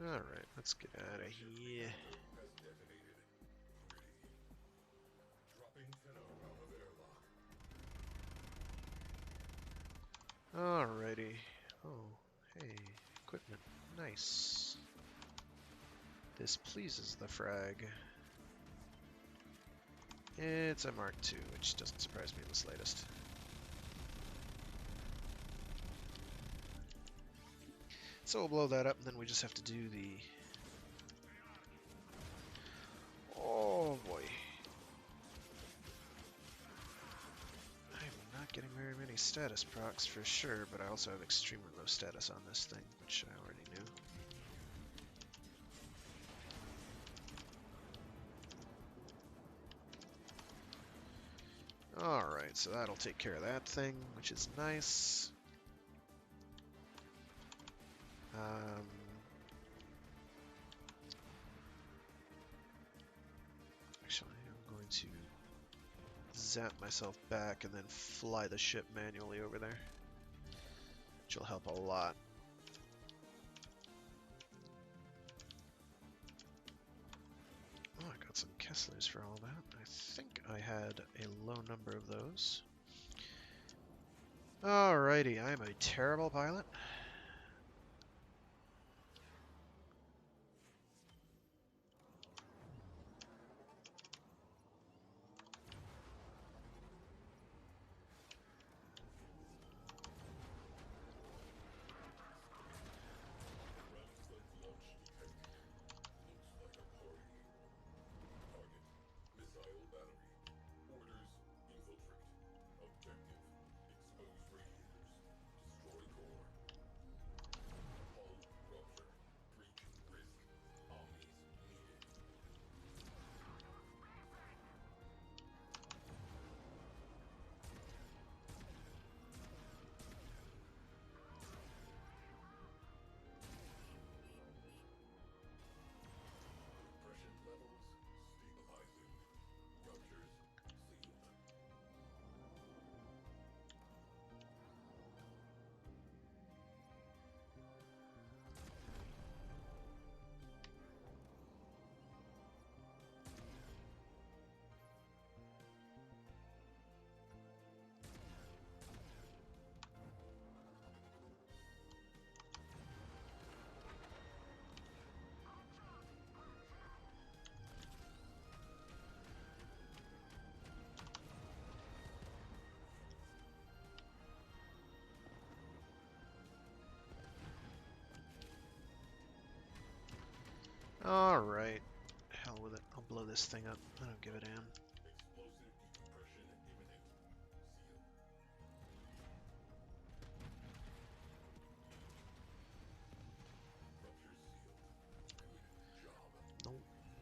Alright, let's get out of here. Alrighty. Oh, hey, equipment. Nice. This pleases the frag. It's a Mark II, which doesn't surprise me in the slightest. So we'll blow that up, and then we just have to do the... Oh boy. I'm not getting very many status procs for sure, but I also have extremely low status on this thing, which I already knew. Alright, so that'll take care of that thing, which is nice. Actually, I'm going to zap myself back and then fly the ship manually over there, which will help a lot. Oh, I got some Kesslers for all that. I think I had a low number of those. Alrighty, I'm a terrible pilot. Alright. Hell with it. I'll blow this thing up. I don't give a damn.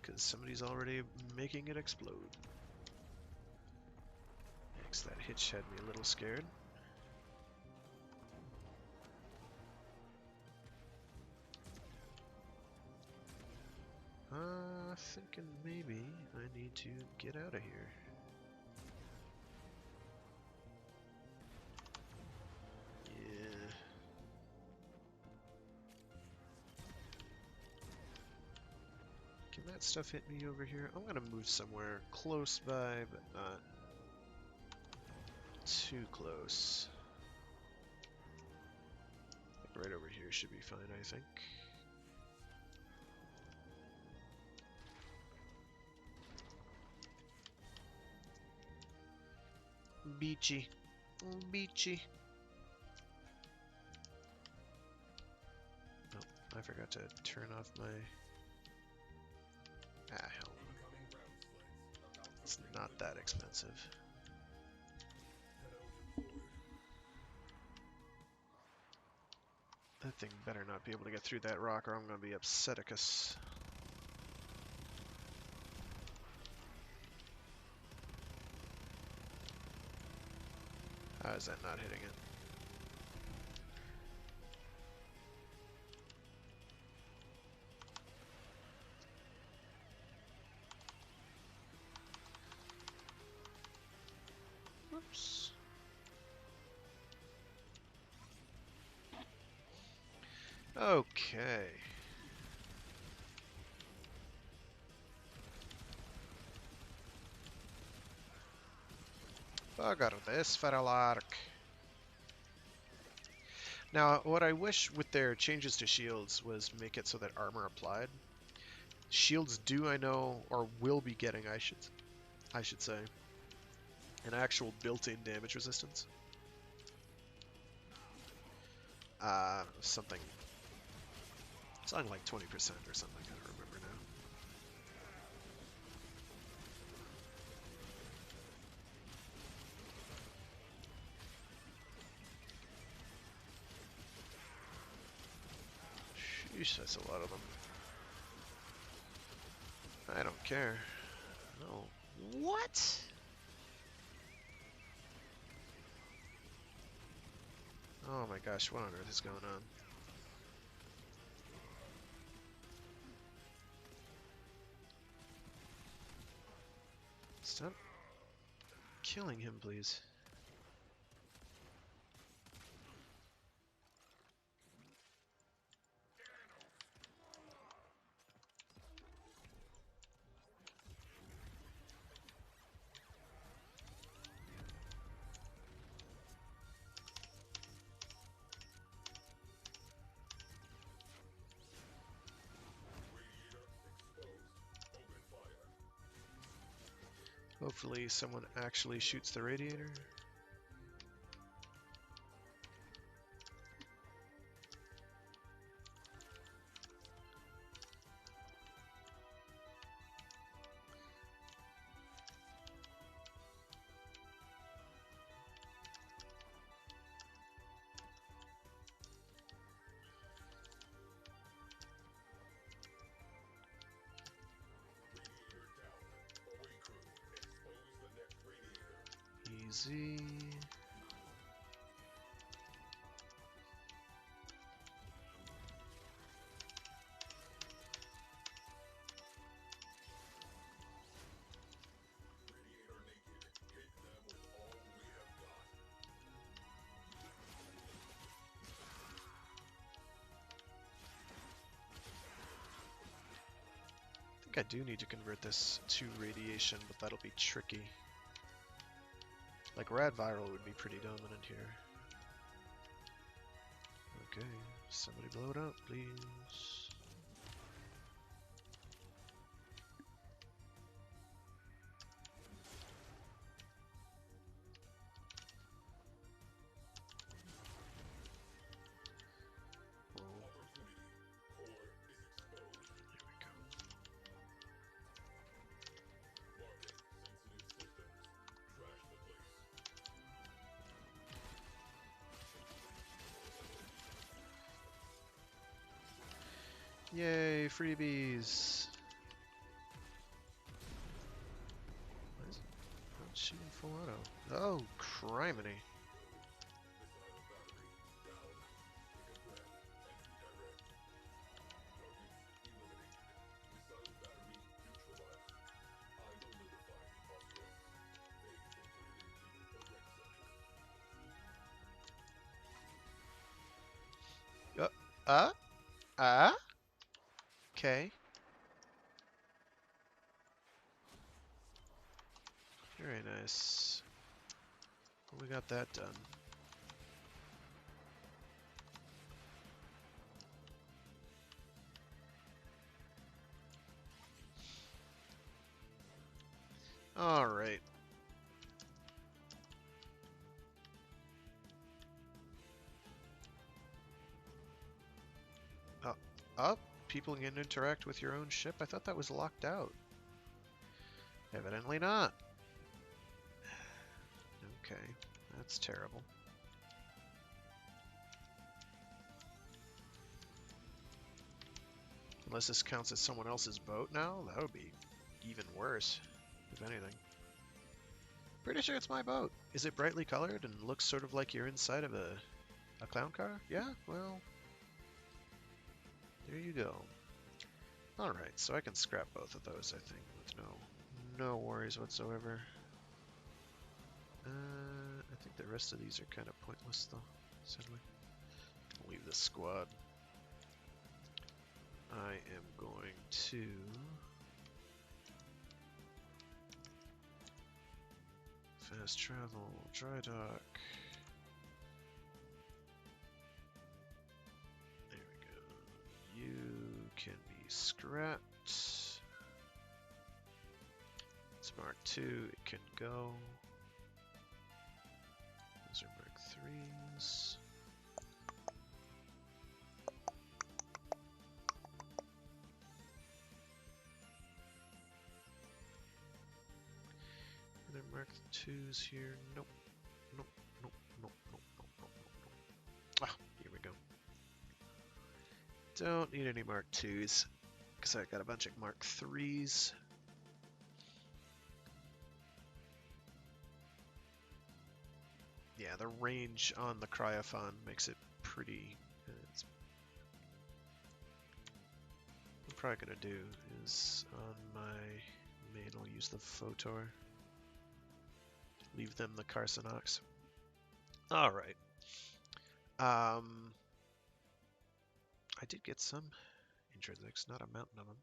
because somebody's already making it explode. Thanks, that hitch had me a little scared. Thinking maybe I need to get out of here. Yeah. Can that stuff hit me over here? I'm gonna move somewhere close by, but not too close. Like right over here should be fine, I think. Beachy. Beachy. Oh, I forgot to turn off my... Ah, hell. It's not that expensive. That thing better not be able to get through that rock or I'm gonna be upseticus. How is that not hitting it? Whoops. Okay. Bugger this for a lark. Now, what I wish with their changes to shields was make it so that armor applied. Shields do, I know, or will be getting, I should say, an actual built-in damage resistance. Something like 20% or something, I don't remember now. Sheesh, that's a lot of them. I don't care. No. What? Oh my gosh, what on earth is going on? Stop killing him, please. Hopefully someone actually shoots the radiator. Easy. I think I do need to convert this to radiation, but that'll be tricky. Like rad viral would be pretty dominant here. Okay, somebody blow it up, please. Yay, freebies! Shooting full auto. Oh, criminy. Uh, uh, okay. Very nice. We got that done. All right. Up. People can interact with your own ship. I thought that was locked out. Evidently not. Okay, that's terrible. Unless this counts as someone else's boat now, that would be even worse, if anything. Pretty sure it's my boat. Is it brightly colored and looks sort of like you're inside of a clown car? Yeah, well, there you go. Alright, so I can scrap both of those, I think, with no worries whatsoever. I think the rest of these are kind of pointless, though, sadly. I'll leave this squad. I am going to... fast travel, dry dock. There we go. You can be scrapped. It's Mark II, it can go. Those are Mark IIIs. Are there Mark IIs here? Nope. Nope. Nope. Nope. Nope. Nope. Nope. Nope. Ah, here we go. Don't need any Mark IIs, because I got a bunch of Mark IIIs. Yeah, the range on the Cryophon makes it pretty... what I'm probably going to do is on my main I'll use the Photor. Leave them the Carcinox. Alright. I did get some intrinsics, not a mountain of them.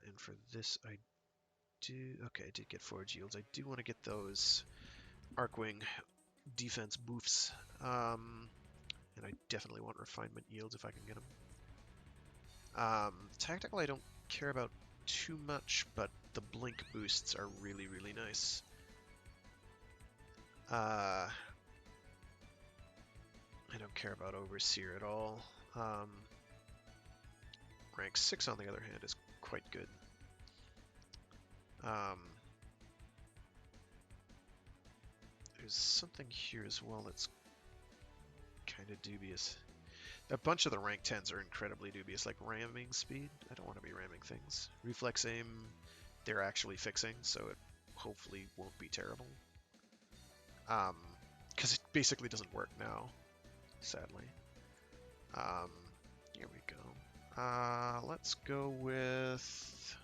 And for this I do... Okay, I did get forge yields. I do want to get those Arcwing defense boofs. And I definitely want refinement yields if I can get them. Tactical I don't care about too much, but the blink boosts are really, really nice. I don't care about Overseer at all. Rank 6 on the other hand is quite good. There's something here as well that's kind of dubious. A bunch of the rank 10s are incredibly dubious, like ramming speed. I don't want to be ramming things. Reflex aim, they're actually fixing, so it hopefully won't be terrible. Because it basically doesn't work now, sadly. Here we go. Let's go with...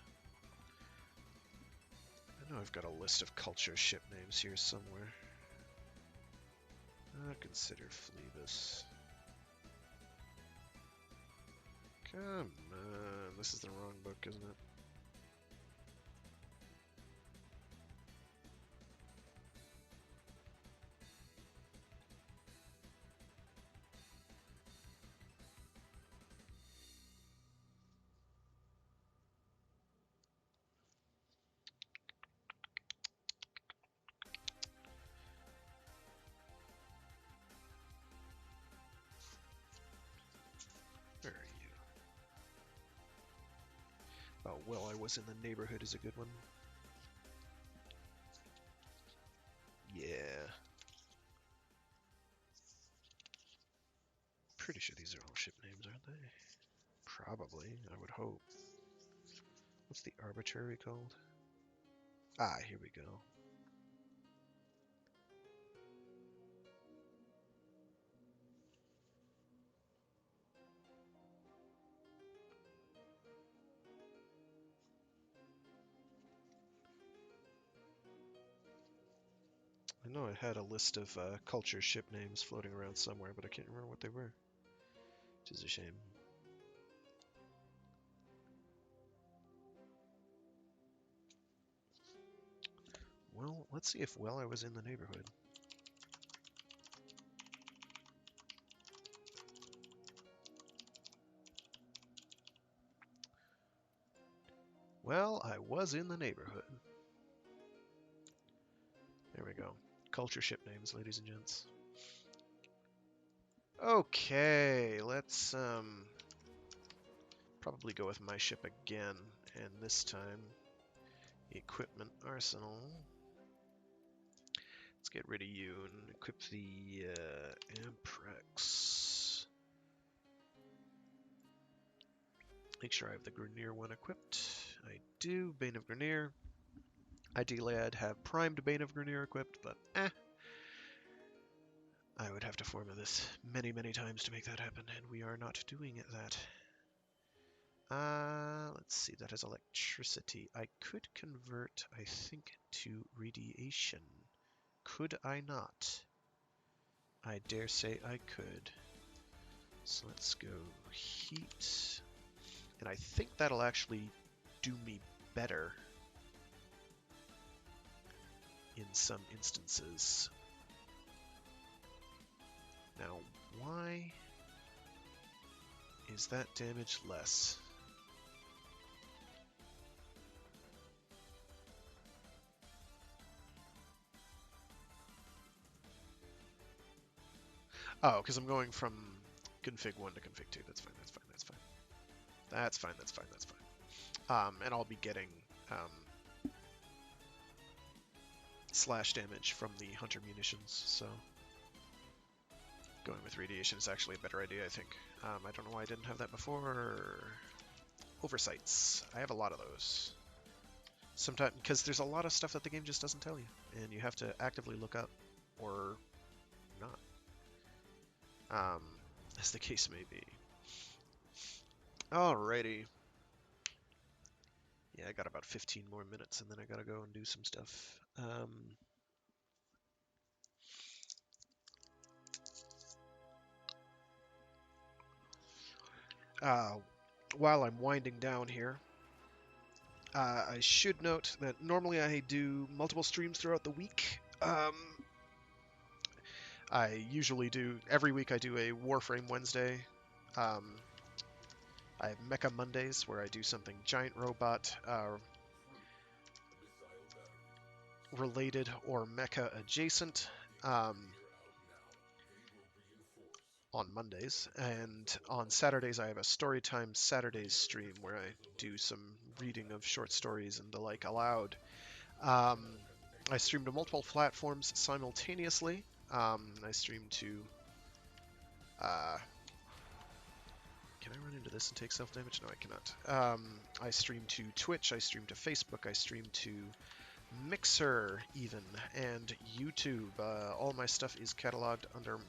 I know I've got a list of culture ship names here somewhere. Consider Phlebas. Come on, this is the wrong book, isn't it? Where are you? Oh, well, I was in the neighborhood is a good one. Yeah. Pretty sure these are all ship names, aren't they? Probably, I would hope. What's the arbitrary called? Ah, here we go. I know I had a list of culture ship names floating around somewhere, but I can't remember what they were, which is a shame. Well, let's see if while I was in the neighborhood. Well, I was in the neighborhood. There we go. Culture ship names, ladies and gents. Okay, let's probably go with my ship again, and this time equipment arsenal. Let's get rid of you and equip the Amprex. Make sure I have the Grenier one equipped. I do. Bane of Grenier. Ideally, I'd have primed Bane of Grenier equipped, but I would have to form this many, many times to make that happen, and we are not doing that. Let's see, that is electricity. I could convert, I think, to radiation. Could I not? I dare say I could. So let's go heat. And I think that'll actually do me better in some instances. Now, why is that damage less? Oh, because I'm going from config 1 to config 2. That's fine, that's fine, that's fine. That's fine, that's fine, that's fine. And I'll be getting slash damage from the hunter munitions, so going with radiation is actually a better idea, I think. I don't know why I didn't have that before. Oversights. I have a lot of those. Sometimes, because there's a lot of stuff that the game just doesn't tell you, and you have to actively look up, or not. As the case may be. Alrighty. Yeah, I got about 15 more minutes, and then I gotta go and do some stuff. While I'm winding down here, I should note that normally I do multiple streams throughout the week. I usually do, every week I do a Warframe Wednesday. I have Mecha Mondays, where I do something giant robot related or mecha adjacent on Mondays. And on Saturdays, I have a Storytime Saturdays stream where I do some reading of short stories and the like aloud. I stream to multiple platforms simultaneously. I stream to... can I run into this and take self-damage? No, I cannot. I stream to Twitch, I stream to Facebook, I stream to Mixer even, and YouTube. All my stuff is cataloged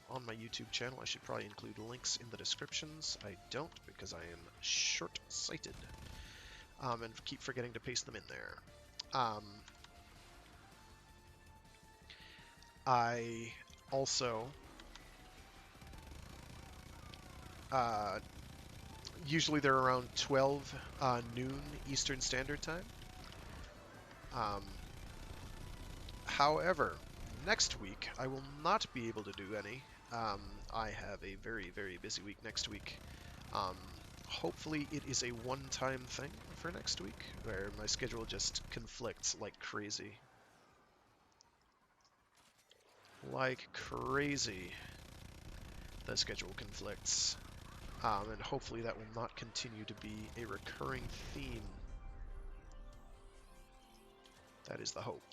on my YouTube channel. I should probably include links in the descriptions. I don't, because I am short-sighted. And keep forgetting to paste them in there. I also usually they're around 12 noon Eastern Standard Time. However, next week I will not be able to do any. I have a very, very busy week next week. Hopefully it is a one-time thing for next week, where my schedule just conflicts like crazy. Like crazy, the schedule conflicts. And hopefully that will not continue to be a recurring theme. That is the hope.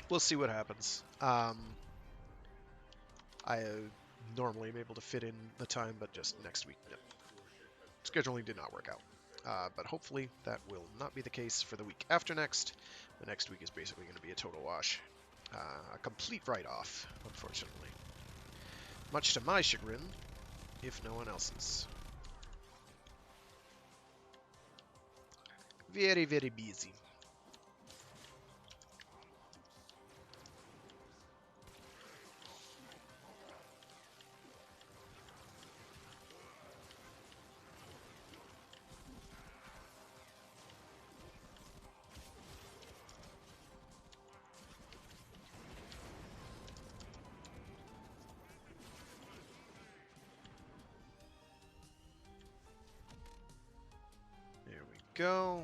We'll see what happens. I normally am able to fit in the time, but just next week, no. Scheduling did not work out. But hopefully that will not be the case for the week after next. The next week is basically going to be a total wash. A complete write-off, unfortunately. Much to my chagrin, if no one else's. Very, very busy. There we go.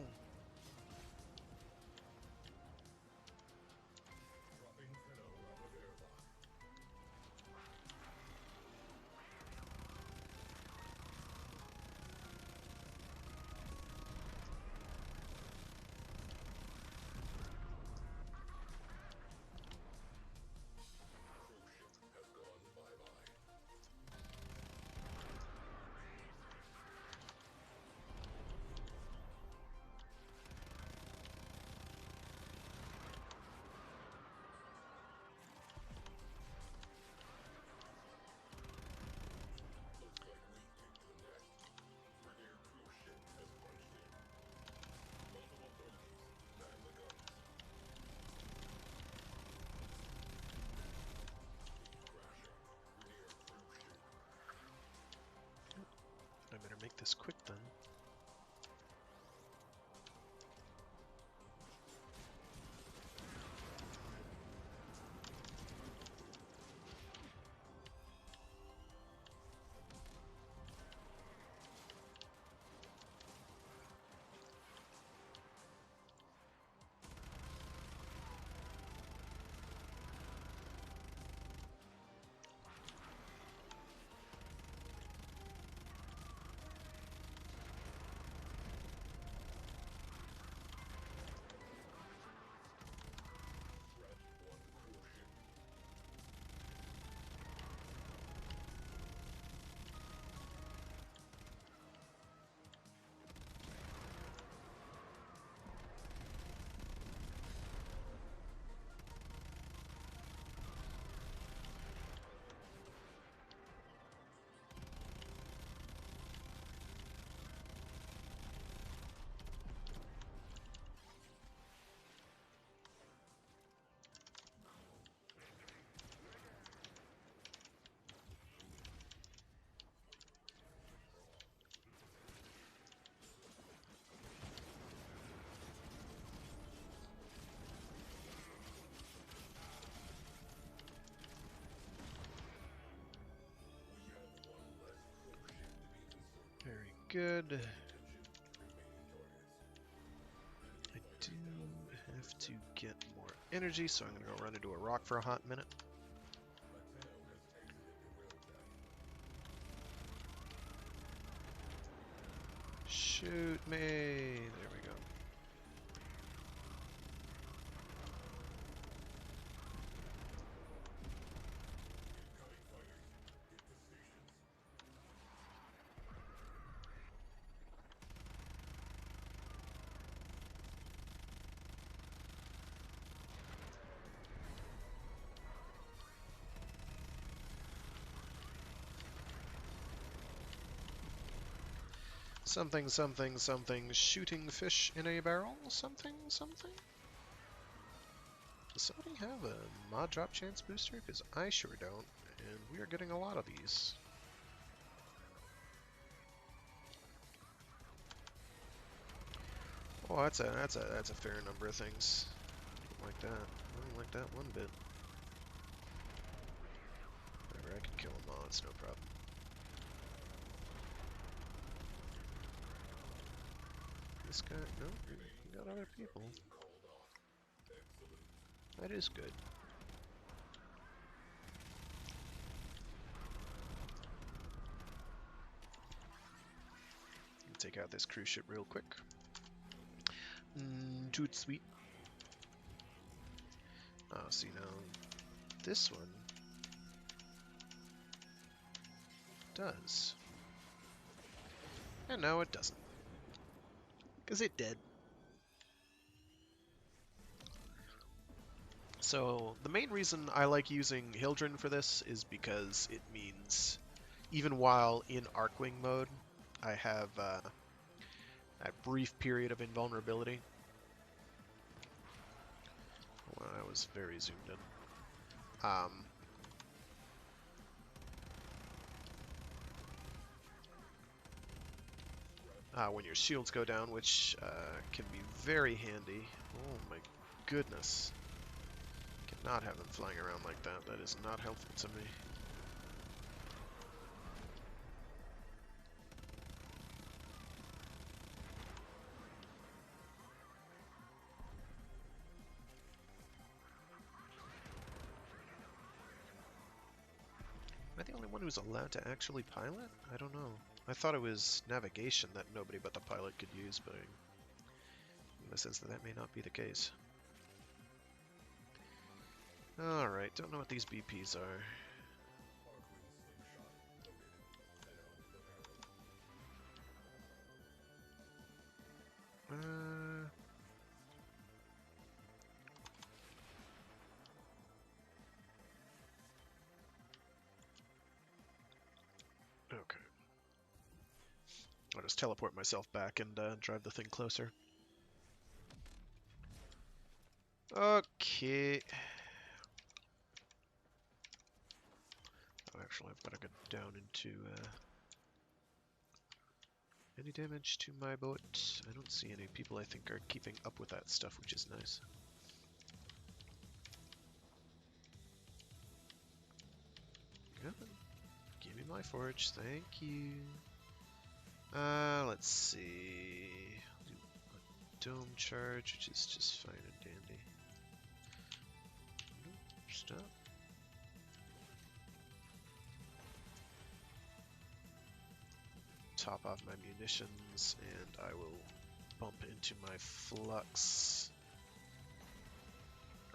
I better make this quick then. Very good. I do have to get more energy, so I'm going to go run into a rock for a hot minute. Shoot me! There we go. Something, something, something, shooting fish in a barrel? Something, something? Does somebody have a mod drop chance booster? Because I sure don't, and we are getting a lot of these. Oh, that's a fair number of things. I don't like that. I don't like that one bit. Whatever, I can kill them all, it's no problem. This guy, no, we got other people. That is good. Take out this cruise ship real quick. Toot sweet. Oh, see now, this one does. And now it doesn't. Because it did. So the main reason I like using Hildren for this is because it means even while in Arcwing mode, I have a brief period of invulnerability. Well, I was very zoomed in. When your shields go down, which can be very handy. Oh my goodness. Cannot have them flying around like that. That is not helpful to me. Am I the only one who's allowed to actually pilot? I don't know. I thought it was navigation that nobody but the pilot could use, but I get a sense that that may not be the case. Alright, don't know what these BPs are. Okay. I'll just teleport myself back and drive the thing closer. Okay. Oh, actually, I've got to go down into... any damage to my boat? I don't see any people I think are keeping up with that stuff, which is nice. Give me my forge, thank you. Let's see. Do a dome charge, which is just fine and dandy. Nope, stop. Top off my munitions, and I will bump into my flux.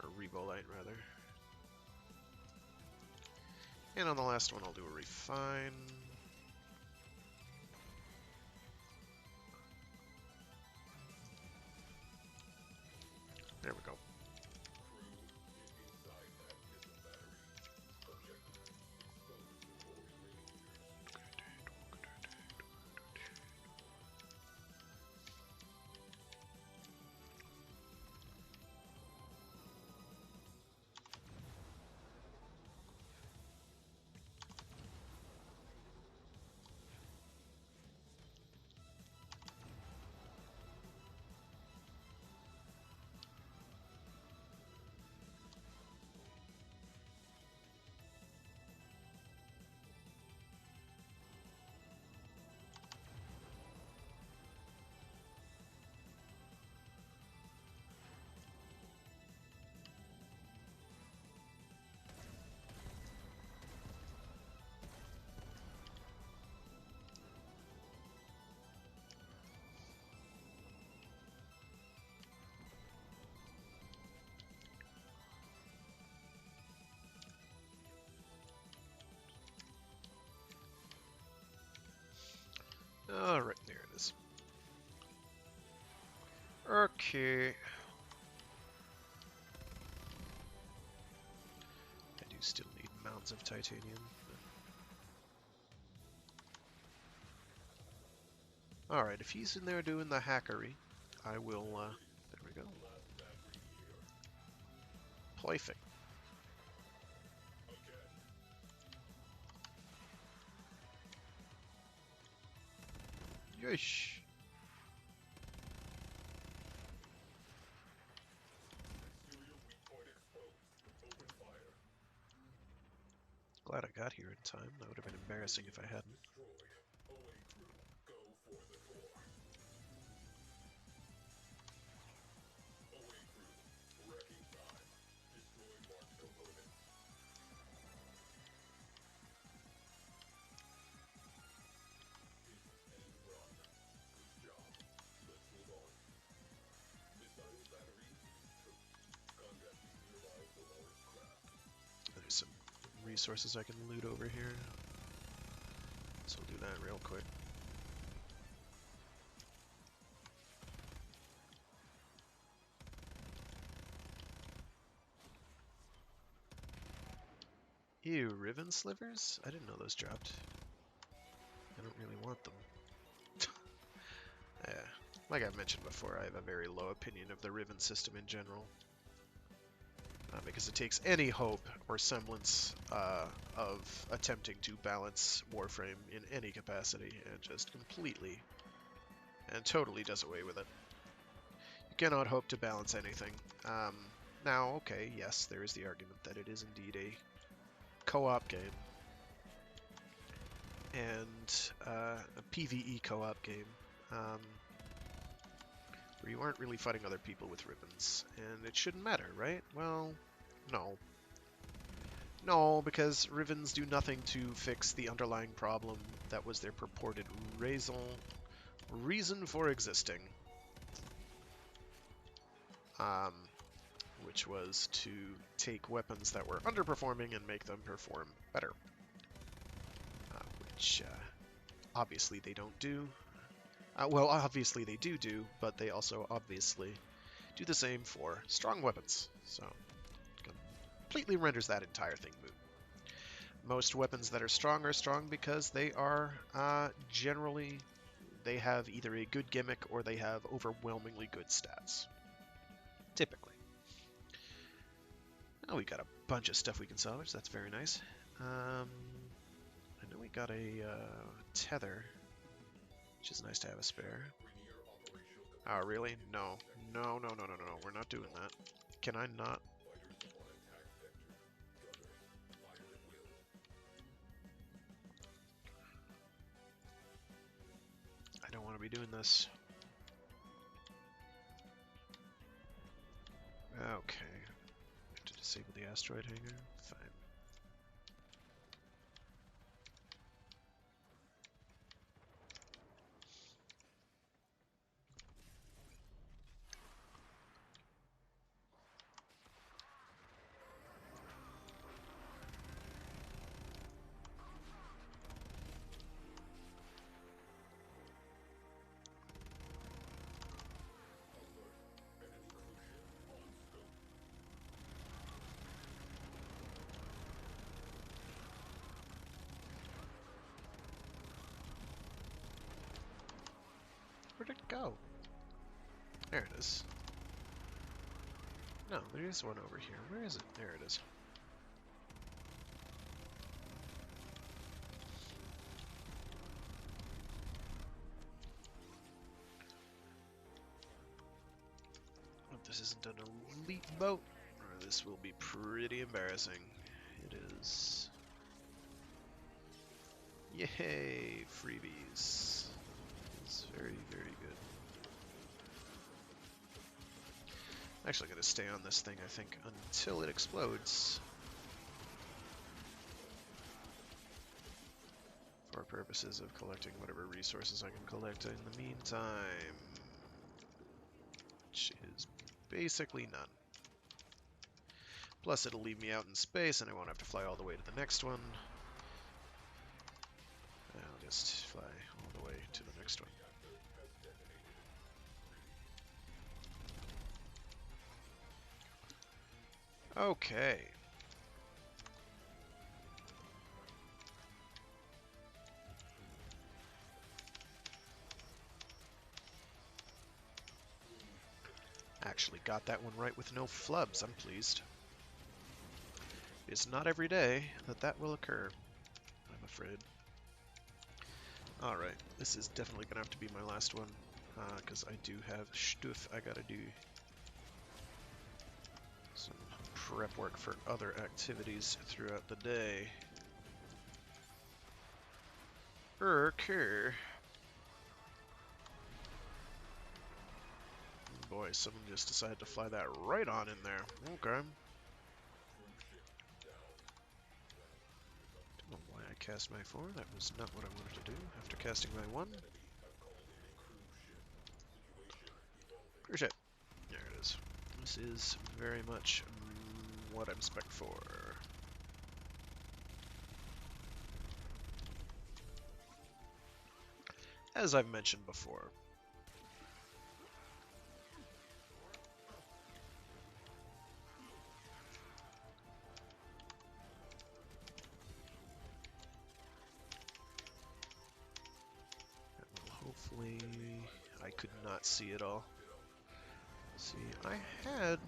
Or rebolite, rather. And on the last one, I'll do a refine. There we go. Alright, there it is. Okay. I do still need mounds of titanium. Alright, if he's in there doing the hackery, I will, there we go. Perfect. Yeesh. Glad I got here in time. That would have been embarrassing if I hadn't. There's some resources I can loot over here. So we'll do that real quick. Ew, ribbon slivers? I didn't know those dropped. I don't really want them. Yeah, like I've mentioned before, I have a very low opinion of the ribbon system in general. Because it takes any hope or semblance of attempting to balance Warframe in any capacity, and just completely and totally does away with it. You cannot hope to balance anything. Now, okay, yes, there is the argument that it is indeed a co-op game, and a PvE co-op game, where you aren't really fighting other people with ribbons, and it shouldn't matter, right? Well, no. No, because ribbons do nothing to fix the underlying problem that was their purported reason for existing. Which was to take weapons that were underperforming and make them perform better. Which, obviously they don't do. Well, obviously they do, but they also obviously do the same for strong weapons. So, completely renders that entire thing moot. Most weapons that are strong because they are generally, they have either a good gimmick or they have overwhelmingly good stats. Typically. Oh, we got a bunch of stuff we can salvage. That's very nice. I know we got a tether, which is nice to have a spare. Oh, really? No. No. We're not doing that. Can I not? I don't want to be doing this. Okay. To disable the asteroid hangar? Fine. Where'd it go? There it is. No, there is one over here. Where is it? There it is. Hope this isn't an elite boat, or this will be pretty embarrassing. It is. Yay! Freebies. It's very, very good. I'm actually going to stay on this thing, I think, until it explodes. For purposes of collecting whatever resources I can collect in the meantime. Which is basically none. Plus it'll leave me out in space and I won't have to fly all the way to the next one. I'll just fly all the way to the next one. Okay. Actually got that one right with no flubs, I'm pleased. It's not every day that that will occur, I'm afraid. Alright, this is definitely gonna have to be my last one, because I do have stuff I gotta do. Some prep work for other activities throughout the day. Okay. Boy, someone just decided to fly that right on in there. Okay. Don't know why I cast my 4. That was not what I wanted to do after casting my 1. Cruise ship. There it is. This is very much what I'm spec'd for. As I've mentioned before. could not see it all. See, I had...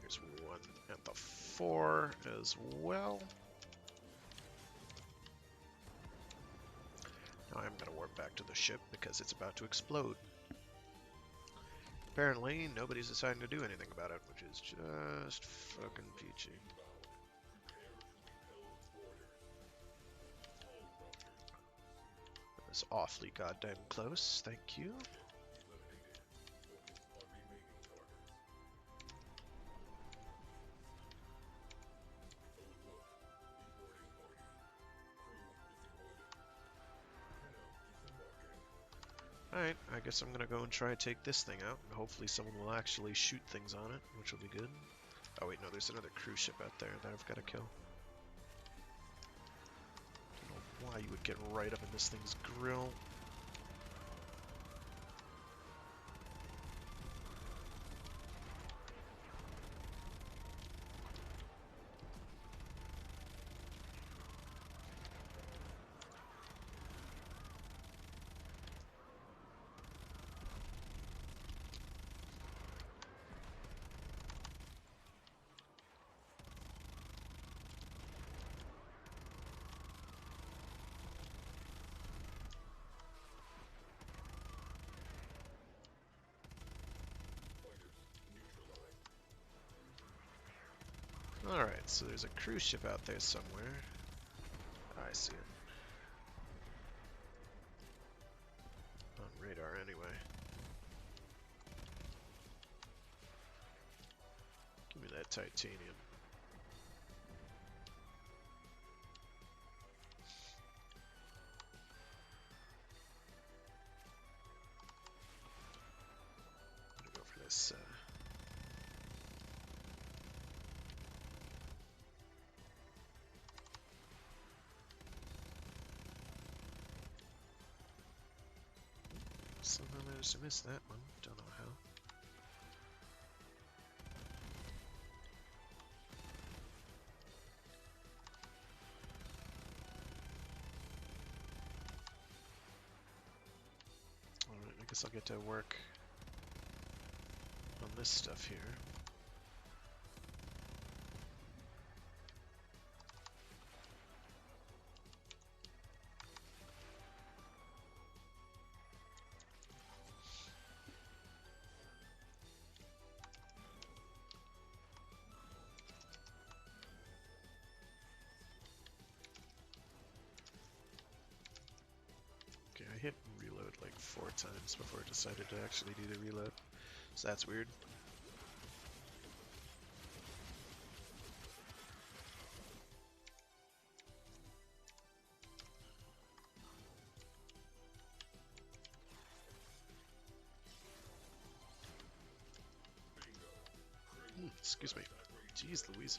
There's one at the 4 as well. Now I'm going to warp back to the ship because it's about to explode. Apparently, nobody's deciding to do anything about it, which is just fucking peachy. That's awfully goddamn close, thank you. Alright, I guess I'm gonna go and try to take this thing out, and hopefully someone will actually shoot things on it, which will be good. Oh wait, no, there's another cruise ship out there that I've got to kill. Don't know why you would get right up in this thing's grill. Alright, so there's a cruise ship out there somewhere. I see it. On radar, anyway. Give me that titanium. I'm gonna go for this, somehow managed to miss that one. Don't know how. Alright, I guess I'll get to work on this stuff here. Okay, I hit reload like 4 times before I decided to actually do the reload. So that's weird. Excuse me. Jeez Louise.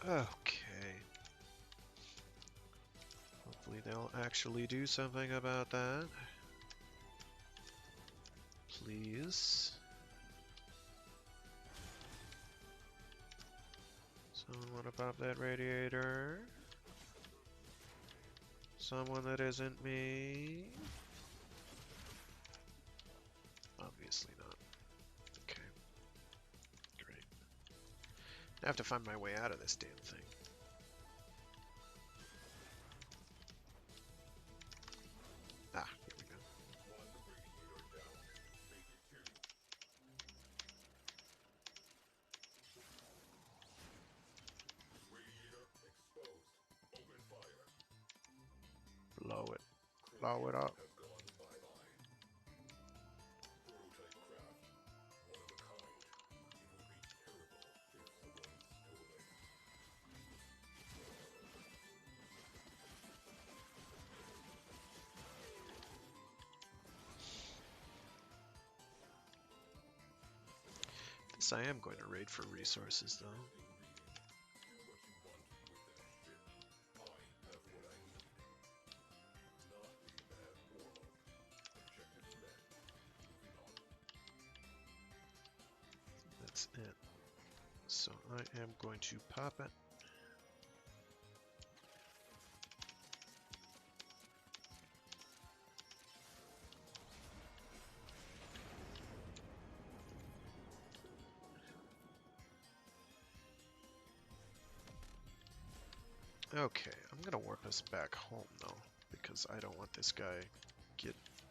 Okay. Hopefully they'll actually do something about that. Please. Someone wanna pop that radiator? Someone that isn't me? Obviously not. Okay. Great. I have to find my way out of this damn thing. Ah, here we go. Blow it. Blow it up. This I am going to raid for resources though. that's it. So I am going to pop it. Okay, I'm gonna warp us back home though, because I don't want this guy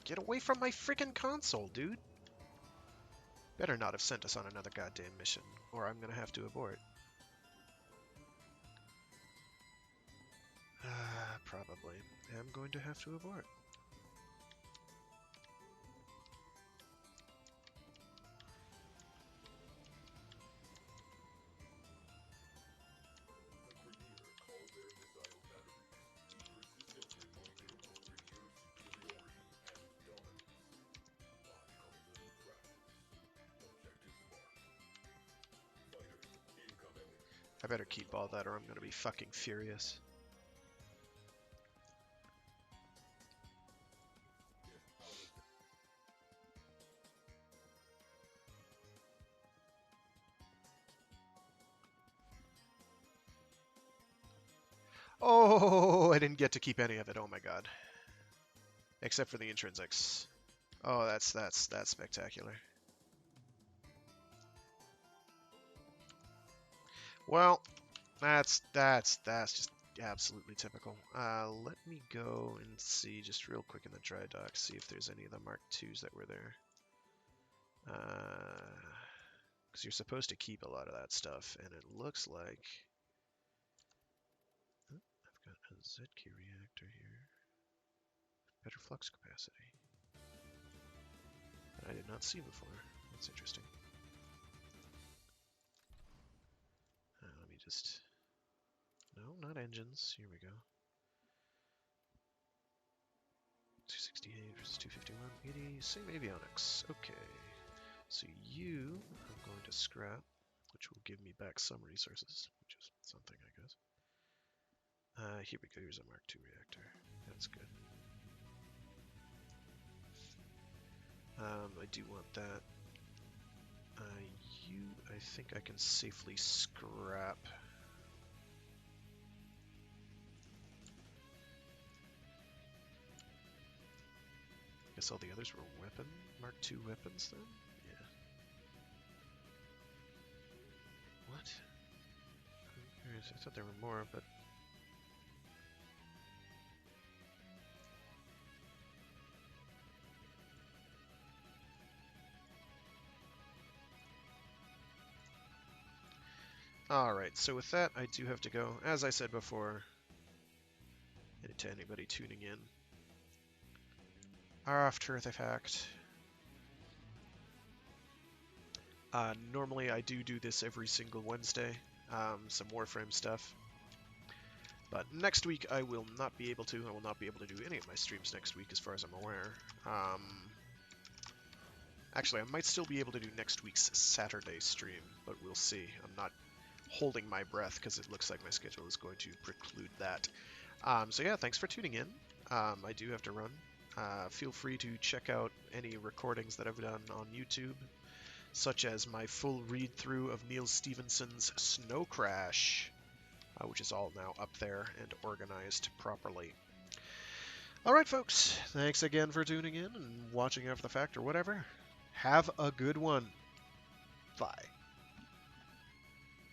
get away from my freaking console, dude. Better not have sent us on another goddamn mission, or I'm gonna have to abort. Probably am going to have to abort. I better keep all that or I'm gonna be fucking furious. Oh, I didn't get to keep any of it. Oh my god. Except for the intrinsics. Oh, that's spectacular. Well, that's just absolutely typical. Let me go and see just real quick in the dry dock, see if there's any of the Mark IIs that were there. Because you're supposed to keep a lot of that stuff, and it looks like I've got a ZK reactor here. Better flux capacity. That I did not see before. That's interesting. Let me just... No, not engines. Here we go. 268 versus 251. 80. Same avionics. Okay. So you, I'm going to scrap, which will give me back some resources, which is something, I guess. Here we go. Here's a Mark II reactor. That's good. I do want that. You, I think I can safely scrap. Guess all the others were Mark II weapons then? Yeah. What? I'm curious. I thought there were more, but... Alright, so with that, I do have to go. As I said before, and to anybody tuning in, after Artifact. Normally I do this every single Wednesday, some Warframe stuff. But next week I will not be able to. I will not be able to do any of my streams next week as far as I'm aware. Actually, I might still be able to do next week's Saturday stream, but we'll see. I'm not holding my breath because it looks like my schedule is going to preclude that. So yeah, thanks for tuning in. I do have to run. Feel free to check out any recordings that I've done on YouTube, such as my full read-through of Neil Stephenson's Snow Crash, which is all now up there and organized properly. Alright folks, thanks again for tuning in and watching after the fact or whatever. Have a good one. Bye.